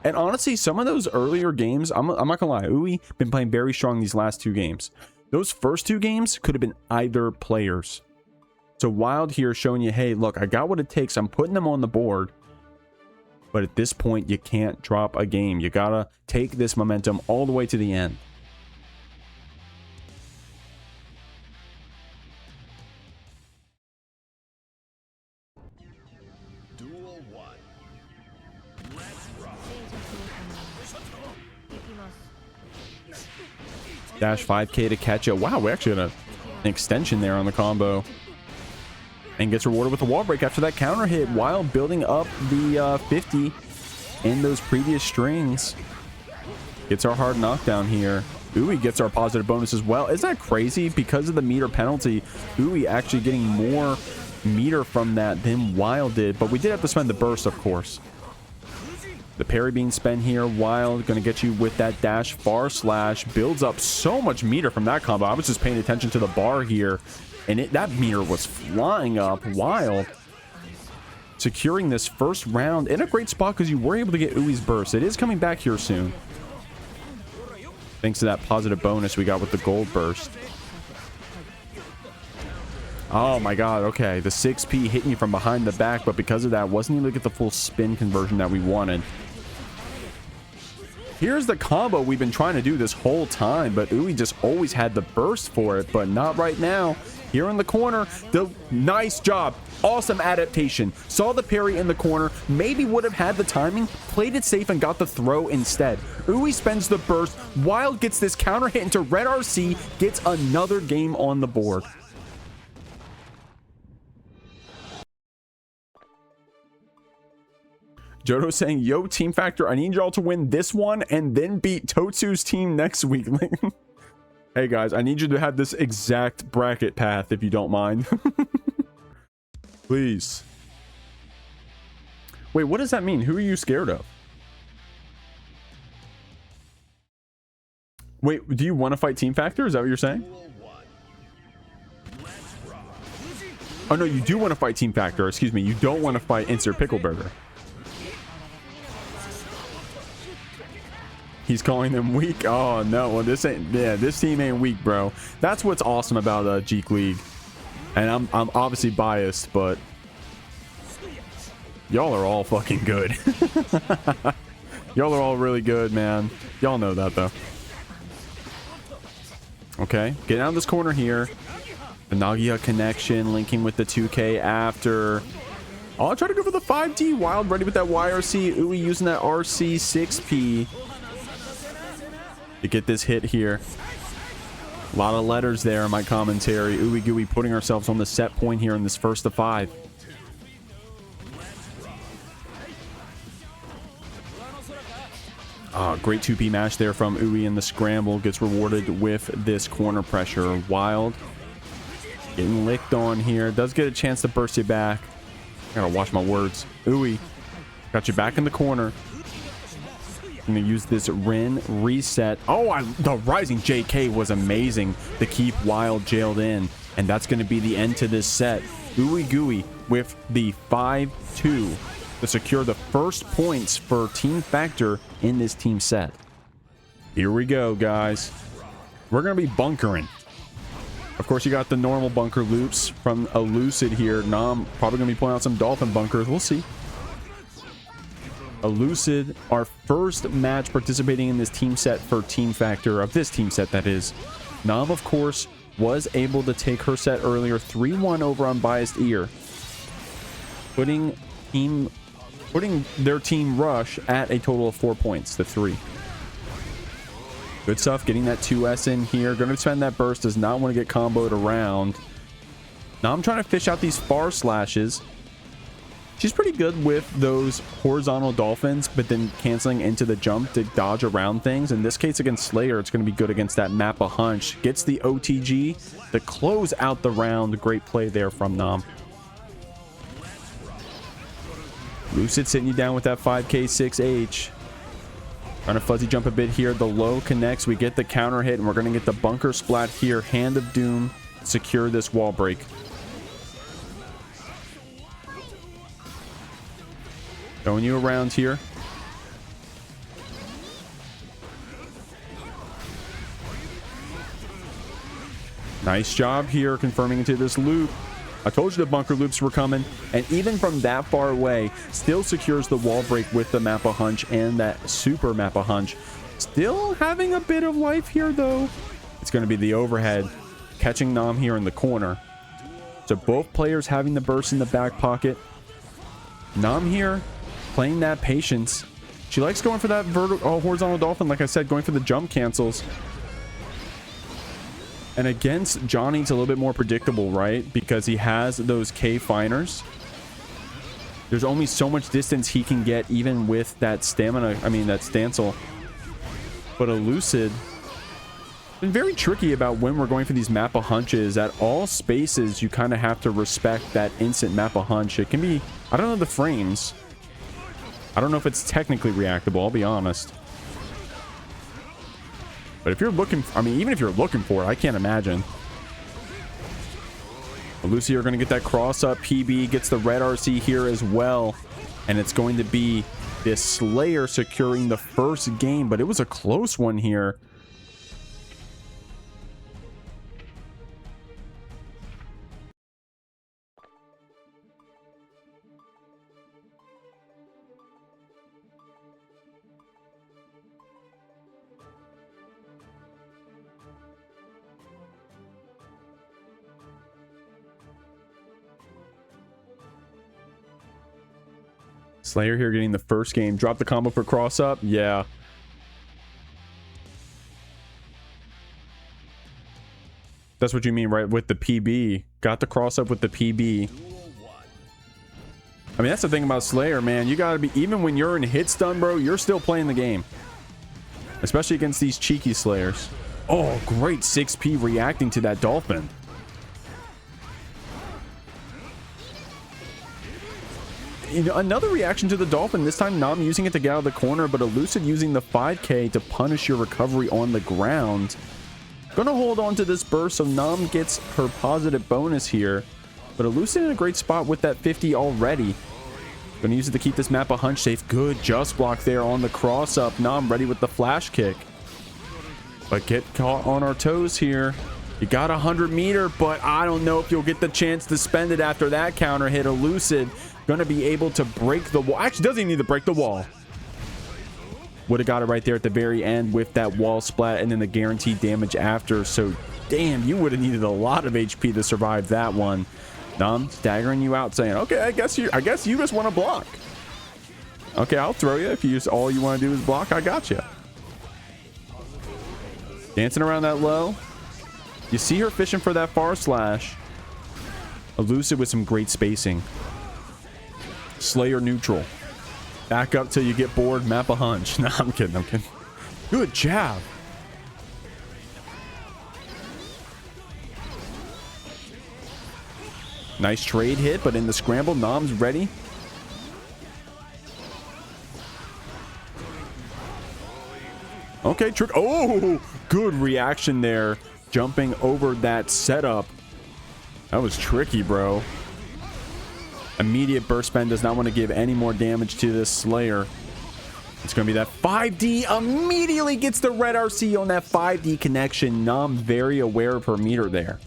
And honestly, some of those earlier games, I'm not gonna lie, Ooey been playing very strong these last two games. Those first two games could have been either players. So Wild here showing you, hey, look, I got what it takes. I'm putting them on the board. But at this point, you can't drop a game. You gotta take this momentum all the way to the end. Duel 1. Let's rock. Dash 5K to catch it. Wow, we actually got an extension there on the combo. And gets rewarded with a wall break after that counter hit. Wild building up the 50 in those previous strings. Gets our hard knockdown here. Ooey gets our positive bonus as well. Isn't that crazy? Because of the meter penalty, Ooey actually getting more meter from that than Wild did. But we did have to spend the burst, of course. The parry being spent here. Wild going to get you with that dash far slash. Builds up so much meter from that combo. I was just paying attention to the bar here. And that meter was flying up. Wild securing this first round in a great spot because you were able to get Ooey's burst. It is coming back here soon. Thanks to that positive bonus we got with the gold burst. Oh my god, okay. The 6P hitting you from behind the back, but because of that, wasn't able to get the full spin conversion that we wanted. Here's the combo we've been trying to do this whole time, but Ooey just always had the burst for it, but not right now. Here in the corner, the nice job. Awesome adaptation. Saw the parry in the corner, maybe would have had the timing, played it safe and got the throw instead. Ooey spends the burst. Wild gets this counter hit into red RC, gets another game on the board. Jodo saying, yo, Team Factor, I need y'all to win this one and then beat Totsu's team next week. Hey guys, I need you to have this exact bracket path if you don't mind. Please. Wait, what does that mean? Who are you scared of? Wait, do you want to fight Team Factor? Is that what you're saying? Oh no, you do want to fight Team Factor. Excuse me, you don't want to fight Insert Pickleburger. He's calling them weak. Oh no, well this ain't, yeah, this team ain't weak, bro. That's what's awesome about JeekLeague. And I'm obviously biased, but y'all are all fucking good. Y'all are all really good, man. Y'all know that though. Okay, getting out of this corner here. The Nagia connection linking with the 2K after. Oh, I'll try to go for the 5D. Wild ready with that YRC. Ooey using that RC 6P to get this hit here. A lot of letters there in my commentary. Ooeygooey putting ourselves on the set point here in this first of 5. Great 2P mash there from Ooey in the scramble. Gets rewarded with this corner pressure. Wild getting licked on here. Does get a chance to burst it back. I gotta watch my words. Ooey got you back in the corner. I'm gonna use this Rin reset. Oh, the rising JK was amazing to keep Wild jailed in, and that's gonna be the end to this set. Ooeygooey with the 5-2 to secure the first points for Team Factor in this team set. Here we go, guys. We're gonna be bunkering. Of course, you got the normal bunker loops from Elucid here. Nam probably gonna be pulling out some dolphin bunkers. We'll see. Elucid, our first match participating in this team set for Team Factor, of this team set that is. Nam, of course, was able to take her set earlier, 3-1 over Unbiased ear, putting their team Rush at a total of 4 points to 3. Good stuff, getting that 2S in here. Gonna spend that burst, does not want to get comboed around. Now I'm trying to fish out these far slashes. She's pretty good with those horizontal dolphins, but then canceling into the jump to dodge around things. In this case against Slayer, it's going to be good against that Mappa Hunch. Gets the OTG to close out the round. Great play there from Nam. Lucid sitting you down with that 5K 6H. Trying to fuzzy jump a bit here. The low connects. We get the counter hit, and we're going to get the bunker splat here. Hand of Doom. Secure this wall break. Showing you around here. Nice job here confirming into this loop. I told you the bunker loops were coming, and even from that far away, still secures the wall break with the Mappa Hunch and that super Mappa Hunch. Still having a bit of life here, though. It's going to be the overhead, catching Nam here in the corner. So both players having the burst in the back pocket. Nam here playing that patience. She likes going for that horizontal dolphin, like I said, going for the jump cancels. And against Johnny, it's a little bit more predictable, right? Because he has those K finers. There's only so much distance he can get, even with that stamina, that stancel. But Elucid been very tricky about when we're going for these Mappa Hunches. At all spaces, you kind of have to respect that instant Mappa Hunch. It can be, I don't know the frames. I don't know if it's technically reactable, I'll be honest. But if you're looking, even if you're looking for it, I can't imagine. Lucy are going to get that cross up. PB gets the red RC here as well. And it's going to be this Slayer securing the first game, but it was a close one here. Slayer here getting the first game. Drop the combo for cross up. Yeah. That's what you mean, right? With the PB. Got the cross up with the PB. I mean, that's the thing about Slayer, man. You gotta be, even when you're in hit stun, bro, you're still playing the game. Especially against these cheeky Slayers. Oh, great 6P reacting to that dolphin. You know, another reaction to the dolphin. This time, Nam using it to get out of the corner, but Elucid using the 5K to punish your recovery on the ground. Gonna hold on to this burst, so Nam gets her positive bonus here. But Elucid in a great spot with that 50 already. Gonna use it to keep this map a hunch safe. Good just block there on the cross up. Nam ready with the flash kick. But get caught on our toes here. You got 100 meter, but I don't know if you'll get the chance to spend it after that counter hit. Elucid gonna be able to break the wall. Actually, doesn't even need to break the wall. Would have got it right there at the very end with that wall splat and then the guaranteed damage after. So, damn, you would have needed a lot of HP to survive that one. Nam staggering you out, saying, "Okay, I guess you just want to block. Okay, I'll throw you if you just all you want to do is block. I got you." Dancing around that low. You see her fishing for that far slash. Elucid with some great spacing. Slayer neutral. Back up till you get bored. Map a hunch. No, I'm kidding. I'm kidding. Good jab. Nice trade hit, but in the scramble, Nam's ready. Okay, trick. Oh, good reaction there. Jumping over that setup. That was tricky, bro. Immediate burst spend does not want to give any more damage to this Slayer. It's going to be that 5D. Immediately gets the red RC on that 5D connection. Nam very aware of her meter there.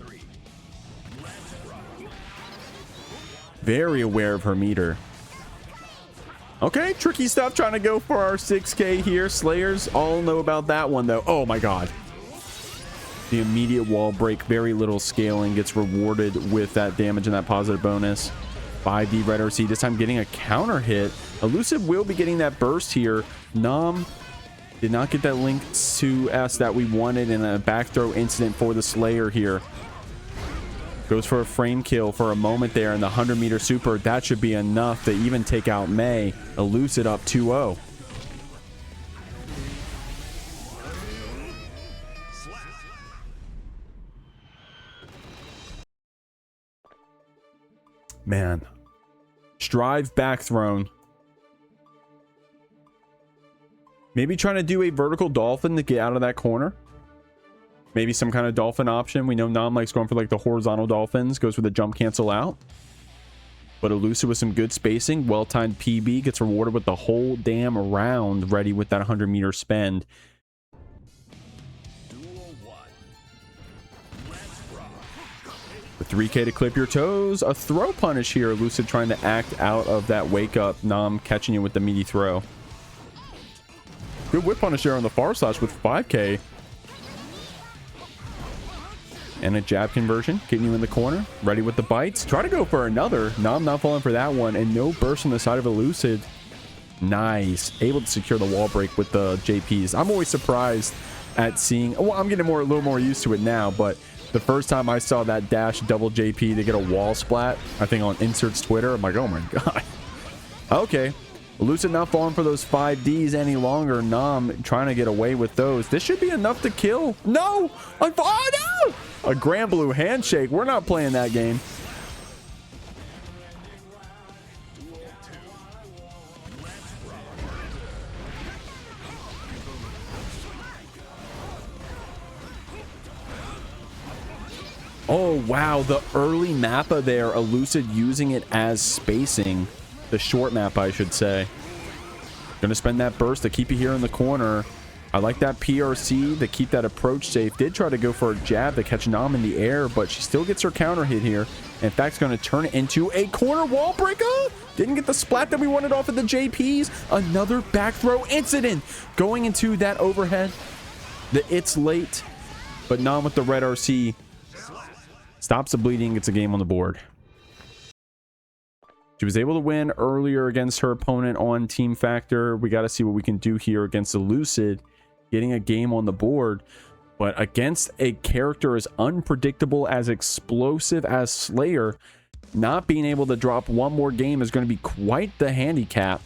Very aware of her meter. Okay, tricky stuff trying to go for our 6K here. Slayers all know about that one, though. Oh, my God. The immediate wall break. Very little scaling. Gets rewarded with that damage and that positive bonus. 5D red RC. This time getting a counter hit. Elucid will be getting that burst here. Nam did not get that link to S that we wanted in a back throw incident for the Slayer here. Goes for a frame kill for a moment there in the 100 meter super. That should be enough to even take out May. Elucid up 2-0. Man. Strive back thrown. Maybe trying to do a vertical dolphin to get out of that corner. Maybe some kind of dolphin option. We know Nam likes going for like the horizontal dolphins. Goes for the jump cancel out. But Elucid with some good spacing. Well-timed PB. Gets rewarded with the whole damn round. Ready with that 100 meter spend. The 3K to clip your toes. A throw punish here. Elucid trying to act out of that wake up. Nam catching you with the meaty throw. Good whip punish there on the far slash with 5K. And a jab conversion. Getting you in the corner. Ready with the bites. Try to go for another. Nam not falling for that one. And no burst on the side of Elucid. Nice. Able to secure the wall break with the JPs. I'm always surprised at seeing... Well, I'm getting a little more used to it now, but... The first time I saw that dash double JP to get a wall splat, I think on Insert's Twitter, I'm like, oh my God. Okay. Elucid not falling for those 5Ds any longer. Nam trying to get away with those. This should be enough to kill. No! Oh, no! A Grand Blue handshake. We're not playing that game. Oh, wow. The early mappa there. Elucid using it as spacing. The short map, I should say. Gonna spend that burst to keep you here in the corner. I like that PRC to keep that approach safe. Did try to go for a jab to catch Nam in the air, but she still gets her counter hit here. In fact, it's going to turn it into a corner wall breaker. Didn't get the splat that we wanted off of the JPs. Another back throw incident. Going into that overhead. It's late, but Nam with the red RC. Stops the bleeding, gets a game on the board. She was able to win earlier against her opponent on Team Factor. We got to see what we can do here against Elucid, getting a game on the board. But against a character as unpredictable, as explosive as Slayer, not being able to drop one more game is going to be quite the handicap.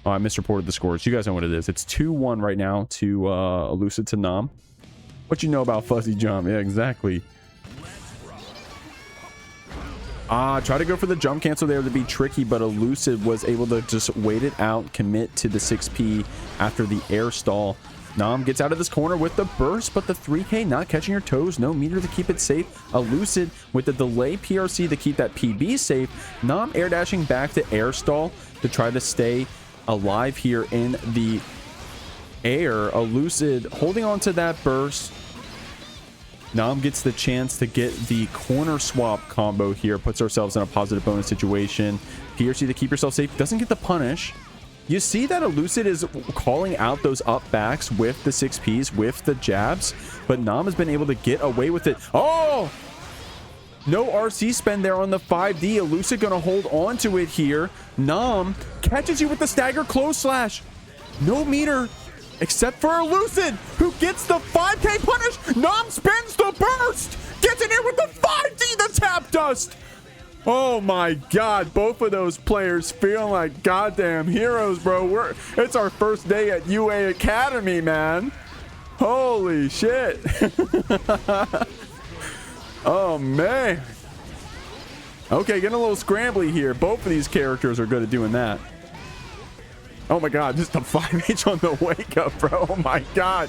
Oh, I misreported the scores. You guys know what it is. It's 2-1 right now to Elucid to Nam. What you know about Fuzzy Jump? Yeah, exactly. Try to go for the jump cancel there to be tricky, but Elucid was able to just wait it out, commit to the 6P after the air stall. Nam gets out of this corner with the burst, but the 3K not catching her toes. No meter to keep it safe. Elucid with the delay PRC to keep that PB safe. Nam air dashing back to air stall to try to stay alive here in the air. Elucid holding on to that burst. Nam gets the chance to get the corner swap combo here, puts ourselves in a positive bonus situation. PRC to keep yourself safe, doesn't get the punish. You see that Elucid is calling out those up backs with the 6Ps, with the jabs, but Nam has been able to get away with it. Oh! No RC spend there on the 5D. Elucid gonna hold on to it here. Nam catches you with the stagger close slash. No meter. Except for Elucid, who gets the 5K punish. Nam spins the burst. Gets in here with the 5D, the tap dust. Oh my god, both of those players feeling like goddamn heroes, bro. It's our first day at UA Academy, man. Holy shit. Oh, man. Okay, getting a little scrambly here. Both of these characters are good at doing that. Oh my god, just a 5H on the wake up, bro. Oh my god.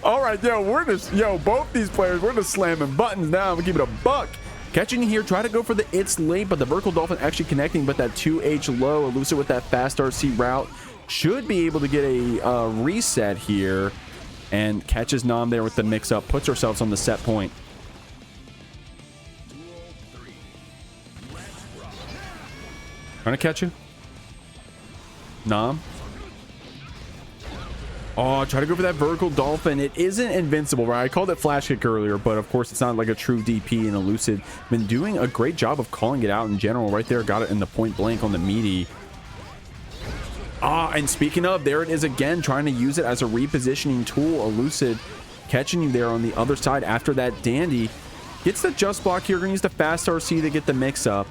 All right, both these players, we're just slamming buttons now. We keep it a buck. Catching here, try to go for the it's late, but the vertical dolphin actually connecting, but that 2H low. Elucid with that fast RC route should be able to get a reset here, and catches Nam there with the mix up, puts ourselves on the set point. Trying to catch you. Nam. Oh, try to go for that vertical dolphin. It isn't invincible, right? I called it flash kick earlier, but of course it's not like a true DP, and Elucid been doing a great job of calling it out in general. Right there, got it in the point blank on the meaty. And speaking of, there it is again, trying to use it as a repositioning tool. Elucid catching you there on the other side after that dandy. Gets the just block here, gonna use the fast RC to get the mix up.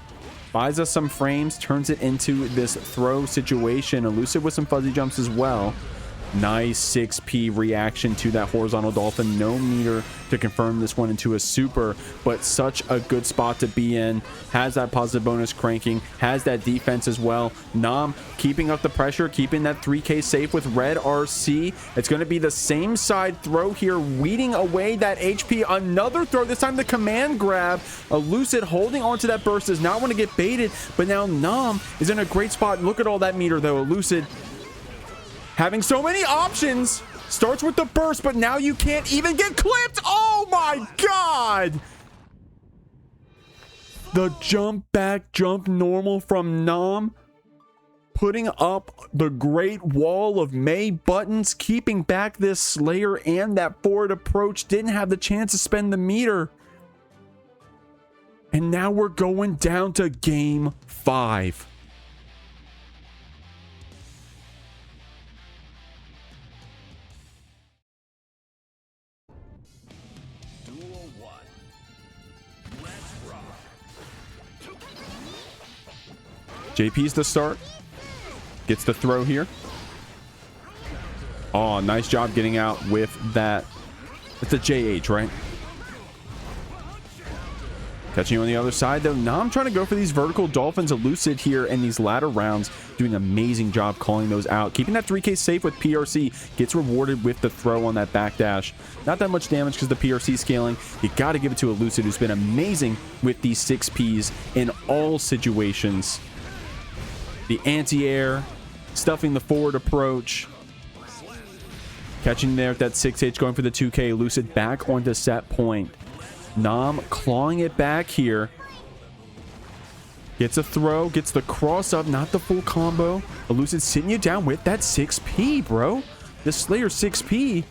Buys us some frames, turns it into this throw situation. Elucid with some fuzzy jumps as well. Nice 6P reaction to that horizontal dolphin. No meter to confirm this one into a super, but such a good spot to be in. Has that positive bonus cranking, has that defense as well. Nam keeping up the pressure, keeping that 3K safe with red RC. It's going to be the same side throw here, weeding away that HP. Another throw, this time the command grab. Elucid holding onto that burst, does not want to get baited, but now Nam is in a great spot. Look at all that meter though. Elucid having so many options. Starts with the burst, but now you can't even get clipped. Oh my god. The jump back, jump normal from Nam. Putting up the great wall of May buttons, keeping back this Slayer and that forward approach. Didn't have the chance to spend the meter. And now we're going down to game 5. JP's the start. Gets the throw here. Oh, nice job getting out with that. It's a JH, right? Catching you on the other side, though. Now I'm trying to go for these vertical dolphins. Elucid here in these latter rounds. Doing an amazing job calling those out. Keeping that 3K safe with PRC. Gets rewarded with the throw on that backdash. Not that much damage because the PRC scaling. You got to give it to Elucid, who's been amazing with these 6Ps in all situations. The anti-air, stuffing the forward approach. Catching there at that 6H, going for the 2K. Elucid back onto set point. Nam clawing it back here. Gets a throw, gets the cross up, not the full combo. Elucid sitting you down with that 6P, bro. The Slayer 6P.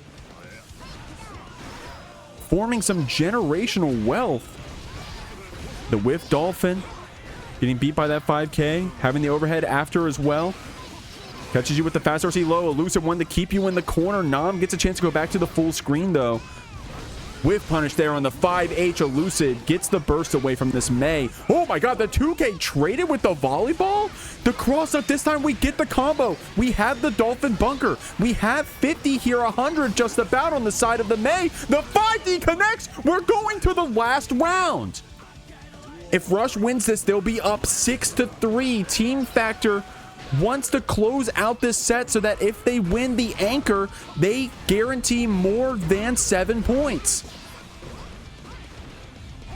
Forming some generational wealth. The whiff dolphin. Getting beat by that 5K. Having the overhead after as well. Catches you with the fast RC low. Elucid one to keep you in the corner. Nam gets a chance to go back to the full screen though. Whiff punish there on the 5H. Elucid gets the burst away from this Mei. Oh my god, the 2K traded with the volleyball? The cross up this time, we get the combo. We have the Dolphin Bunker. We have 50 here, 100 just about on the side of the Mei. The 5D connects. We're going to the last round. If Rush wins this, they'll be up 6-3. Team Factor wants to close out this set so that if they win the anchor, they guarantee more than 7 points.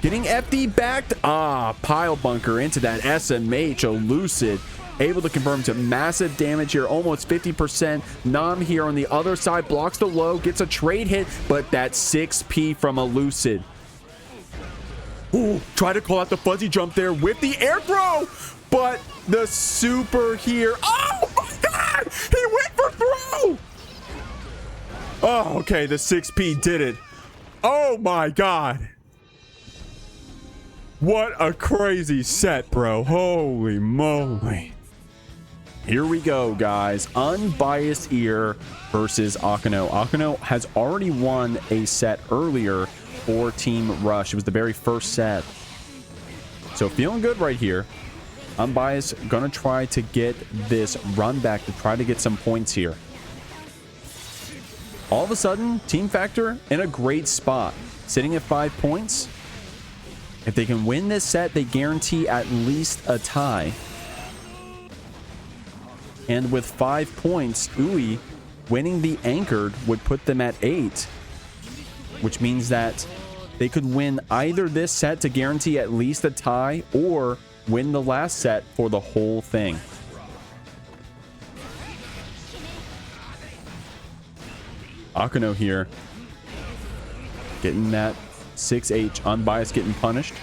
Getting FD backed. Pile bunker into that SMH. Elucid able to confirm to massive damage here, almost 50%. Nam here on the other side blocks the low, gets a trade hit, but that 6P from Elucid. Ooh, try to call out the fuzzy jump there with the air throw, but the super here. Oh my god! He went for throw! Oh, okay, the 6P did it. Oh my god. What a crazy set, bro. Holy moly. Here we go, guys. Unbiased Ear versus Akeno. Akeno has already won a set earlier for Team Rush. It was the very first set. So feeling good right here. Unbiased gonna try to get this run back to try to get some points here. All of a sudden, Team Factor in a great spot. Sitting at 5 points. If they can win this set, they guarantee at least a tie. And with 5 points, ooeygooey winning the anchored would put them at 8. Which means that they could win either this set to guarantee at least a tie or win the last set for the whole thing. Akeno here. Getting that 6H. Unbiased getting punished.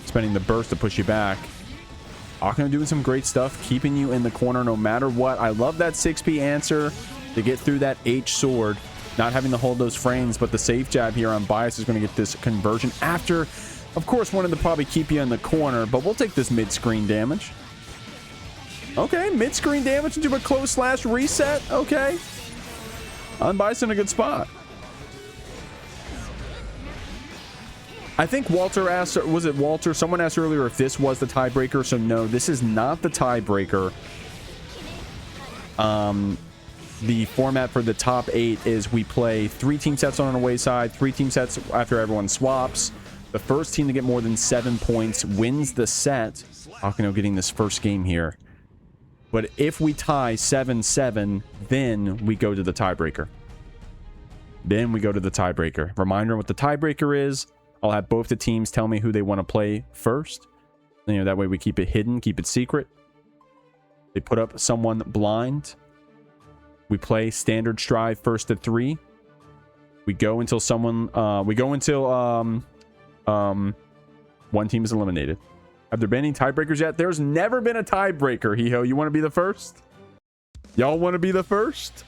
Spending the burst to push you back. Akeno doing some great stuff, keeping you in the corner no matter what. I love that 6P answer to get through that H sword. Not having to hold those frames, but the safe jab here on Bias is going to get this conversion after, of course, wanting to probably keep you in the corner, but we'll take this mid-screen damage. Okay, mid-screen damage into a close slash reset. Okay. Unbiased in a good spot. I think Walter asked, was it Walter? Someone asked earlier if this was the tiebreaker. So no, this is not the tiebreaker. The format for the top 8 is we play 3 team sets on an away side, 3 team sets after everyone swaps. The first team to get more than 7 points wins the set. Akeno getting this first game here. But if we tie 7-7, then we go to the tiebreaker. Then we go to the tiebreaker. Reminder what the tiebreaker is. I'll have both the teams tell me who they want to play first. You know, that way we keep it hidden, keep it secret. They put up someone blind. We play standard strive first to 3. We go until someone one team is eliminated. Have there been any tiebreakers yet? There's never been a tiebreaker. Heeho, you want to be the first? Y'all want to be the first?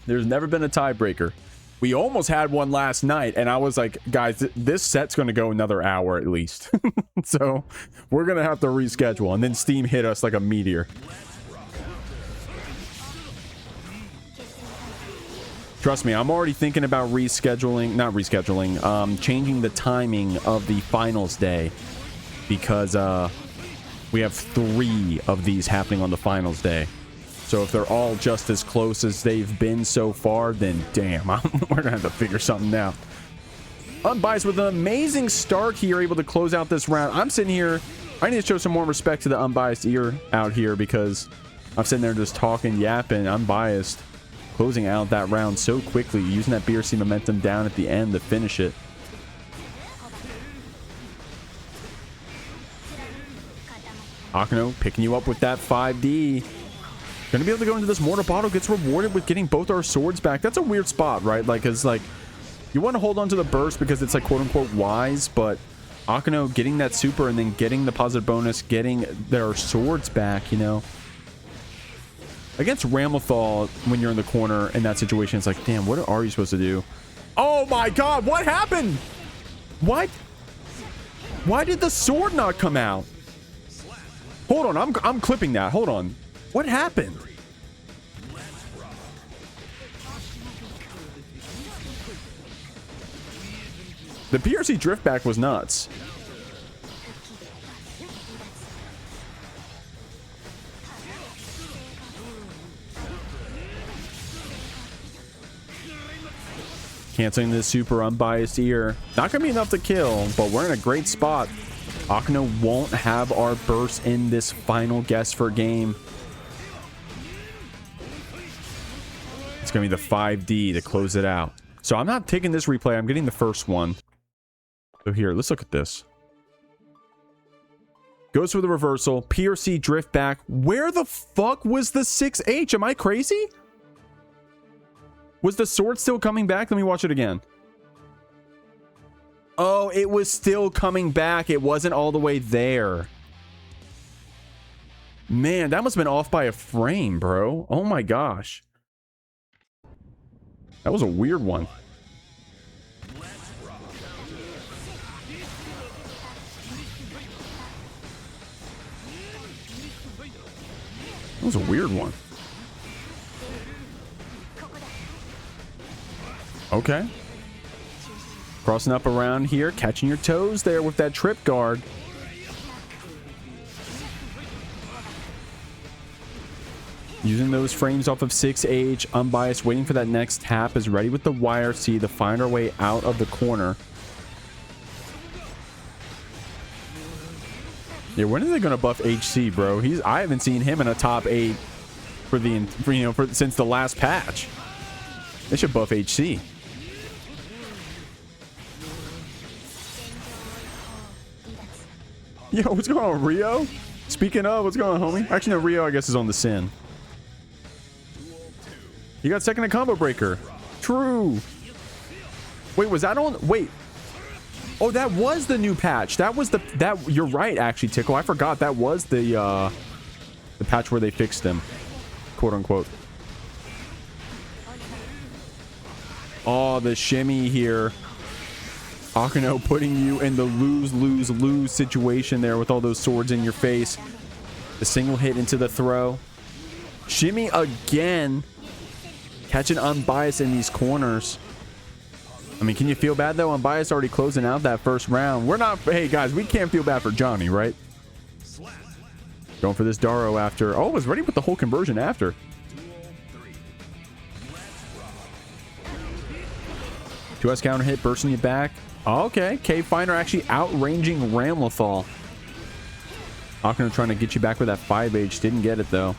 There's never been a tiebreaker. We almost had one last night, and I was like, guys, this set's going to go another hour at least. So we're going to have to reschedule. And then Steam hit us like a meteor. Trust me, I'm already thinking about changing the timing of the finals day, because we have 3 of these happening on the finals day. So if they're all just as close as they've been so far, then damn, we're gonna have to figure something out. Unbiased with an amazing start here, able to close out this round. I'm sitting here, I need to show some more respect to the Unbiased Ear out here, because I'm sitting there just talking, yapping. Unbiased closing out that round so quickly, using that BRC momentum down at the end to finish it. Akeno picking you up with that 5D. Gonna be able to go into this mortar bottle, gets rewarded with getting both our swords back. That's a weird spot, right? Like, it's like, you want to hold on to the burst because it's like quote-unquote wise, but Akeno getting that super and then getting the positive bonus, getting their swords back, you know. Against Ramlethal, when you're in the corner in that situation, it's like, damn, what are you supposed to do? Oh my god, what happened? What Why did the sword not come out? Hold on, I'm clipping that. Hold on. What happened? The PRC drift back was nuts. Canceling this super unbiased ear. Not gonna be enough to kill, but we're in a great spot. Akeno won't have our burst in this final guess for game. It's gonna be the 5D to close it out. So I'm not taking this replay, I'm getting the first one. So here, let's look at this. Goes for the reversal. PRC drift back. Where the fuck was the 6H? Am I crazy? Was the sword still coming back? Let me watch it again. Oh, it was still coming back. It wasn't all the way there. Man, that must have been off by a frame, bro. Oh my gosh. That was a weird one. That was a weird one. Okay. Crossing up around here, catching your toes there with that trip guard. Using those frames off of 6H, unbiased, waiting for that next tap, is ready with the YRC to find our way out of the corner. Yeah, when are they gonna buff HC, bro? I haven't seen him in a top 8 since the last patch. They should buff HC. Yo, what's going on, Rio? Speaking of, what's going on, homie? Actually, no, Rio, I guess, is on the Sin. You got second to combo breaker. True. Wait, was that on? Wait. Oh, that was the new patch. That was you're right, actually, Tickle. I forgot that was the patch where they fixed him, quote unquote. Oh, the shimmy here. Akeno putting you in the lose situation there with all those swords in your face. The single hit into the throw. Shimmy again. Catching unbiased in these corners. I mean, can you feel bad though? Unbiased already closing out that first round. We're not, hey guys, we can't feel bad for Johnny, right? Going for this Daro after. Oh, was ready with the whole conversion after. Two S counter hit, bursting you back. Okay, K Finder actually outranging Ramlethal. Akeno trying to get you back with that 5H. Didn't get it though.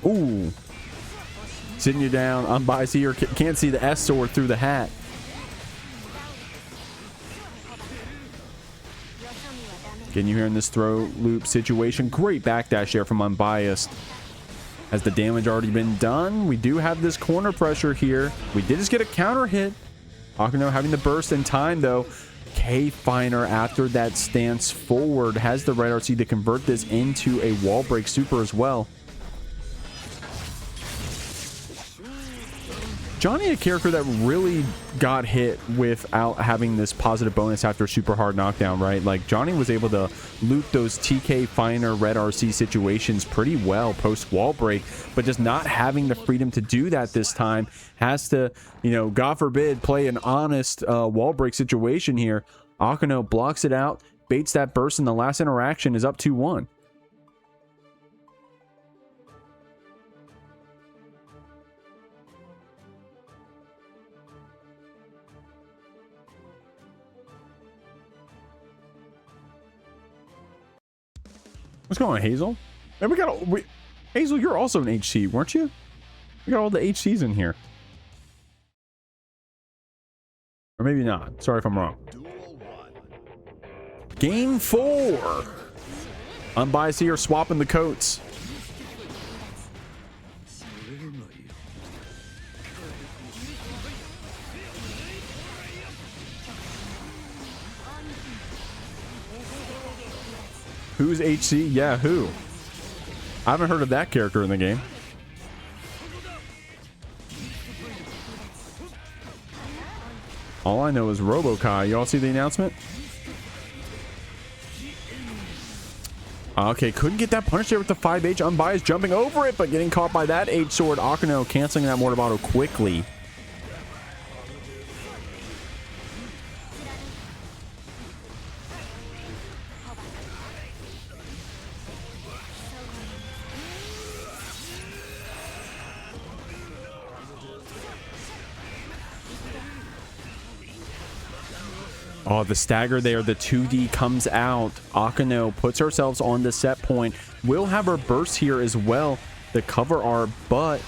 Ooh. Sitting you down. Unbiased here. Can't see the S sword through the hat. Getting you here in this throw loop situation. Great backdash there from Unbiased. Has the damage already been done? We do have this corner pressure here. We did just get a counter hit. Akeno having the burst in time though. K Finer after that stance forward has the right RC to convert this into a wall break super as well. Johnny, a character that really got hit without having this positive bonus after super hard knockdown, right? Like Johnny was able to loot those TK Finer red RC situations pretty well post wall break, but just not having the freedom to do that this time. Has to, you know, God forbid, play an honest wall break situation here. Akeno blocks it out, baits that burst, and the last interaction is up 2-1. What's going on, Hazel? And Hazel, you're also an HC, weren't you? We got all the HCs in here. Or maybe not. Sorry if I'm wrong. Game 4. Unbiased here, swapping the coats. Who's HC? Yeah, who? I haven't heard of that character in the game. All I know is RoboKai. Y'all see the announcement? Okay, couldn't get that punish there with the 5H. Unbiased jumping over it, but getting caught by that H sword. Akeno canceling that mortar bottle quickly. Oh, the stagger there, the 2D comes out. Akeno puts ourselves on the set point. We'll have her burst here as well to cover our butt.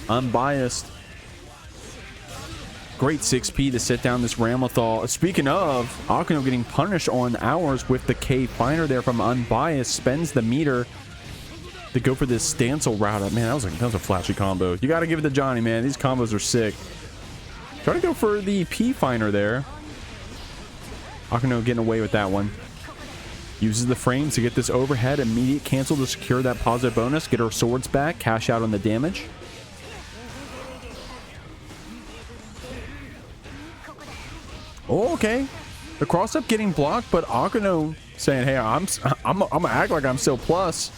Unbiased. Great 6P to sit down this Ramlethal. Speaking of, Akeno getting punished on ours with the K Finder there from Unbiased. Spends the meter to go for this Stancil route. Man, that was a flashy combo. You got to give it to Johnny, man. These combos are sick. Try to go for the P Finder there. Akeno getting away with that one. Uses the frames to get this overhead. Immediate cancel to secure that positive bonus. Get her swords back. Cash out on the damage. Oh, okay. The cross up getting blocked, but Akeno saying, hey, I'm gonna act like I'm still plus.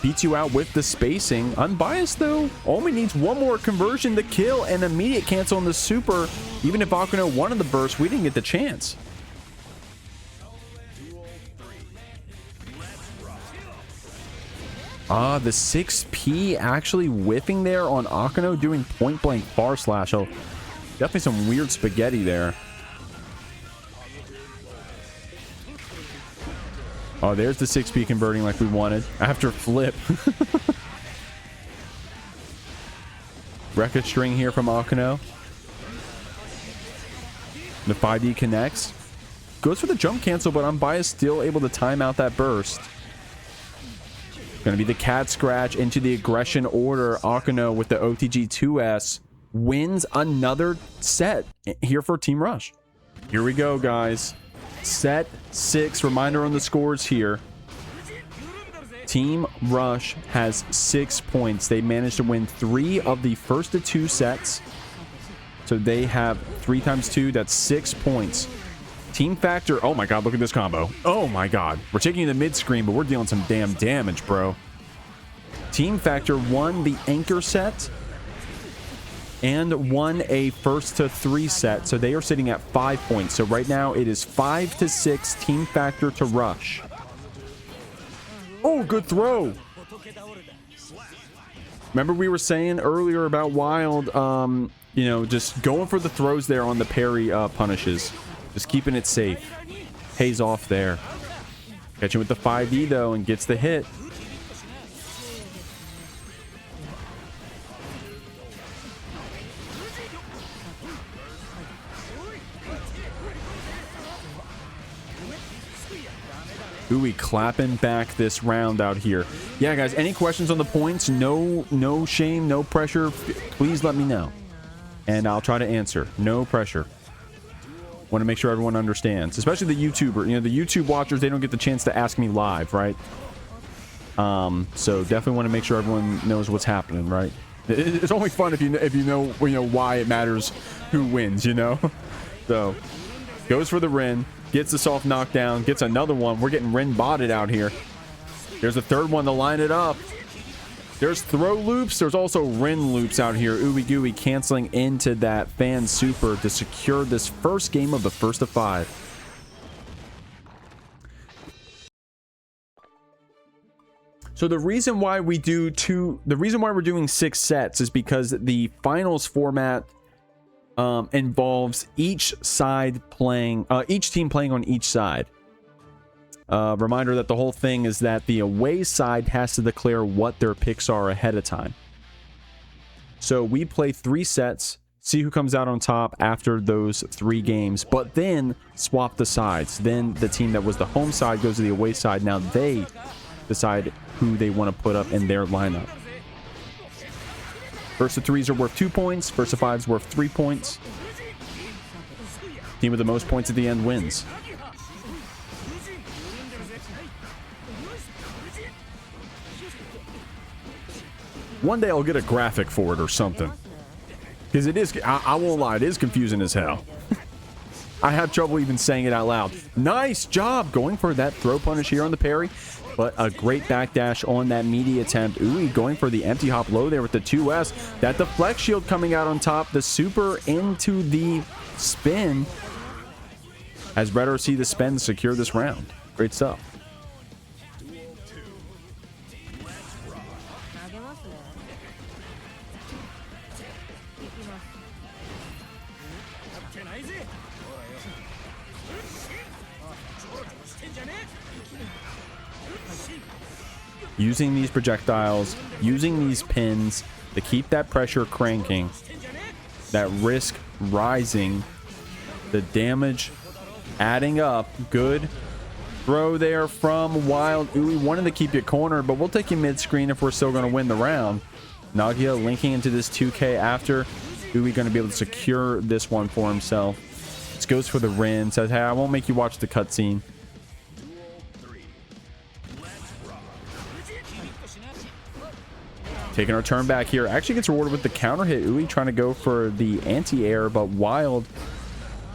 Beats you out with the spacing. Unbiased, though, only needs one more conversion to kill and immediate cancel on the super. Even if Akeno wanted the burst, we didn't get the chance. Ah, the 6P actually whiffing there on Akeno, doing point blank bar slash. Oh, definitely some weird spaghetti there. Oh, there's the 6P converting like we wanted after flip. Rekka string here from Akeno. The 5D connects. Goes for the jump cancel, but Unbiased still able to time out that burst. Going to be the cat scratch into the aggression order. Akeno with the OTG 2S wins another set here for Team Rush. Here we go, guys. Set 6. Reminder on the scores here. Team Rush has 6 points. They managed to win 3 of the first of 2 sets. So they have 3 times 2. That's 6 points. Team Factor. Oh my god, look at this combo. Oh my god. We're taking the mid screen, but we're dealing some damn damage, bro. Team Factor won the anchor set and won a first to 3 set. So they are sitting at 5 points. So right now it is 5-6 Team Factor to Rush. Oh, good throw. Remember we were saying earlier about Wild, you know, just going for the throws there on the parry punishes. Just keeping it safe. Pays off there. Catching with the 5D though and gets the hit. Ooey clapping back this round out here. Yeah, guys, any questions on the points? No shame, no pressure. Please let me know. And I'll try to answer. No pressure. Want to make sure everyone understands, especially the YouTuber. You know, the YouTube watchers, they don't get the chance to ask me live, right? So definitely want to make sure everyone knows what's happening, right? It's only fun if you know why it matters who wins, you know? So goes for the Rin, gets the soft knockdown, gets another one. We're getting Rin botted out here. There's a third one to line it up. There's throw loops. There's also Rin loops out here. ooeygooey canceling into that fan super to secure this first game of the first of 5. So the reason why we're doing 6 sets is because the finals format involves each team playing on each side. Reminder that the whole thing is that the away side has to declare what their picks are ahead of time. So we play 3 sets, see who comes out on top after those 3 games, but then swap the sides. Then the team that was the home side goes to the away side. Now they decide who they want to put up in their lineup. First of 3s are worth 2 points. First of 5s worth 3 points. Team with the most points at the end wins. One day I'll get a graphic for it or something. Because it is, I won't lie, it is confusing as hell. I have trouble even saying it out loud. Nice job going for that throw punish here on the parry. But a great backdash on that meaty attempt. Ooey going for the empty hop low there with the 2S. That deflect shield coming out on top. The super into the spin. As Red RC the spin to secure this round. Great stuff. Using these projectiles, using these pins to keep that pressure cranking, that risk rising, the damage adding up. Good throw there from Wild. Ooey wanted to keep you cornered, but we'll take you mid-screen if we're still going to win the round. Nagia linking into this 2K after. Ooey going to be able to secure this one for himself. This goes for the Rin. Says, hey, I won't make you watch the cutscene. Taking our turn back here. Actually gets rewarded with the counter hit. Ooey trying to go for the anti-air, but Wild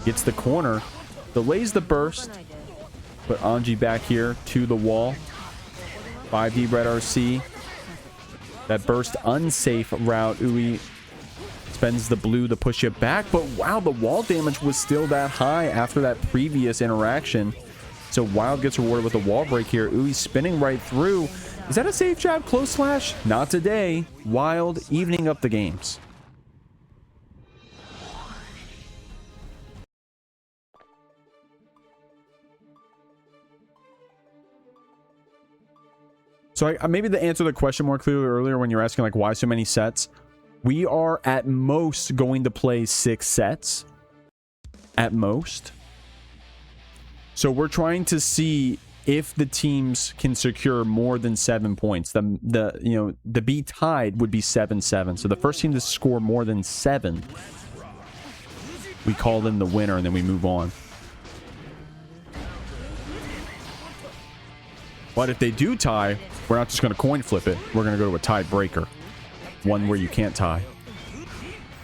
gets the corner. Delays the burst. Put Anji back here to the wall. 5D Red RC. That burst unsafe route. Ooey spends the blue to push it back. But wow, the wall damage was still that high after that previous interaction. So Wild gets rewarded with a wall break here. Ooey spinning right through. Is that a safe jab close slash? Not today. Wild evening up the games. So I maybe to answer the question more clearly earlier when you're asking like why so many sets, we are at most going to play 6 sets. At most. So we're trying to see if the teams can secure more than 7 points. The be tied would be 7-7. So the first team to score more than 7, we call them the winner and then we move on. But if they do tie, we're not just going to coin flip it. We're going to go to a tiebreaker. One where you can't tie.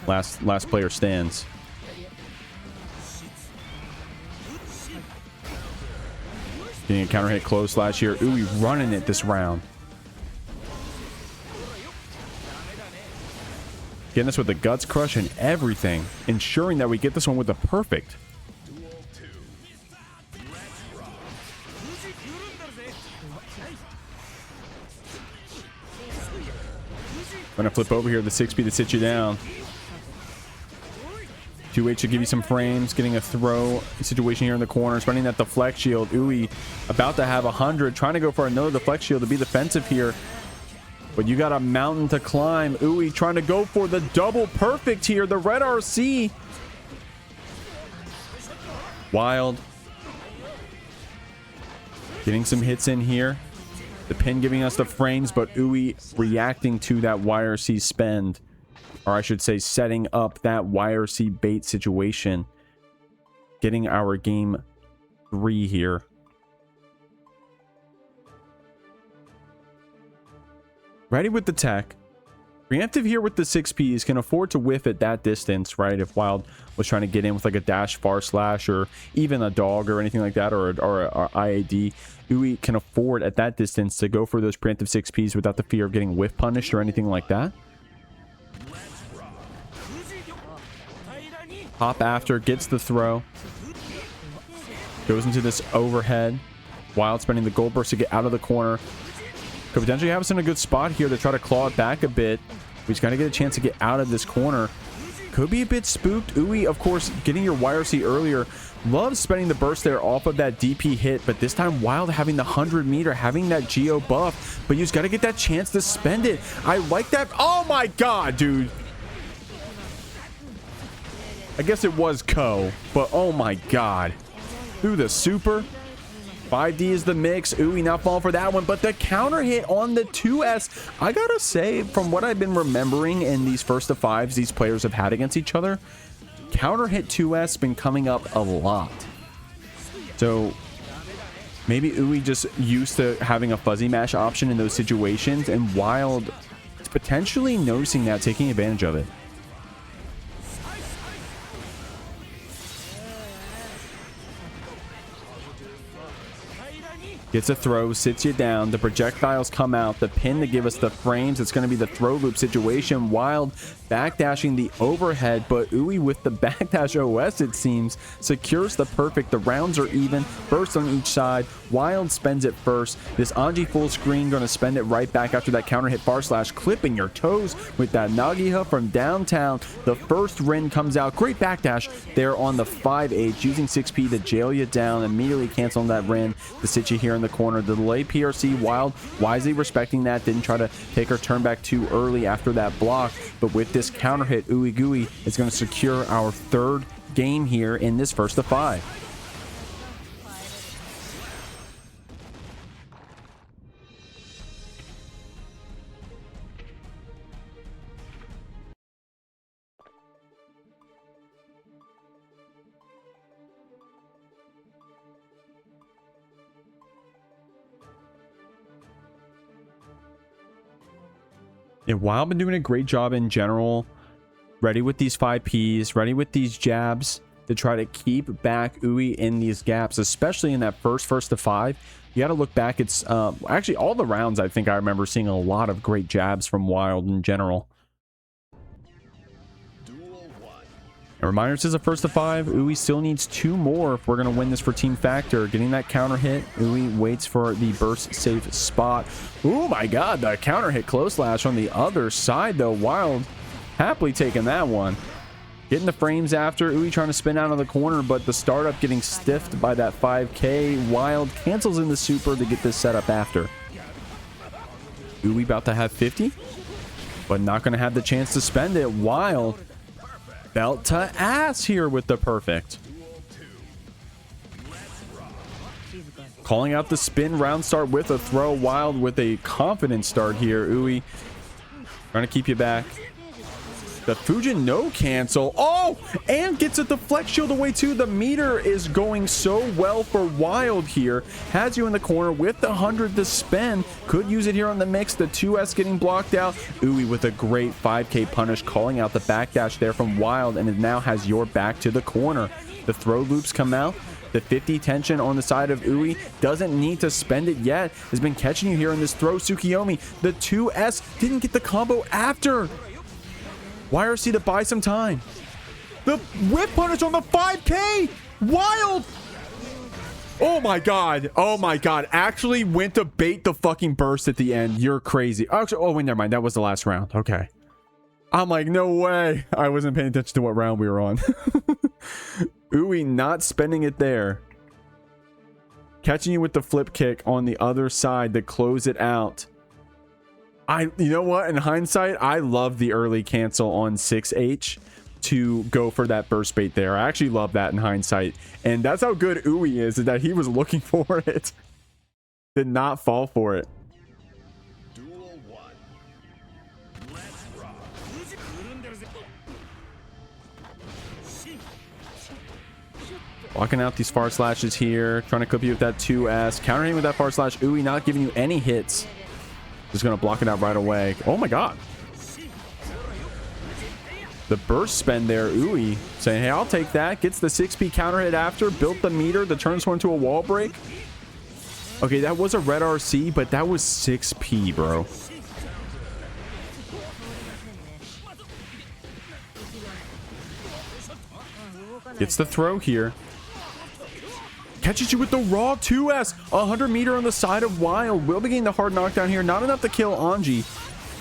Last player stands. Getting a counter hit close last year. Ooey running it this round. Getting us with the guts crush and everything. Ensuring that we get this one with the perfect. Gonna flip over here the 6B to sit you down. 2H to give you some frames. Getting a throw situation here in the corner. Spending that deflect shield. Ooey about to have 100. Trying to go for another deflect shield to be defensive here. But you got a mountain to climb. Ooey trying to go for the double perfect here. The Red RC. Wild. Getting some hits in here. The pin giving us the frames, but Ooey reacting to that YRC spend. Or I should say setting up that YRC bait situation. Getting our game 3 here. Ready with the tech. Preemptive here with the 6Ps. Can afford to whiff at that distance, right? If Wild was trying to get in with like a dash far slash or even a dog or anything like that, or IAD. Ooey can afford at that distance to go for those preemptive 6Ps without the fear of getting whiff punished or anything like that. Hop after, gets the throw. Goes into this overhead. Wild spending the gold burst to get out of the corner. Could potentially have us in a good spot here to try to claw it back a bit. We just got to get a chance to get out of this corner. Could be a bit spooked. Ooey, of course, getting your YRC earlier. Loves spending the burst there off of that DP hit, but this time Wild having the 100 meter, having that Geo buff, but you just got to get that chance to spend it. I like that. Oh my god, dude. I guess it was Ko, but oh my god. Through the super. 5D is the mix. Ooey not falling for that one, but the counter hit on the 2S. I gotta say, from what I've been remembering in these first to 5s these players have had against each other, counter hit 2S been coming up a lot. So maybe Ooey just used to having a fuzzy mash option in those situations, and Wild is potentially noticing that, taking advantage of it. Gets a throw, sits you down. The projectiles come out. The pin to give us the frames. It's going to be the throw loop situation. Wild backdashing the overhead, but ooey with the backdash OS, it seems, secures the perfect. The rounds are even. Burst on each side. Wild spends it first. This Anji full screen going to spend it right back after that counter hit bar slash, clipping your toes with that Nagiha from downtown. The first Rin comes out. Great backdash there on the 5H, using 6P to jail you down. Immediately canceling that Rin to sit you here in the corner. The delay PRC, Wild wisely respecting that. Didn't try to take her turn back too early after that block, but with this counter hit, ooeygooey is going to secure our third game here in this first of 5. Yeah, Wild been doing a great job in general. Ready with these 5Ps, ready with these jabs to try to keep back ooey in these gaps, especially in that first of 5. You got to look back. It's actually all the rounds. I think I remember seeing a lot of great jabs from Wild in general. A reminder, this is a first of 5. ooey still needs 2 more if we're going to win this for Team Factor. Getting that counter hit. ooey waits for the burst safe spot. Oh my god, the counter hit close slash on the other side though. Wild happily taking that one. Getting the frames after. ooey trying to spin out of the corner, but the startup getting stiffed by that 5K. Wild cancels in the super to get this set up after. ooey about to have 50, but not going to have the chance to spend it. Wild belt to ass here with the perfect. Calling out the spin round start with a throw. Wild with a confident start here. ooey trying to keep you back. The Fujin no cancel. Oh, and gets a deflect shield away too. The meter is going so well for Wild here. Has you in the corner with the 100 to spend. Could use it here on the mix. The 2S getting blocked out. ooey with a great 5K punish, calling out the backdash there from Wild, and it now has your back to the corner. The throw loops come out. The 50 tension on the side of ooey doesn't need to spend it yet. Has been catching you here in this throw. Tsukiyomi, the 2S didn't get the combo after. YRC to buy some time. The whip punish on the 5K. Wild. Oh my god. Oh my god. Actually went to bait the fucking burst at the end. You're crazy. Actually, oh wait, never mind. That was the last round. Okay. I'm like, no way. I wasn't paying attention to what round we were on. ooey not spending it there. Catching you with the flip kick on the other side to close it out. You know what? In hindsight, I love the early cancel on 6H to go for that burst bait there. I actually love that in hindsight. And that's how good ooey is that he was looking for it. Did not fall for it. Blocking out these far slashes here. Trying to clip you with that 2S. Countering with that far slash. ooey not giving you any hits. Just going to block it out right away. Oh my god. The burst spend there. ooey saying, hey, I'll take that. Gets the 6P counter hit after. Built the meter. The turns one into a wall break. Okay, that was a red RC, but that was 6P, bro. Gets the throw here. Catches you with the raw 2S. 100 meter on the side of Wild. Will be getting the hard knockdown here. Not enough to kill Anji,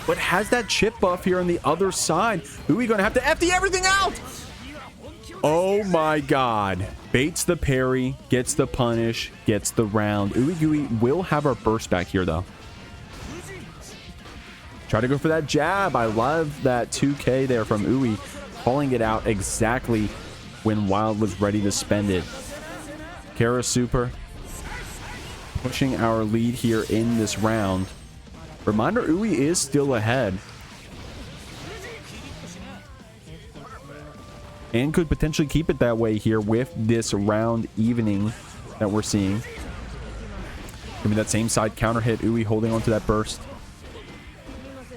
but has that chip buff here on the other side. ooey gonna have to FD everything out. Oh my god. Baits the parry, gets the punish, gets the round. ooeygooey will have our burst back here though. Try to go for that jab. I love that 2K there from ooey, calling it out exactly when Wild was ready to spend it. Kara super pushing our lead here in this round. Reminder, ooey is still ahead and could potentially keep it that way here with this round evening that we're seeing. Give me that same side counter hit. ooey holding on to that burst.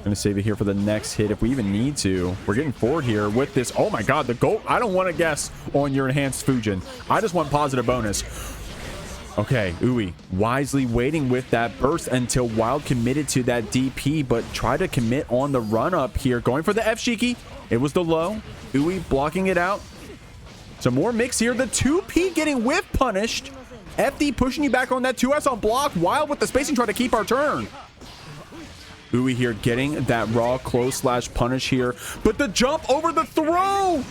Gonna save it here for the next hit if we even need to. We're getting forward here with this. Oh my god, the goal. I don't want to guess on your enhanced Fujin. I just want positive bonus. Okay, Ooey wisely waiting with that burst until Wild committed to that DP, but try to commit on the run up here. Going for the F Shiki. It was the low. Ooey blocking it out. Some more mix here. The 2P getting whiff punished. FD pushing you back on that 2S on block. Wild with the spacing trying to keep our turn. Ooey here getting that raw close slash punish here. But the jump over the throw.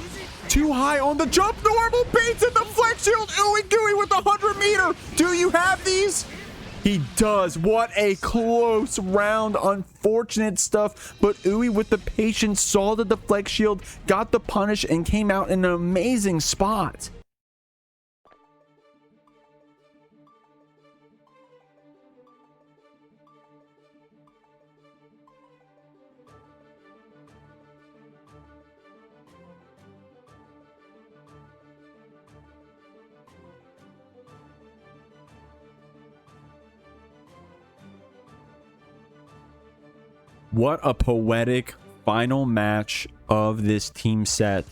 Too high on the jump. Normal baits in the flex shield. Ooeygooey with 100 meter. Do you have these? He does. What a close round. Unfortunate stuff. But Ooey with the patience saw the deflect shield, got the punish, and came out in an amazing spot. What a poetic final match of this team set.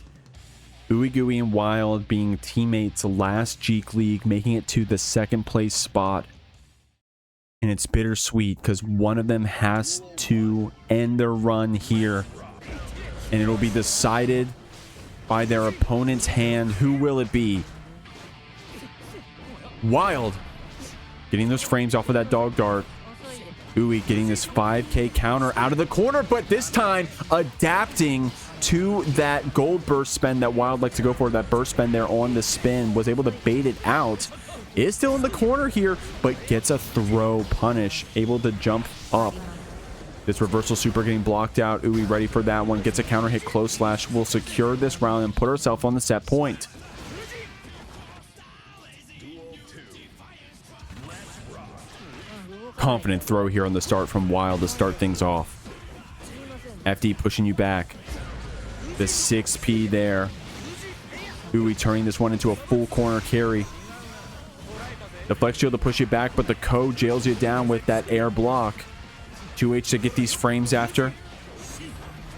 Ooeygooey and Wild being teammates last JeekLeague, making it to the second place spot. And it's bittersweet because one of them has to end their run here. And it'll be decided by their opponent's hand. Who will it be? Wild getting those frames off of that dog dart. Ooey getting this 5k counter out of the corner, but this time adapting to that gold burst spend that Wild likes to go for. That burst spend there on the spin, was able to bait it out. Is still in the corner here, but gets a throw punish, able to jump up. This reversal super getting blocked out. Ooey ready for that one, gets a counter hit close slash, will secure this round and put herself on the set point. Confident throw here on the start from Wild to start things off. FD pushing you back. The 6P there. Ooey turning this one into a full corner carry. The flex shield to push you back, but the Ko jails you down with that air block. 2H to get these frames after.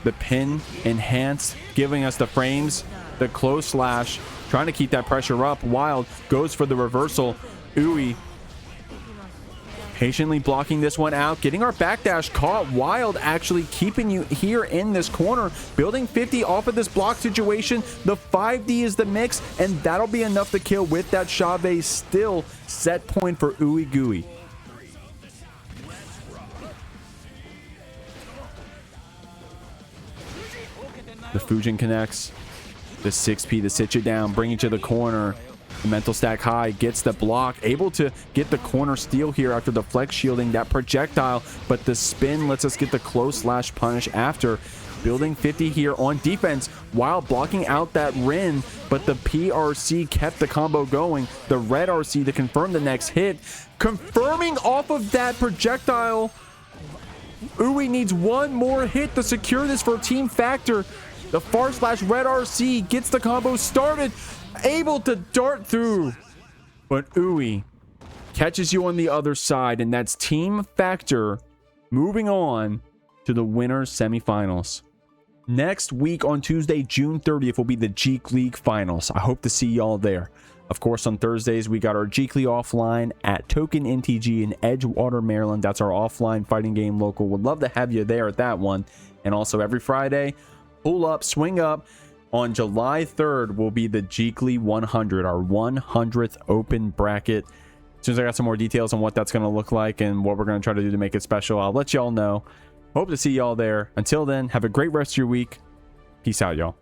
The pin enhanced, giving us the frames. The close slash, trying to keep that pressure up. Wild goes for the reversal. Ooey patiently blocking this one out, getting our backdash caught. Wild actually keeping you here in this corner, building 50 off of this block situation. The 5D is the mix, and that'll be enough to kill with that Shave. Still set point for Ooeygooey. The Fujin connects. The 6P to sit you down, bring you to the corner. The mental stack high, gets the block, able to get the corner steal here after the flex shielding that projectile, but the spin lets us get the close slash punish after. Building 50 here on defense while blocking out that Rin, but the PRC kept the combo going. The red RC to confirm the next hit. Confirming off of that projectile. Ooey needs one more hit to secure this for Team Factor. The far slash red RC gets the combo started. Able to dart through, but Ooey catches you on the other side, and that's Team Factor moving on to the winners semifinals. Next week on Tuesday, June 30th, will be the JeekLeague finals. I hope to see y'all there. Of course, on Thursdays, we got our JeekLeague offline at Token NTG in Edgewater, Maryland. That's our offline fighting game local. Would love to have you there at that one. And also every Friday, pull up, swing up. On July 3rd will be the JeekLeague 100, our 100th open bracket. As soon as I got some more details on what that's going to look like and what we're going to try to do to make it special, I'll let y'all know. Hope to see y'all there. Until then, have a great rest of your week. Peace out, y'all.